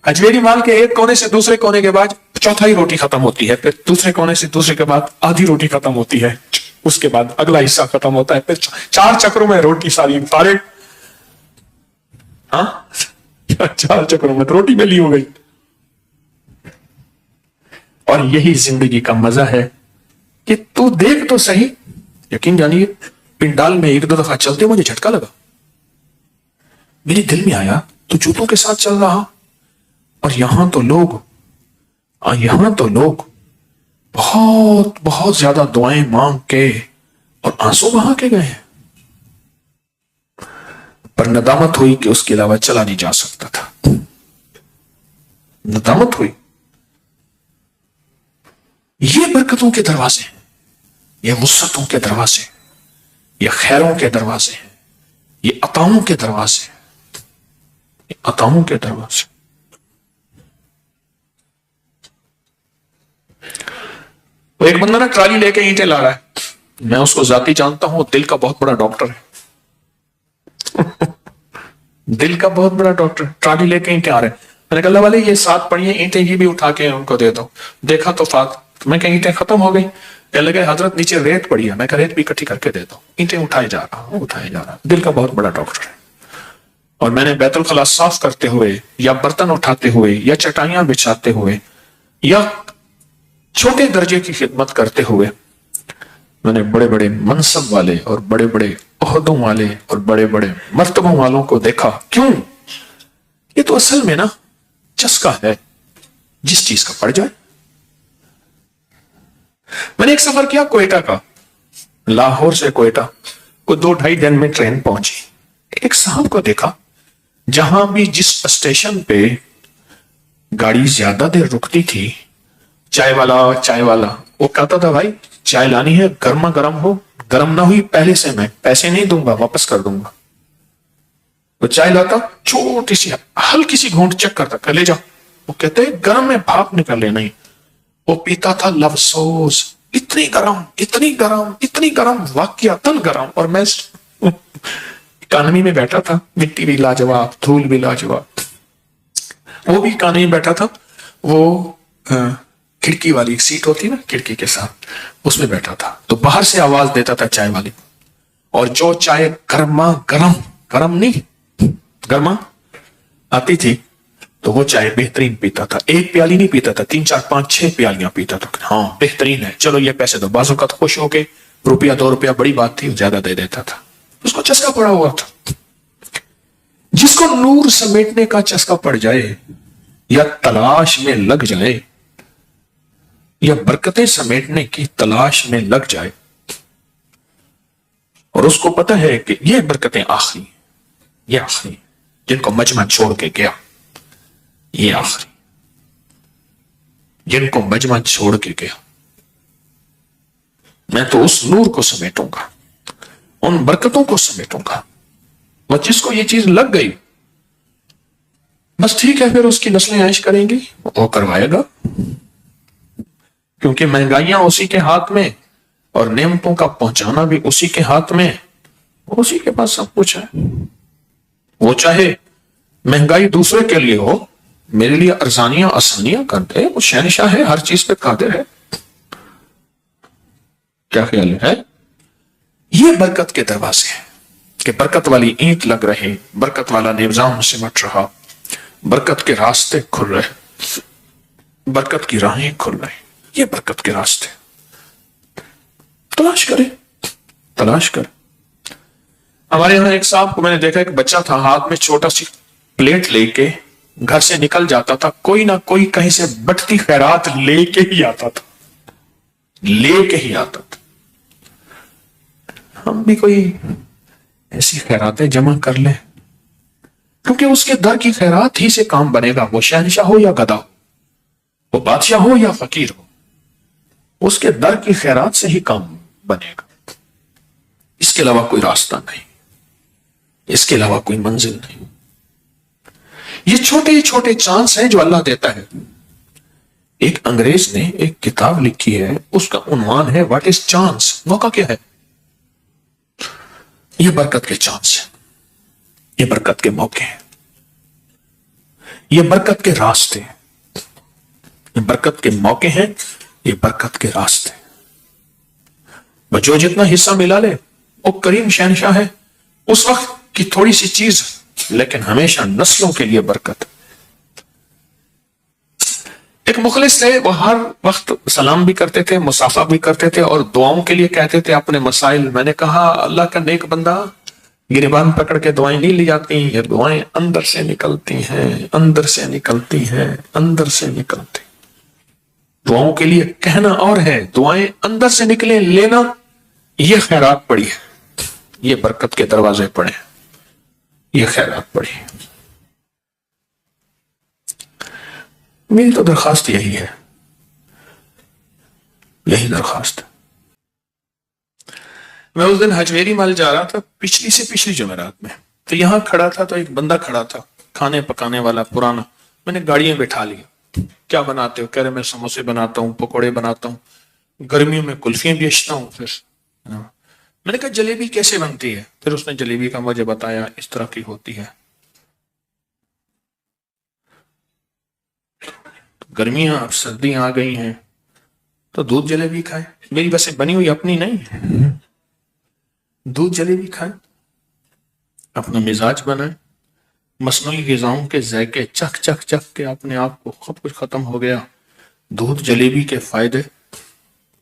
اجمیری مال کے ایک کونے سے دوسرے کونے کے بعد چوتھائی روٹی ختم ہوتی ہے, پھر دوسرے کونے سے دوسرے کے بعد آدھی روٹی ختم ہوتی ہے, اس کے بعد اگلا حصہ ختم ہوتا ہے, پھر 4 چکروں میں روٹی ساری فارغ. ہاں 4 چکروں میں روٹی میں لی ہو گئی. اور یہی زندگی کا مزہ ہے کہ تو دیکھ تو صحیح. یقین جانیے پنڈال میں 1-2 دفعہ چلتے مجھے جھٹکا لگا. میرے دل میں آیا تو جوتوں کے ساتھ چل رہا, اور یہاں تو لوگ بہت بہت زیادہ دعائیں مانگ کے اور آنسو بہا کے گئے ہیں. پر ندامت ہوئی کہ اس کے علاوہ چلا نہیں جا سکتا تھا. ندامت ہوئی. یہ برکتوں کے دروازے ہیں, یہ وسعتوں کے دروازے ہیں, یہ خیروں کے دروازے ہیں, یہ عطاؤں کے دروازے ہیں, یہ عطاؤں کے دروازے. وہ ایک بندہ نا ٹرالی لے کے اینٹیں لا رہا ہے, میں اس کو ذاتی جانتا ہوں, دل کا بہت بڑا ڈاکٹر ہے. دل کا بہت بڑا ڈاکٹر, ٹرالی لے کے اینٹیں آ رہے ہیں. میں نے کہا اللہ والے یہ 7 پڑی ہیں اینٹیں, یہ بھی اٹھا کے ان کو دے دو. دیکھا تو میں کہ اینٹیں ختم ہو گئی. کہنے لگے حضرت نیچے ریت پڑی ہے. میں کہا ریت بھی اکٹھی کر کے دے دو. اینٹیں اٹھائے جا رہا. دل کا بہت بڑا ڈاکٹر ہے. اور میں نے بیت الخلا صاف کرتے ہوئے یا برتن اٹھاتے ہوئے یا چٹائیاں بچھاتے ہوئے یا چھوٹے درجے کی خدمت کرتے ہوئے میں نے بڑے بڑے منصب والے اور بڑے بڑے عہدوں والے اور بڑے بڑے مرتبوں والوں کو دیکھا. کیوں؟ یہ تو اصل میں نا چسکا ہے جس چیز کا پڑ جائے. میں نے ایک سفر کیا کوئٹہ کا, لاہور سے کوئٹہ کو 2-2.5 دن میں ٹرین پہنچی. ایک صاحب کو دیکھا جہاں بھی جس اسٹیشن پہ گاڑی زیادہ دیر رکتی تھی, چائے والا وہ کہتا تھا بھائی چائے لانی ہے گرما گرم ہو, گرم نہ ہوئی پہلے سے میں پیسے نہیں دوں گا, واپس کر دوں گا. وہ چائے لاتا, چھوٹی سی ہلکی سی گھونٹ چیک کرتا, کہ لے جاؤ. وہ کہتے گرم میں بھاپ نکلے نہیں. وہ پیتا تھا لفسوس, اتنی گرم واقعتاً گرم. اور میں اکانومی میں بیٹھا تھا, مٹی بھی لاجواب, دھول بھی لاجواب. وہ بھی اکانومی میں بیٹھا تھا, وہ کھڑکی والی سیٹ ہوتی نا کھڑکی کے ساتھ, اس میں بیٹھا تھا. تو باہر سے آواز دیتا تھا چائے والی, اور جو چائے گرما گرم نہیں گرما آتی تھی تو وہ چائے بہترین پیتا تھا، ایک پیالی نہیں پیتا تھا، 3 4 5 6 پیالیاں پیتا تھا، ہاں بہترین ہے، چلو یہ پیسے دو، بعض اوقات خوش ہو کے روپیہ 2 روپیہ بڑی بات تھی زیادہ دے دیتا تھا، اس کو چسکا پڑا ہوا تھا۔ جس کو نور سمیٹنے کا چسکا پڑ جائے یا تلاش میں لگ جائے یا برکتیں سمیٹنے کی تلاش میں لگ جائے اور اس کو پتہ ہے کہ یہ برکتیں آخری، یہ آخری، جن کو مجمع چھوڑ کے گیا یہ آخری، جن کو مجمع چھوڑ کے گیا، میں تو اس نور کو سمیٹوں گا، ان برکتوں کو سمیٹوں گا۔ اور جس کو یہ چیز لگ گئی بس ٹھیک ہے، پھر اس کی نسلیں عیش کریں گی، وہ کروائے گا، کیونکہ مہنگائیاں اسی کے ہاتھ میں اور نعمتوں کا پہنچانا بھی اسی کے ہاتھ میں، اسی کے پاس سب کچھ ہے۔ وہ چاہے مہنگائی دوسرے کے لیے ہو، میرے لیے ارزانیاں آسانیاں کر دے، وہ شہنشاہ ہے، ہر چیز پہ قادر ہے۔ کیا خیال ہے؟ یہ برکت کے دروازے ہیں کہ برکت والی اینٹ لگ رہے، برکت والا نظام سمٹ رہا، برکت کے راستے کھل رہے، برکت کی راہیں کھل رہی، یہ برکت کے راستے تلاش کرے، تلاش کر۔ ہمارے یہاں ایک صاحب کو میں نے دیکھا، ایک بچہ تھا، ہاتھ میں چھوٹا سی پلیٹ لے کے گھر سے نکل جاتا تھا، کوئی نہ کوئی کہیں سے بٹتی خیرات لے کے ہی آتا تھا، لے کے ہی آتا تھا۔ ہم بھی کوئی ایسی خیراتیں جمع کر لیں، کیونکہ اس کے در کی خیرات ہی سے کام بنے گا، وہ شہنشاہ ہو یا گدا ہو، وہ بادشاہ ہو یا فقیر ہو، اس کے در کی خیرات سے ہی کام بنے گا، اس کے علاوہ کوئی راستہ نہیں، اس کے علاوہ کوئی منزل نہیں۔ یہ چھوٹے چھوٹے چانس ہیں جو اللہ دیتا ہے۔ ایک انگریز نے ایک کتاب لکھی ہے، اس کا عنوان ہے واٹ از چانس، موقع کیا ہے؟ یہ برکت کے چانس ہیں، یہ برکت کے موقع ہیں، یہ برکت کے راستے ہیں، یہ برکت کے موقع ہیں، یہ برکت کے راستے ہیں۔ جو جتنا حصہ ملا لے وہ کریم شہنشاہ ہے، اس وقت کی تھوڑی سی چیز لیکن ہمیشہ نسلوں کے لیے برکت۔ ایک مخلص تھے، وہ ہر وقت سلام بھی کرتے تھے، مصافحہ بھی کرتے تھے اور دعاؤں کے لیے کہتے تھے اپنے مسائل۔ میں نے کہا اللہ کا نیک بندہ، گریبان پکڑ کے دعائیں نہیں لی جاتی، یہ دعائیں اندر سے نکلتی ہیں، اندر سے نکلتی ہیں، اندر سے نکلتی۔ دعاؤں کے لیے کہنا اور ہے، دعائیں اندر سے نکلیں لینا، یہ خیرات پڑی ہے، یہ برکت کے دروازے پڑے، یہ خیرات پڑی۔ میری تو درخواست یہی ہے، یہی درخواست۔ میں اس دن حجویری مال جا رہا تھا، پچھلی سے پچھلی جمعرات میں، تو یہاں کھڑا تھا تو ایک بندہ کھڑا تھا، کھانے پکانے والا پرانا۔ میں نے گاڑیاں بٹھا لیا، کیا بناتے ہو؟ کہہ رہے میں سموسے بناتا ہوں، پکوڑے بناتا ہوں، گرمیوں میں کلفیاں بیچتا ہوں۔ پھر میں نے کہا جلیبی کیسے بنتی ہے؟ پھر اس نے جلیبی کا مجھے بتایا، اس طرح کی ہوتی ہے۔ گرمیاں اب سردیاں آ گئی ہیں تو دودھ جلیبی کھائے، میری ویسے بنی ہوئی اپنی نہیں، دودھ جلیبی کھائے، اپنا مزاج بنائے، مصنوعی غذاؤں کے ذائقے چکھ چکھ چکھ کے اپنے آپ کو سب کچھ ختم ہو گیا۔ دودھ جلیبی کے فائدے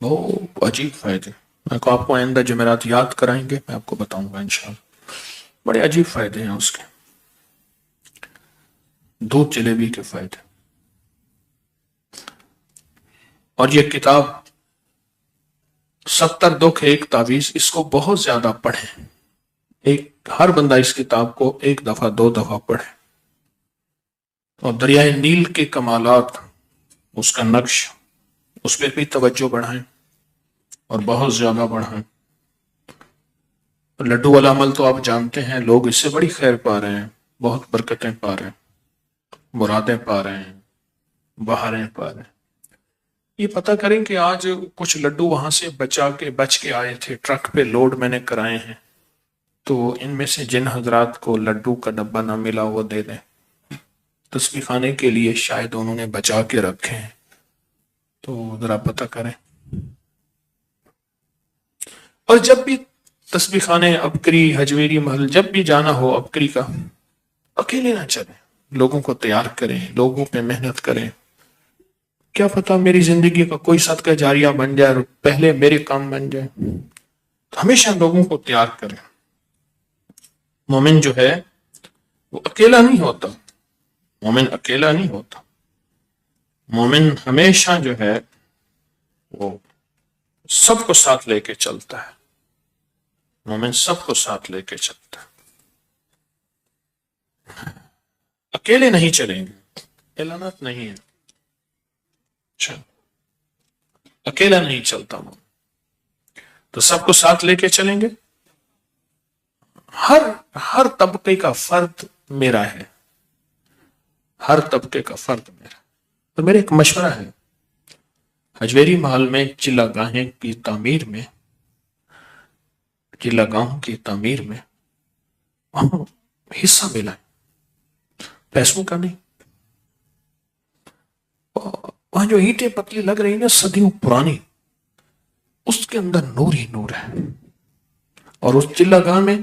بہت عجیب فائدے، میں کو آپ کو آئندہ جمعرات یاد کرائیں گے، میں آپ کو بتاؤں گا انشاءاللہ، بڑے عجیب فائدے ہیں اس کے، دودھ جلیبی کے فائدے۔ اور یہ کتاب 70 دکھ ایک تعویذ، اس کو بہت زیادہ پڑھیں، ہر بندہ اس کتاب کو 1 دفعہ 2 دفعہ پڑھے، اور دریائے نیل کے کمالات، اس کا نقش، اس پہ بھی توجہ بڑھائیں اور بہت زیادہ بڑھائیں۔ لڈو والا عمل تو آپ جانتے ہیں، لوگ اس سے بڑی خیر پا رہے ہیں، بہت برکتیں پا رہے ہیں، مرادیں پا رہے ہیں، بہاریں پا رہے ہیں۔ یہ پتہ کریں کہ آج کچھ لڈو وہاں سے بچ کے آئے تھے، ٹرک پہ لوڈ میں نے کرائے ہیں، تو ان میں سے جن حضرات کو لڈو کا ڈبہ نہ ملا وہ دے دیں، تسبیح خانے کے لیے شاید انہوں نے بچا کے رکھے ہیں، تو ذرا پتہ کریں۔ اور جب بھی تسبیح خانے ابکری، حجویری محل، جب بھی جانا ہو ابکری کا، اکیلے نہ چلیں، لوگوں کو تیار کریں، لوگوں پہ محنت کریں. کیا پتا میری زندگی کا کوئی صدقہ جاریہ بن جائے اور پہلے میرے کام بن جائے. تو ہمیشہ لوگوں کو تیار کریں. مومن جو ہے وہ اکیلا نہیں ہوتا. مومن اکیلا نہیں ہوتا. مومن ہمیشہ جو ہے وہ سب کو ساتھ لے کے چلتا ہے. مومن سب کو ساتھ لے کے چلتا ہے. اکیلے نہیں چلیں گے. اعلانات نہیں ہے. اچھا، اکیلا نہیں چلتا مومن. تو سب کو ساتھ لے کے چلیں گے. ہر طبقے کا فرد میرا ہے. ہر طبقے کا فرد میرا. تو میرا ایک مشورہ ہے، حجویری محل میں چلہ گاہیں کی تعمیر میں، چلہ گاہوں کی تعمیر میں وہاں حصہ ملائیں. پیسوں کا نہیں. وہاں جو اینٹیں پتلی لگ رہی نا صدیوں پرانی، اس کے اندر نور ہی نور ہے. اور اس چلہ گاہ میں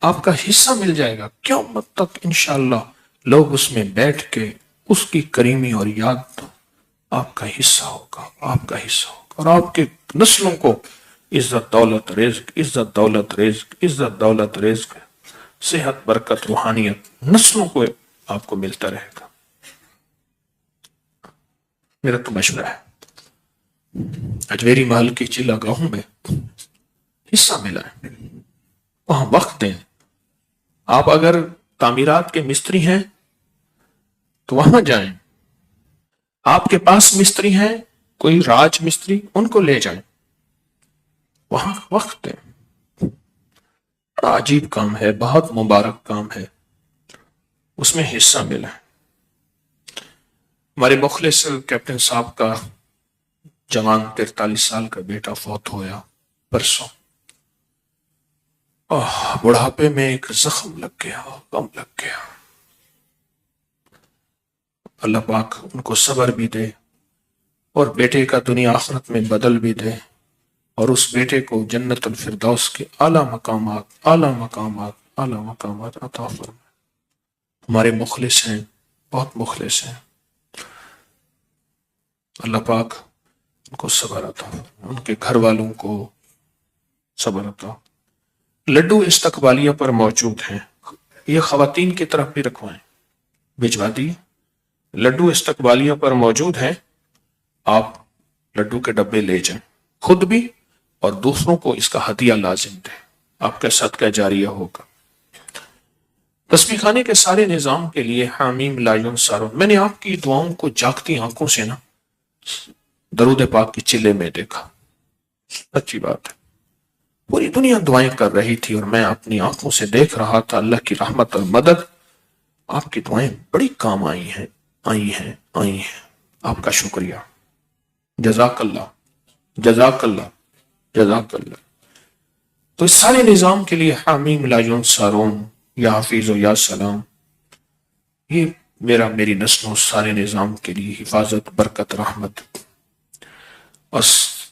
آپ کا حصہ مل جائے گا. قیامت تک انشاءاللہ لوگ اس میں بیٹھ کے اس کی کریمی اور یاد آپ کا حصہ ہوگا. آپ کا حصہ ہوگا. اور آپ کے نسلوں کو عزت دولت رزق، عزت دولت رزق، عزت دولت رزق، صحت برکت روحانیت نسلوں کو آپ کو ملتا رہے گا. میرا تو مشورہ ہے حجویری محل کی چلہ گاہوں میں حصہ ملائیں، وہاں وقت دیں. آپ اگر تعمیرات کے مستری ہیں تو وہاں جائیں. آپ کے پاس مستری ہیں کوئی راج مستری، ان کو لے جائیں. وہاں وقت دیں. بڑا عجیب کام ہے، بہت مبارک کام ہے. اس میں حصہ ملا. ہمارے مخلص کیپٹن صاحب کا جوان 43 سال کا بیٹا فوت ہویا پرسوں. بڑھاپے میں ایک زخم لگ گیا، غم لگ گیا. اللہ پاک ان کو صبر بھی دے اور بیٹے کا دنیا آخرت میں بدل بھی دے، اور اس بیٹے کو جنت الفردوس کے اعلیٰ مقامات عطا فرمائے. ہمارے مخلص ہیں، بہت مخلص ہیں. اللہ پاک ان کو صبر عطا فرمائے، ان کے گھر والوں کو صبر عطا. لڈو استقبالیہ پر موجود ہیں، یہ خواتین کی طرف بھی رکھوائیں، بھجوا دیے. لڈو استقبالیہ پر موجود ہیں. آپ لڈو کے ڈبے لے جائیں، خود بھی اور دوسروں کو اس کا ہدیہ لازم دیں. آپ کا صدقہ جاریہ ہوگا. تسبیح خانے کے سارے نظام کے لیے حامیم لا ینصرون. میں نے آپ کی دعاؤں کو جاگتی آنکھوں سے نا درود پاک کی چلے میں دیکھا. اچھی بات ہے. پوری دنیا دعائیں کر رہی تھی اور میں اپنی آنکھوں سے دیکھ رہا تھا. اللہ کی رحمت اور مدد. آپ کی دعائیں بڑی کام آئی ہیں. آپ کا شکریہ. جزاک اللہ، جزاک اللہ، جزاک اللہ. تو اس سارے نظام کے لیے حامیم لا ینصرون، یا حفیظ و یا سلام، یہ میری نسلوں سارے نظام کے لیے حفاظت، برکت، رحمت. اور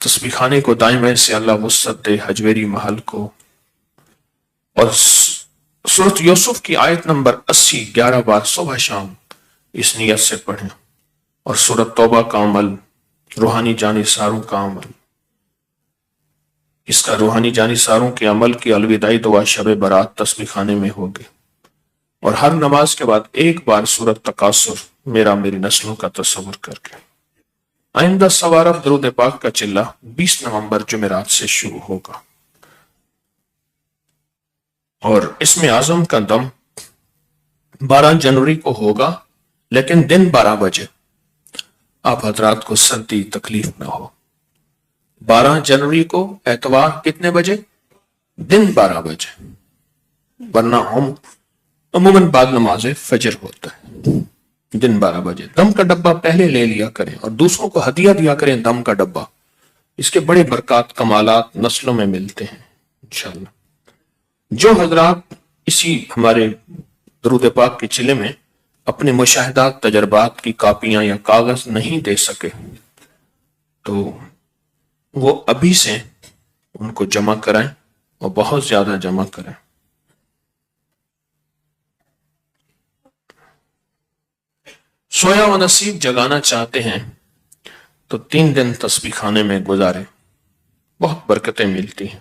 تسبیح خانے کو دائیں سے اللہ وسعت دے، حجویری محل کو. اور سورۃ یوسف کی آیت نمبر 80 11 بار صبح شام اس نیت سے پڑھیں. اور سورۃ توبہ کا عمل، روحانی جانثاروں کا عمل، اس کا روحانی جانثاروں کے عمل کی الوداعی دعا شب برات تسبیح خانے میں ہوگی. اور ہر نماز کے بعد ایک بار سورۃ تکاثر، میری نسلوں کا تصور کر کے. آئندہ سوارب درود پاک کا چلہ 20 نومبر جمعرات سے شروع ہوگا. اور اسم اعظم کا دم 12 جنوری کو ہوگا، لیکن دن 12 بجے. آپ حضرات کو سردی تکلیف نہ ہو. 12 جنوری کو اتوار کتنے بجے؟ دن 12 بجے. ورنہ عموماً بعد نماز فجر ہوتا ہے. دن 12 بجے. دم کا ڈبہ پہلے لے لیا کریں اور دوسروں کو ہدیہ دیا کریں دم کا ڈبہ. اس کے بڑے برکات کمالات نسلوں میں ملتے ہیں انشاءاللہ. جو حضرات اسی ہمارے درود پاک کے چلے میں اپنے مشاہدات، تجربات کی کاپیاں یا کاغذ نہیں دے سکے تو وہ ابھی سے ان کو جمع کرائیں اور بہت زیادہ جمع کریں. سویا و نصیب جگانا چاہتے ہیں تو 3 دن تسبیح خانے میں گزارے، بہت برکتیں ملتی ہیں۔